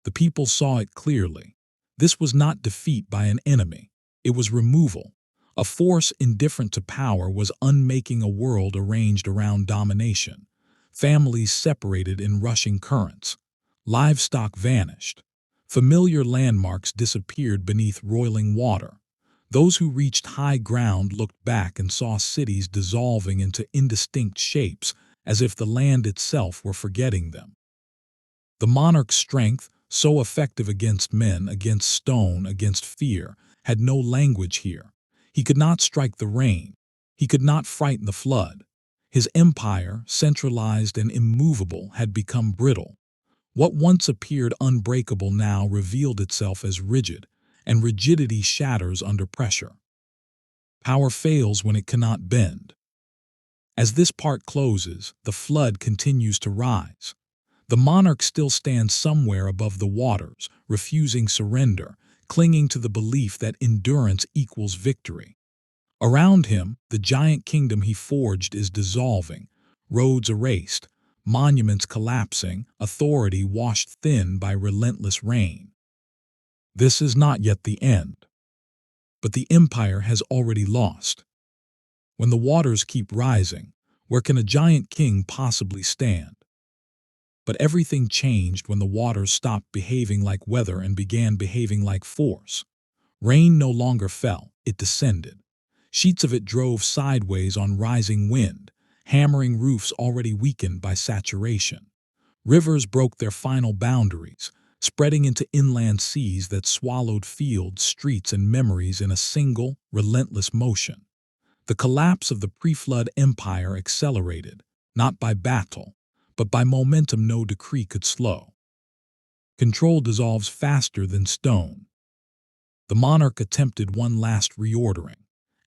[SPEAKER 1] The people saw it clearly. This was not defeat by an enemy. It was removal. A force indifferent to power was unmaking a world arranged around domination. Families separated in rushing currents. Livestock vanished. Familiar landmarks disappeared beneath roiling water. Those who reached high ground looked back and saw cities dissolving into indistinct shapes, as if the land itself were forgetting them. The monarch's strength, so effective against men, against stone, against fear, had no language here. He could not strike the rain. He could not frighten the flood. His empire, centralized and immovable, had become brittle. What once appeared unbreakable now revealed itself as rigid, and rigidity shatters under pressure. Power fails when it cannot bend. As this part closes, the flood continues to rise. The monarch still stands somewhere above the waters, refusing surrender, clinging to the belief that endurance equals victory. Around him, the giant kingdom he forged is dissolving, roads erased, monuments collapsing, authority washed thin by relentless rain. This is not yet the end, but the empire has already lost. When the waters keep rising, where can a giant king possibly stand? But everything changed when the waters stopped behaving like weather and began behaving like force. Rain no longer fell, it descended. Sheets of it drove sideways on rising wind, hammering roofs already weakened by saturation. Rivers broke their final boundaries, spreading into inland seas that swallowed fields, streets, and memories in a single, relentless motion. The collapse of the pre-flood empire accelerated, not by battle, but by momentum no decree could slow. Control dissolves faster than stone. The monarch attempted one last reordering.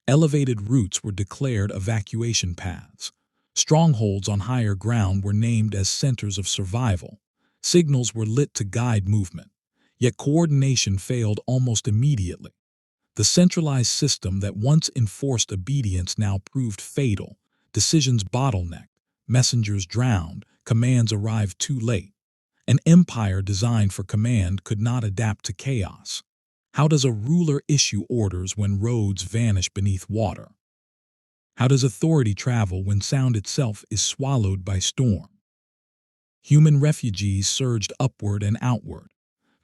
[SPEAKER 1] Elevated routes were declared evacuation paths. Strongholds on higher ground were named as centers of survival. Signals were lit to guide movement. Yet coordination failed almost immediately. The centralized system that once enforced obedience now proved fatal. Decisions bottlenecked, messengers drowned, commands arrived too late. An empire designed for command could not adapt to chaos. How does a ruler issue orders when roads vanish beneath water? How does authority travel when sound itself is swallowed by storm? Human refugees surged upward and outward.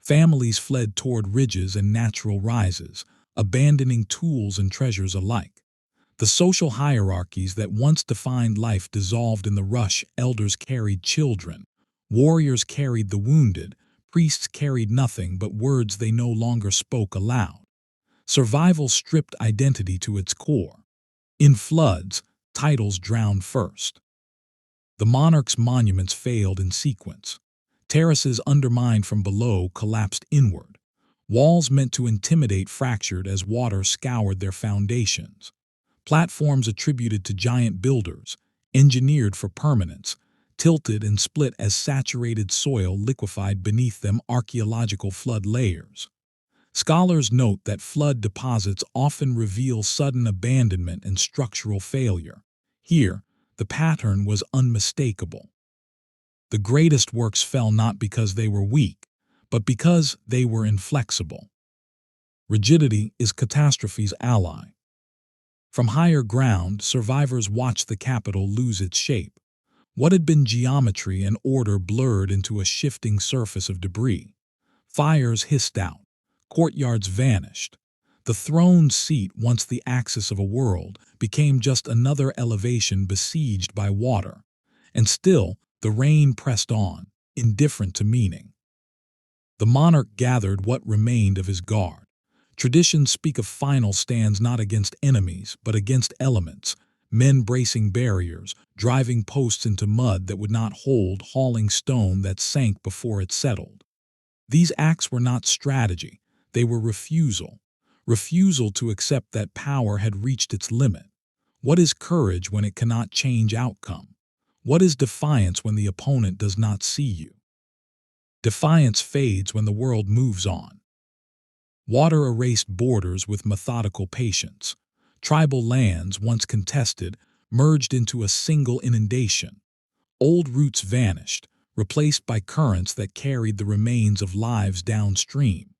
[SPEAKER 1] Families fled toward ridges and natural rises, abandoning tools and treasures alike. The social hierarchies that once defined life dissolved in the rush. Elders carried children, warriors carried the wounded, priests carried nothing but words they no longer spoke aloud. Survival stripped identity to its core. In floods, titles drowned first. The monarch's monuments failed in sequence. Terraces undermined from below collapsed inward. Walls meant to intimidate fractured as water scoured their foundations. Platforms attributed to giant builders, engineered for permanence, tilted and split as saturated soil liquefied beneath them. Archaeological flood layers. Scholars note that flood deposits often reveal sudden abandonment and structural failure. Here, the pattern was unmistakable. The greatest works fell not because they were weak, but because they were inflexible. Rigidity is catastrophe's ally. From higher ground, survivors watched the capital lose its shape. What had been geometry and order blurred into a shifting surface of debris. Fires hissed out. Courtyards vanished. The throne seat, once the axis of a world, became just another elevation besieged by water. And still, the rain pressed on, indifferent to meaning. The monarch gathered what remained of his guard. Traditions speak of final stands not against enemies, but against elements, men bracing barriers, driving posts into mud that would not hold, hauling stone that sank before it settled. These acts were not strategy, they were refusal. Refusal to accept that power had reached its limit. What is courage when it cannot change outcome? What is defiance when the opponent does not see you? Defiance fades when the world moves on. Water erased borders with methodical patience. Tribal lands, once contested, merged into a single inundation. Old roots vanished, replaced by currents that carried the remains of lives downstream.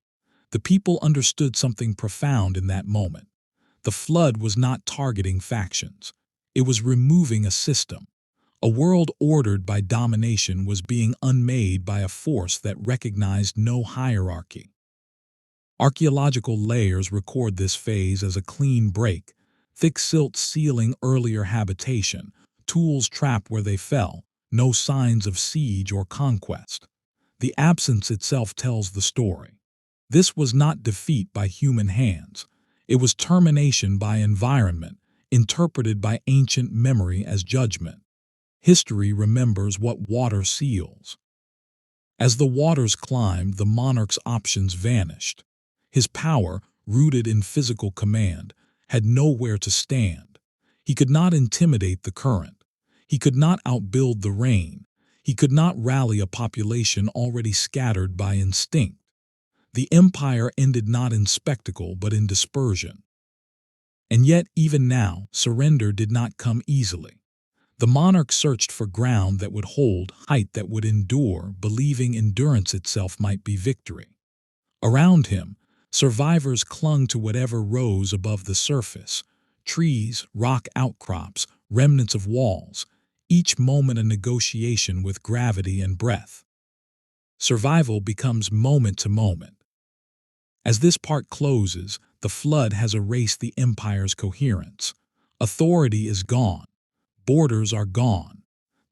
[SPEAKER 1] The people understood something profound in that moment. The flood was not targeting factions. It was removing a system. A world ordered by domination was being unmade by a force that recognized no hierarchy. Archaeological layers record this phase as a clean break, thick silt sealing earlier habitation, tools trapped where they fell, no signs of siege or conquest. The absence itself tells the story. This was not defeat by human hands. It was termination by environment, interpreted by ancient memory as judgment. History remembers what water seals. As the waters climbed, the monarch's options vanished. His power, rooted in physical command, had nowhere to stand. He could not intimidate the current. He could not outbuild the rain. He could not rally a population already scattered by instinct. The empire ended not in spectacle but in dispersion. And yet, even now, surrender did not come easily. The monarch searched for ground that would hold, height that would endure, believing endurance itself might be victory. Around him, survivors clung to whatever rose above the surface: trees, rock outcrops, remnants of walls, each moment a negotiation with gravity and breath. Survival becomes moment to moment. As this part closes, the flood has erased the empire's coherence. Authority is gone. Borders are gone.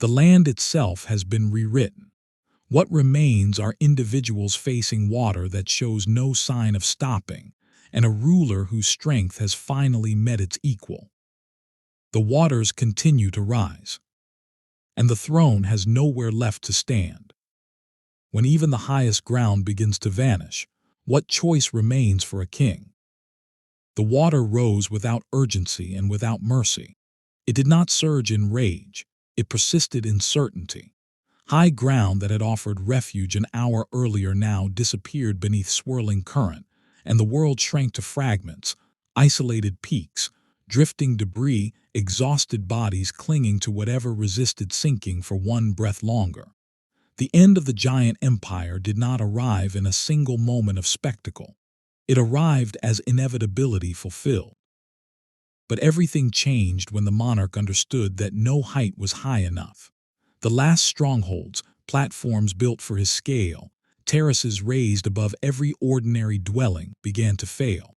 [SPEAKER 1] The land itself has been rewritten. What remains are individuals facing water that shows no sign of stopping, and a ruler whose strength has finally met its equal. The waters continue to rise, and the throne has nowhere left to stand. When even the highest ground begins to vanish, what choice remains for a king? The water rose without urgency and without mercy. It did not surge in rage. It persisted in certainty. High ground that had offered refuge an hour earlier now disappeared beneath swirling current, and the world shrank to fragments, isolated peaks, drifting debris, exhausted bodies clinging to whatever resisted sinking for one breath longer. The end of the giant empire did not arrive in a single moment of spectacle. It arrived as inevitability fulfilled. But everything changed when the monarch understood that no height was high enough. The last strongholds, platforms built for his scale, terraces raised above every ordinary dwelling, began to fail.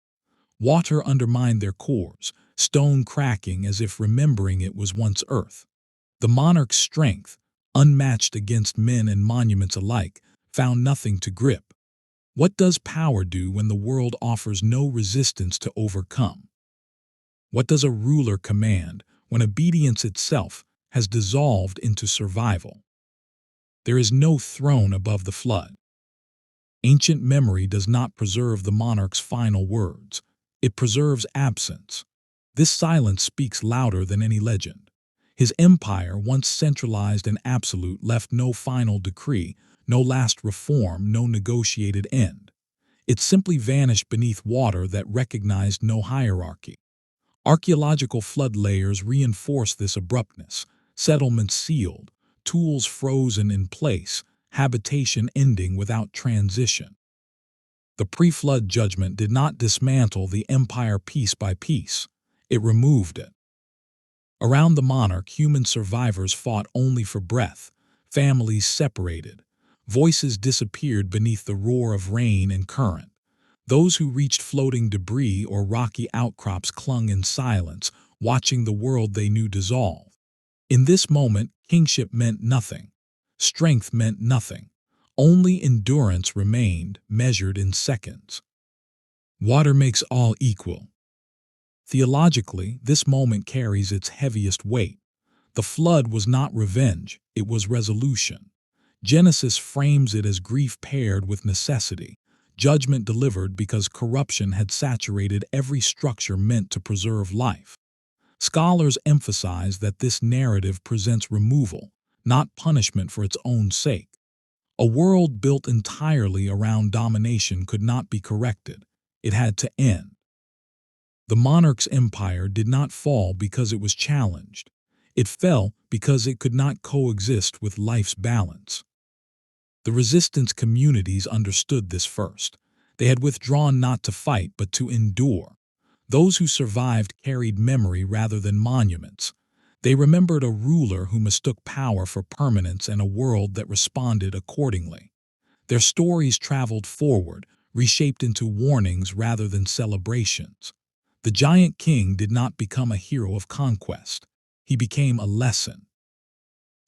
[SPEAKER 1] Water undermined their cores, stone cracking as if remembering it was once earth. The monarch's strength, unmatched against men and monuments alike, found nothing to grip. What does power do when the world offers no resistance to overcome? What does a ruler command when obedience itself has dissolved into survival? There is no throne above the flood. Ancient memory does not preserve the monarch's final words. It preserves absence. This silence speaks louder than any legend. His empire, once centralized and absolute, left no final decree, no last reform, no negotiated end. It simply vanished beneath water that recognized no hierarchy. Archaeological flood layers reinforce this abruptness: settlements sealed, tools frozen in place, habitation ending without transition. The pre-flood judgment did not dismantle the empire piece by piece. It removed it. Around the monarch, human survivors fought only for breath, families separated, voices disappeared beneath the roar of rain and current. Those who reached floating debris or rocky outcrops clung in silence, watching the world they knew dissolve. In this moment, kingship meant nothing. Strength meant nothing. Only endurance remained, measured in seconds. Water makes all equal. Theologically, this moment carries its heaviest weight. The flood was not revenge, it was resolution. Genesis frames it as grief paired with necessity, judgment delivered because corruption had saturated every structure meant to preserve life. Scholars emphasize that this narrative presents removal, not punishment for its own sake. A world built entirely around domination could not be corrected. It had to end. The monarch's empire did not fall because it was challenged. It fell because it could not coexist with life's balance. The resistance communities understood this first. They had withdrawn not to fight but to endure. Those who survived carried memory rather than monuments. They remembered a ruler who mistook power for permanence and a world that responded accordingly. Their stories traveled forward, reshaped into warnings rather than celebrations. The giant king did not become a hero of conquest. He became a lesson.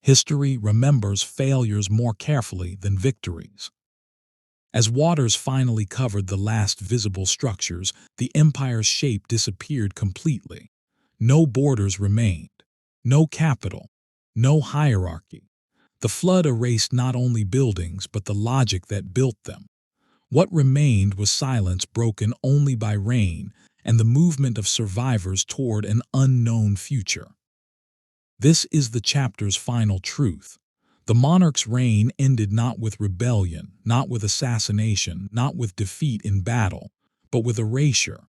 [SPEAKER 1] History remembers failures more carefully than victories. As waters finally covered the last visible structures, the empire's shape disappeared completely. No borders remained, no capital, no hierarchy. The flood erased not only buildings but the logic that built them. What remained was silence broken only by rain and the movement of survivors toward an unknown future. This is the chapter's final truth. The monarch's reign ended not with rebellion, not with assassination, not with defeat in battle, but with erasure.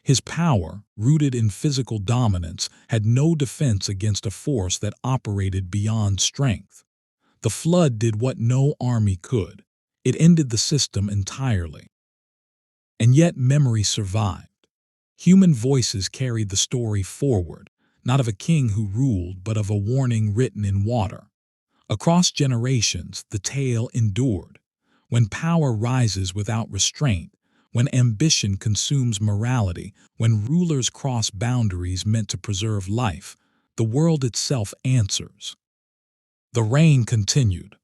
[SPEAKER 1] His power, rooted in physical dominance, had no defense against a force that operated beyond strength. The flood did what no army could. It ended the system entirely. And yet memory survived. Human voices carried the story forward, not of a king who ruled, but of a warning written in water. Across generations, the tale endured. When power rises without restraint, when ambition consumes morality, when rulers cross boundaries meant to preserve life, the world itself answers. The rain continued,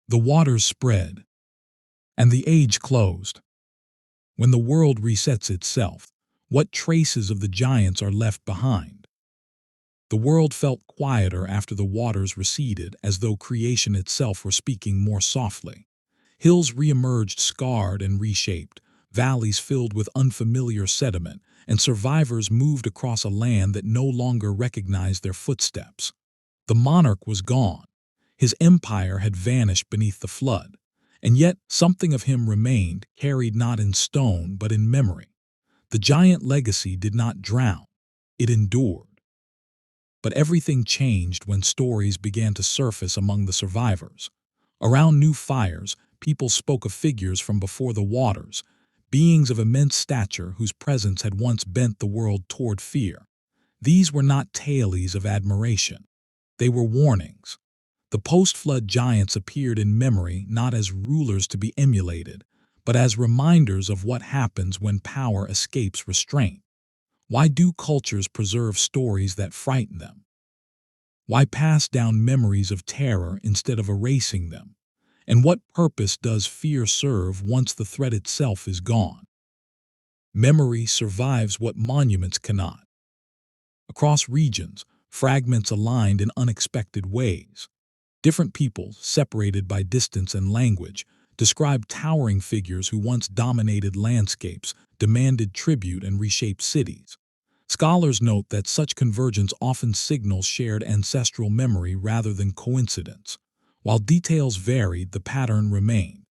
[SPEAKER 1] the waters spread, and the age closed. When the world resets itself, what traces of the giants are left behind? The world felt quieter after the waters receded, as though creation itself were speaking more softly. Hills reemerged scarred and reshaped, valleys filled with unfamiliar sediment, and survivors moved across a land that no longer recognized their footsteps. The monarch was gone. His empire had vanished beneath the flood, and yet something of him remained, carried not in stone but in memory. The giant legacy did not drown, it endured. But everything changed when stories began to surface among the survivors. Around new fires, people spoke of figures from before the waters, beings of immense stature whose presence had once bent the world toward fear. These were not tales of admiration. They were warnings. The post-flood giants appeared in memory not as rulers to be emulated, but as reminders of what happens when power escapes restraint. Why do cultures preserve stories that frighten them? Why pass down memories of terror instead of erasing them? And what purpose does fear serve once the threat itself is gone? Memory survives what monuments cannot. Across regions, fragments aligned in unexpected ways. Different peoples, separated by distance and language, describe towering figures who once dominated landscapes, demanded tribute, and reshaped cities. Scholars note that such convergence often signals shared ancestral memory rather than coincidence. While details varied, the pattern remained.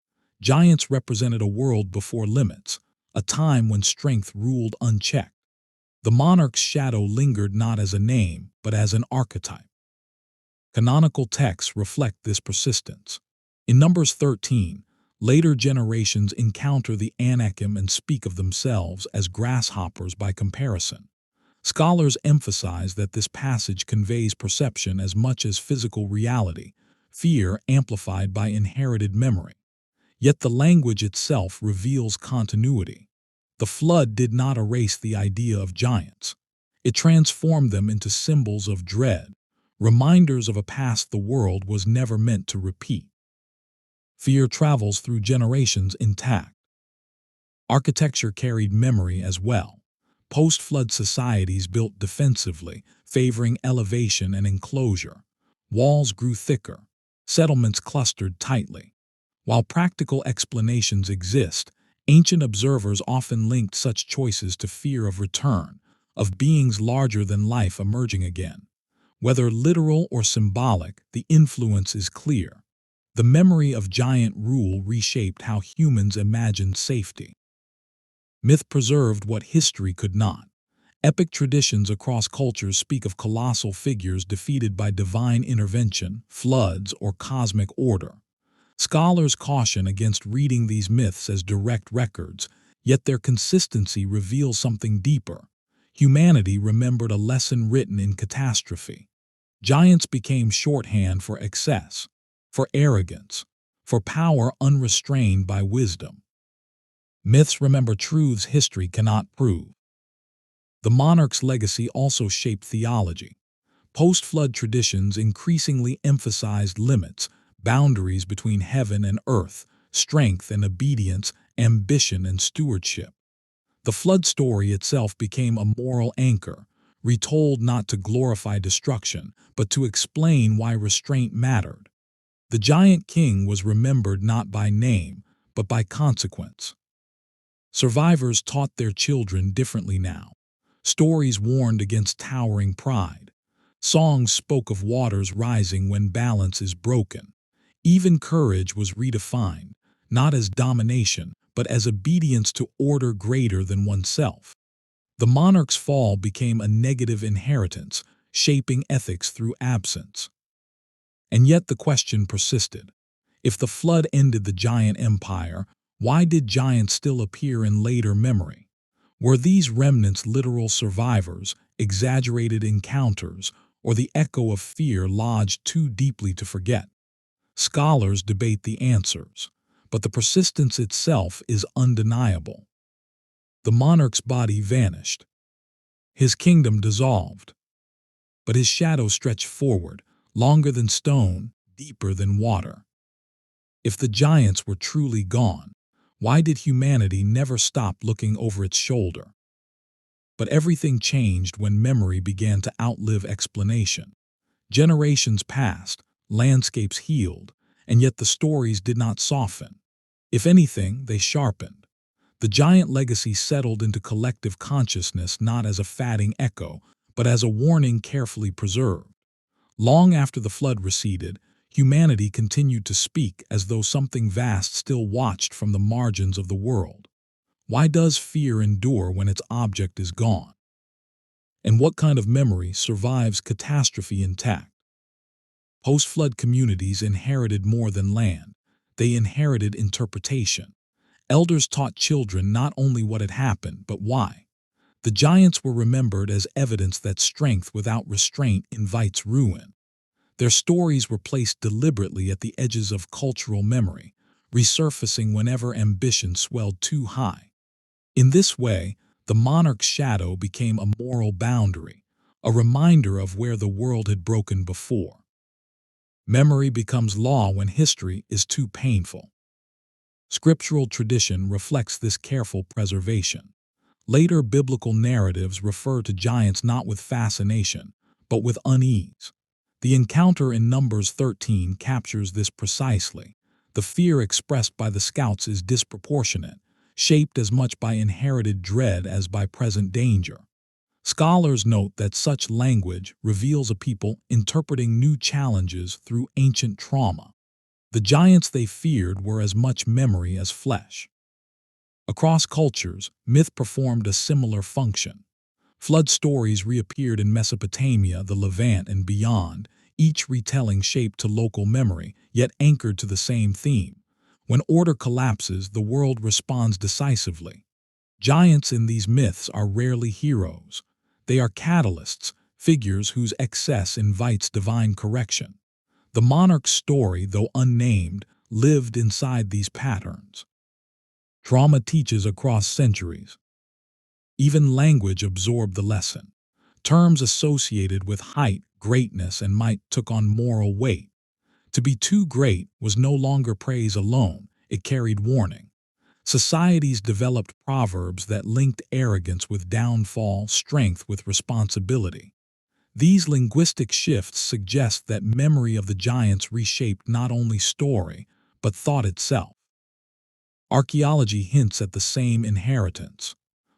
[SPEAKER 1] Giants represented a world before limits, a time when strength ruled unchecked. The monarch's shadow lingered not as a name, but as an archetype. Canonical texts reflect this persistence. In Numbers 13, later generations encounter the Anakim and speak of themselves as grasshoppers by comparison. Scholars emphasize that this passage conveys perception as much as physical reality, fear amplified by inherited memory. Yet the language itself reveals continuity. The flood did not erase the idea of giants. It transformed them into symbols of dread, reminders of a past the world was never meant to repeat. Fear travels through generations intact. Architecture carried memory as well. Post-flood societies built defensively, favoring elevation and enclosure. Walls grew thicker. Settlements clustered tightly. While practical explanations exist, ancient observers often linked such choices to fear of return, of beings larger than life emerging again. Whether literal or symbolic, the influence is clear. The memory of giant rule reshaped how humans imagined safety. Myth preserved what history could not. Epic traditions across cultures speak of colossal figures defeated by divine intervention, floods, or cosmic order. Scholars caution against reading these myths as direct records, yet their consistency reveals something deeper. Humanity remembered a lesson written in catastrophe. Giants became shorthand for excess, for arrogance, for power unrestrained by wisdom. Myths remember truths history cannot prove. The monarch's legacy also shaped theology. Post-flood traditions increasingly emphasized limits, boundaries between heaven and earth, strength and obedience, ambition and stewardship. The flood story itself became a moral anchor, retold not to glorify destruction, but to explain why restraint mattered. The giant king was remembered not by name, but by consequence. Survivors taught their children differently now. Stories warned against towering pride. Songs spoke of waters rising when balance is broken. Even courage was redefined, not as domination, but as obedience to order greater than oneself. The monarch's fall became a negative inheritance, shaping ethics through absence. And yet the question persisted. If the flood ended the giant empire, Why did giants still appear in later memory? Were these remnants literal survivors, exaggerated encounters, or the echo of fear lodged too deeply to forget? Scholars debate the answers, but the persistence itself is undeniable. The monarch's body vanished. His kingdom dissolved. But his shadow stretched forward, longer than stone, deeper than water. If the giants were truly gone, why did humanity never stop looking over its shoulder? But everything changed when memory began to outlive explanation. Generations passed, landscapes healed, and yet the stories did not soften. If anything, they sharpened. The giant legacy settled into collective consciousness not as a fading echo, but as a warning carefully preserved. Long after the flood receded, humanity continued to speak as though something vast still watched from the margins of the world. Why does fear endure when its object is gone? And what kind of memory survives catastrophe intact? Post-flood communities inherited more than land. They inherited interpretation. Elders taught children not only what had happened, but why. The giants were remembered as evidence that strength without restraint invites ruin. Their stories were placed deliberately at the edges of cultural memory, resurfacing whenever ambition swelled too high. In this way, the monarch's shadow became a moral boundary, a reminder of where the world had broken before. Memory becomes law when history is too painful. Scriptural tradition reflects this careful preservation. Later biblical narratives refer to giants not with fascination, but with unease. The encounter in Numbers 13 captures this precisely. The fear expressed by the scouts is disproportionate, shaped as much by inherited dread as by present danger. Scholars note that such language reveals a people interpreting new challenges through ancient trauma. The giants they feared were as much memory as flesh. Across cultures, myth performed a similar function. Flood stories reappeared in Mesopotamia, the Levant, and beyond, each retelling shaped to local memory, yet anchored to the same theme. When order collapses, the world responds decisively. Giants in these myths are rarely heroes. They are catalysts, figures whose excess invites divine correction. The monarch's story, though unnamed, lived inside these patterns. Trauma teaches across centuries. Even language absorbed the lesson. Terms associated with height, greatness, and might took on moral weight. To be too great was no longer praise alone, it carried warning. Societies developed proverbs that linked arrogance with downfall, strength with responsibility. These linguistic shifts suggest that memory of the giants reshaped not only story, but thought itself. Archaeology hints at the same inheritance.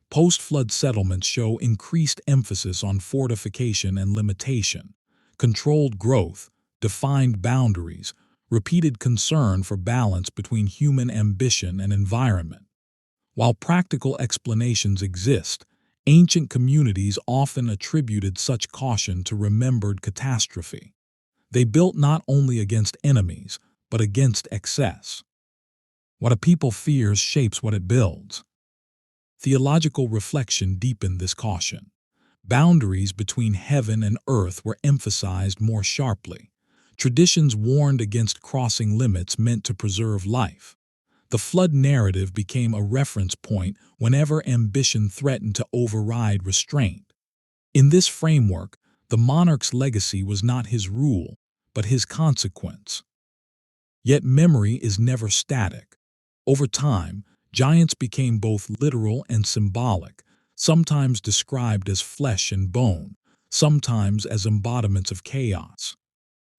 [SPEAKER 1] Post-flood settlements show increased emphasis on fortification and limitation, controlled growth, defined boundaries, repeated concern for balance between human ambition and environment. While practical explanations exist, ancient communities often attributed such caution to remembered catastrophe. They built not only against enemies, but against excess. What a people fears shapes what it builds. Theological reflection deepened this caution. Boundaries between heaven and earth were emphasized more sharply. Traditions warned against crossing limits meant to preserve life. The flood narrative became a reference point whenever ambition threatened to override restraint. In this framework, the monarch's legacy was not his rule, but his consequence. Yet memory is never static. Over time, giants became both literal and symbolic, sometimes described as flesh and bone, sometimes as embodiments of chaos.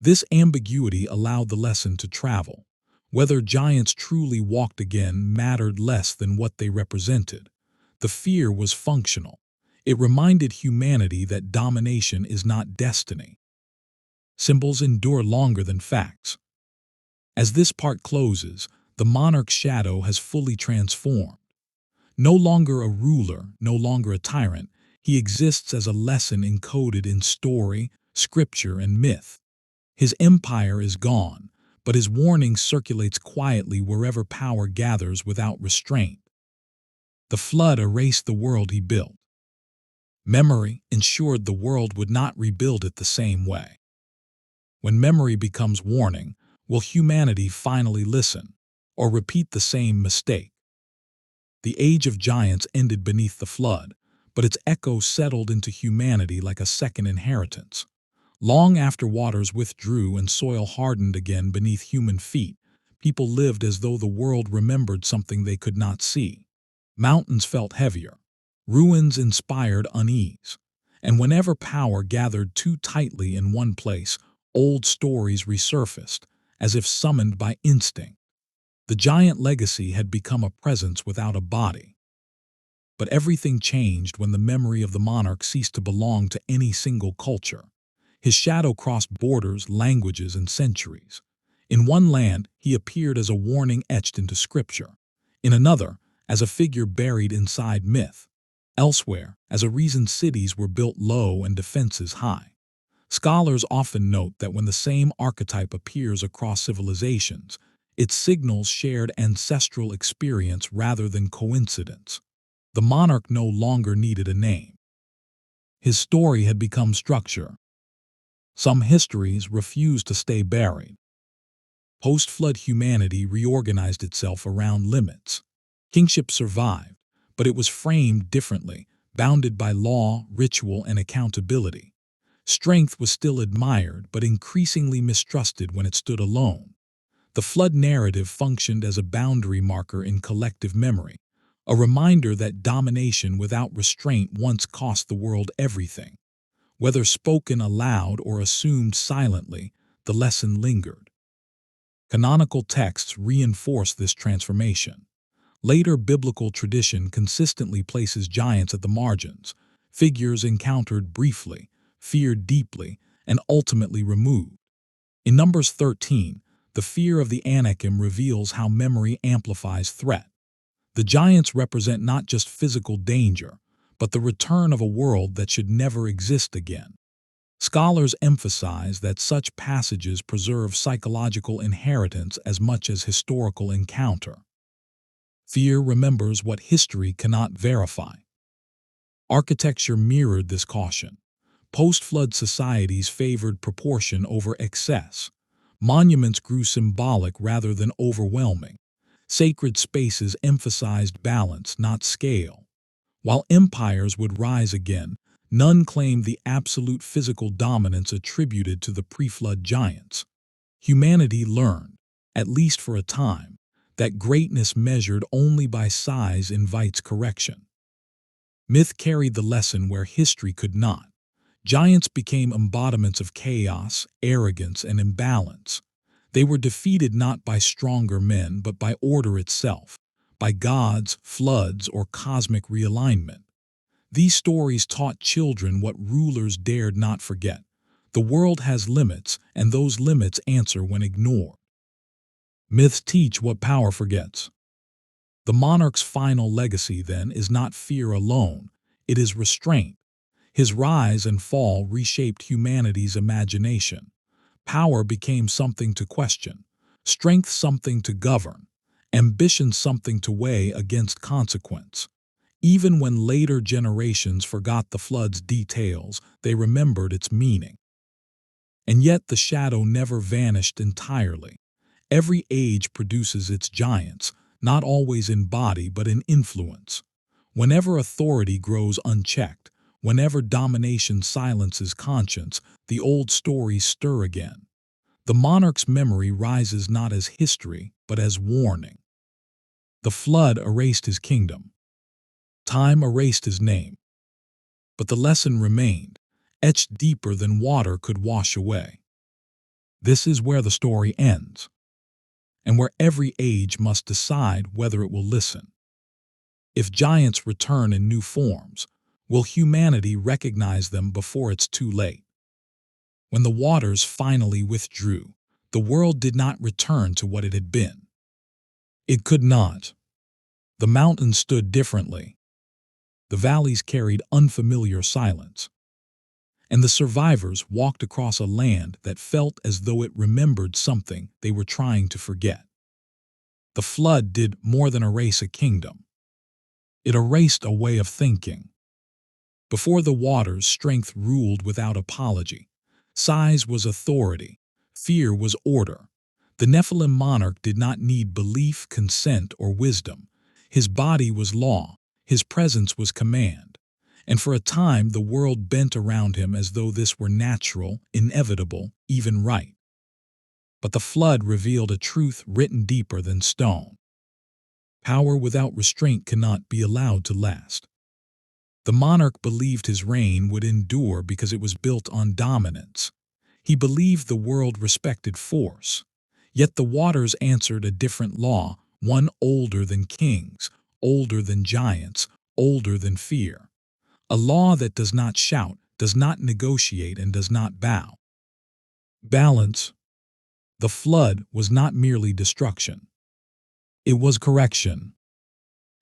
[SPEAKER 1] This ambiguity allowed the lesson to travel. Whether giants truly walked again mattered less than what they represented. The fear was functional. It reminded humanity that domination is not destiny. Symbols endure longer than facts. As this part closes, the monarch's shadow has fully transformed. No longer a ruler, no longer a tyrant, he exists as a lesson encoded in story, scripture, and myth. His empire is gone, but his warning circulates quietly wherever power gathers without restraint. The flood erased the world he built. Memory ensured the world would not rebuild it the same way. When memory becomes warning, will humanity finally listen, or repeat the same mistake? The age of giants ended beneath the flood, but its echo settled into humanity like a second inheritance. Long after waters withdrew and soil hardened again beneath human feet, people lived as though the world remembered something they could not see. Mountains felt heavier. Ruins inspired unease. And whenever power gathered too tightly in one place, old stories resurfaced, as if summoned by instinct. The giant legacy had become a presence without a body. But everything changed when the memory of the monarch ceased to belong to any single culture. His shadow crossed borders, languages, and centuries. In one land, he appeared as a warning etched into scripture. In another, as a figure buried inside myth. Elsewhere, as a reason cities were built low and defenses high. Scholars often note that when the same archetype appears across civilizations, it signals shared ancestral experience rather than coincidence. The monarch no longer needed a name. His story had become structure. Some histories refused to stay buried. Post-flood humanity reorganized itself around limits. Kingship survived, but it was framed differently, bounded by law, ritual, and accountability. Strength was still admired, but increasingly mistrusted when it stood alone. The flood narrative functioned as a boundary marker in collective memory, a reminder that domination without restraint once cost the world everything. Whether spoken aloud or assumed silently, the lesson lingered. Canonical texts reinforce this transformation. Later biblical tradition consistently places giants at the margins, figures encountered briefly, feared deeply, and ultimately removed. In Numbers 13, the fear of the Anakim reveals how memory amplifies threat. The giants represent not just physical danger, but the return of a world that should never exist again. Scholars emphasize that such passages preserve psychological inheritance as much as historical encounter. Fear remembers what history cannot verify. Architecture mirrored this caution. Post-flood societies favored proportion over excess. Monuments grew symbolic rather than overwhelming. Sacred spaces emphasized balance, not scale. While empires would rise again, none claimed the absolute physical dominance attributed to the pre-flood giants. Humanity learned, at least for a time, that greatness measured only by size invites correction. Myth carried the lesson where history could not. Giants became embodiments of chaos, arrogance, and imbalance. They were defeated not by stronger men, but by order itself, by gods, floods, or cosmic realignment. These stories taught children what rulers dared not forget. The world has limits, and those limits answer when ignored. Myths teach what power forgets. The monarch's final legacy, then, is not fear alone, it is restraint. His rise and fall reshaped humanity's imagination. Power became something to question, strength something to govern, ambition something to weigh against consequence. Even when later generations forgot the flood's details, they remembered its meaning. And yet the shadow never vanished entirely. Every age produces its giants, not always in body but in influence. Whenever authority grows unchecked, whenever domination silences conscience, the old stories stir again. The monarch's memory rises not as history, but as warning. The flood erased his kingdom. Time erased his name. But the lesson remained, etched deeper than water could wash away. This is where the story ends, and where every age must decide whether it will listen. If giants return in new forms, will humanity recognize them before it's too late? When the waters finally withdrew, the world did not return to what it had been. It could not. The mountains stood differently. The valleys carried unfamiliar silence. and the survivors walked across a land that felt as though it remembered something they were trying to forget. The flood did more than erase a kingdom. It erased a way of thinking. Before the waters, strength ruled without apology. Size was authority. Fear was order. The Nephilim monarch did not need belief, consent, or wisdom. His body was law. His presence was command. And for a time, the world bent around him as though this were natural, inevitable, even right. But the flood revealed a truth written deeper than stone. Power without restraint cannot be allowed to last. The monarch believed his reign would endure because it was built on dominance. He believed the world respected force. Yet the waters answered a different law, one older than kings, older than giants, older than fear. A law that does not shout, does not negotiate, and does not bow. Balance. The flood was not merely destruction. It was correction.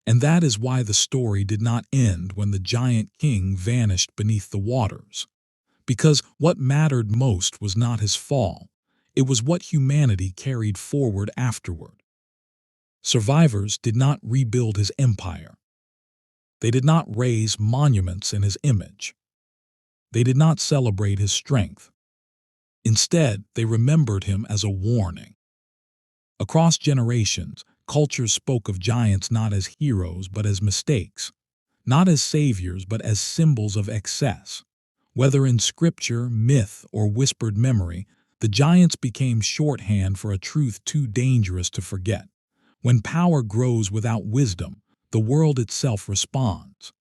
[SPEAKER 1] And that is why the story did not end when the giant king vanished beneath the waters. Because what mattered most was not his fall. It was what humanity carried forward afterward. Survivors did not rebuild his empire. They did not raise monuments in his image. They did not celebrate his strength. Instead, they remembered him as a warning. Across generations, cultures spoke of giants not as heroes but as mistakes, not as saviors but as symbols of excess. Whether in scripture, myth, or whispered memory, the giants became shorthand for a truth too dangerous to forget. When power grows without wisdom, the world itself responds.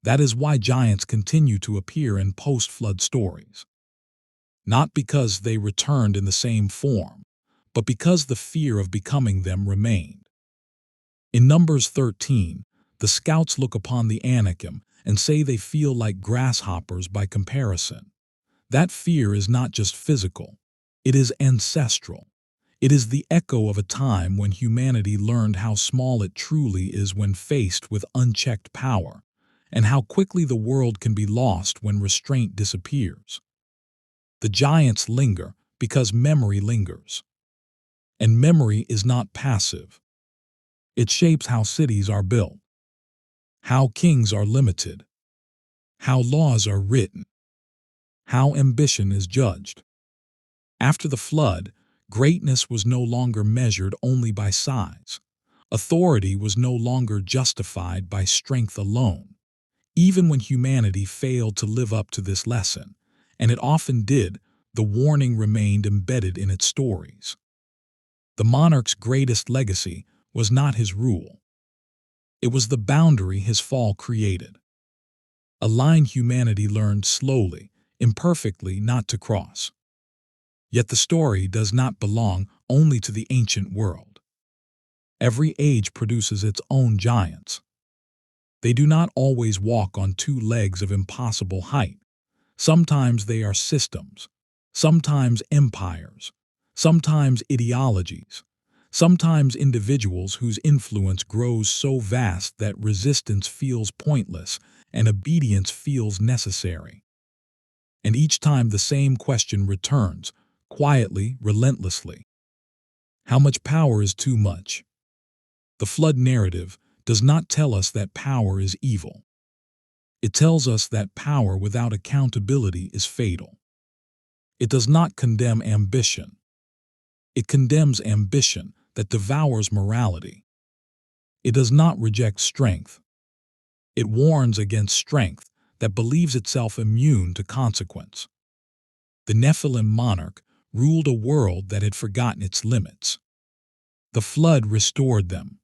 [SPEAKER 1] That is why giants continue to appear in post-flood stories. Not because they returned in the same form, but because the fear of becoming them remained. In Numbers 13, the scouts look upon the Anakim and say they feel like grasshoppers by comparison. That fear is not just physical, it is ancestral. It is the echo of a time when humanity learned how small it truly is when faced with unchecked power, and how quickly the world can be lost when restraint disappears. The giants linger because memory lingers. And memory is not passive. It shapes how cities are built, how kings are limited, how laws are written, how ambition is judged. After the flood, greatness was no longer measured only by size. Authority was no longer justified by strength alone. Even when humanity failed to live up to this lesson, and it often did, the warning remained embedded in its stories. The monarch's greatest legacy was not his rule. It was the boundary his fall created. A line humanity learned slowly, imperfectly, not to cross. Yet the story does not belong only to the ancient world. Every age produces its own giants. They do not always walk on two legs of impossible height. Sometimes they are systems, sometimes empires, sometimes ideologies, sometimes individuals whose influence grows so vast that resistance feels pointless and obedience feels necessary. And each time the same question returns, quietly, relentlessly. How much power is too much? The flood narrative does not tell us that power is evil. It tells us that power without accountability is fatal. It does not condemn ambition. It condemns ambition that devours morality. It does not reject strength. It warns against strength that believes itself immune to consequence. The Nephilim monarch ruled a world that had forgotten its limits. The flood restored them.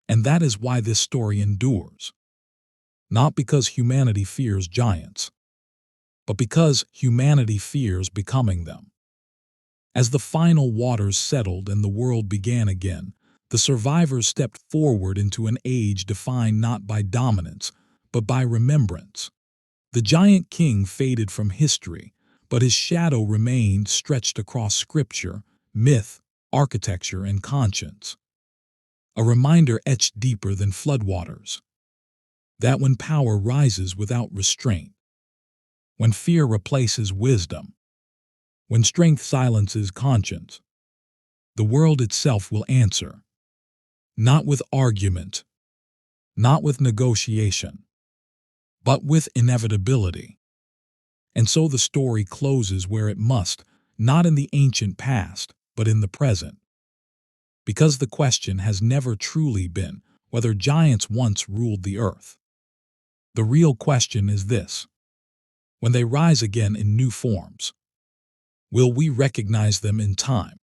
[SPEAKER 1] And that is why this story endures. Not because humanity fears giants, but because humanity fears becoming them. As the final waters settled and the world began again, the survivors stepped forward into an age defined not by dominance, but by remembrance. The giant king faded from history, but his shadow remained stretched across scripture, myth, architecture, and conscience. A reminder etched deeper than floodwaters. That when power rises without restraint, when fear replaces wisdom, when strength silences conscience, the world itself will answer, not with argument, not with negotiation, but with inevitability. And so the story closes where it must, not in the ancient past, but in the present. Because the question has never truly been whether giants once ruled the earth. The real question is this: when they rise again in new forms, will we recognize them in time?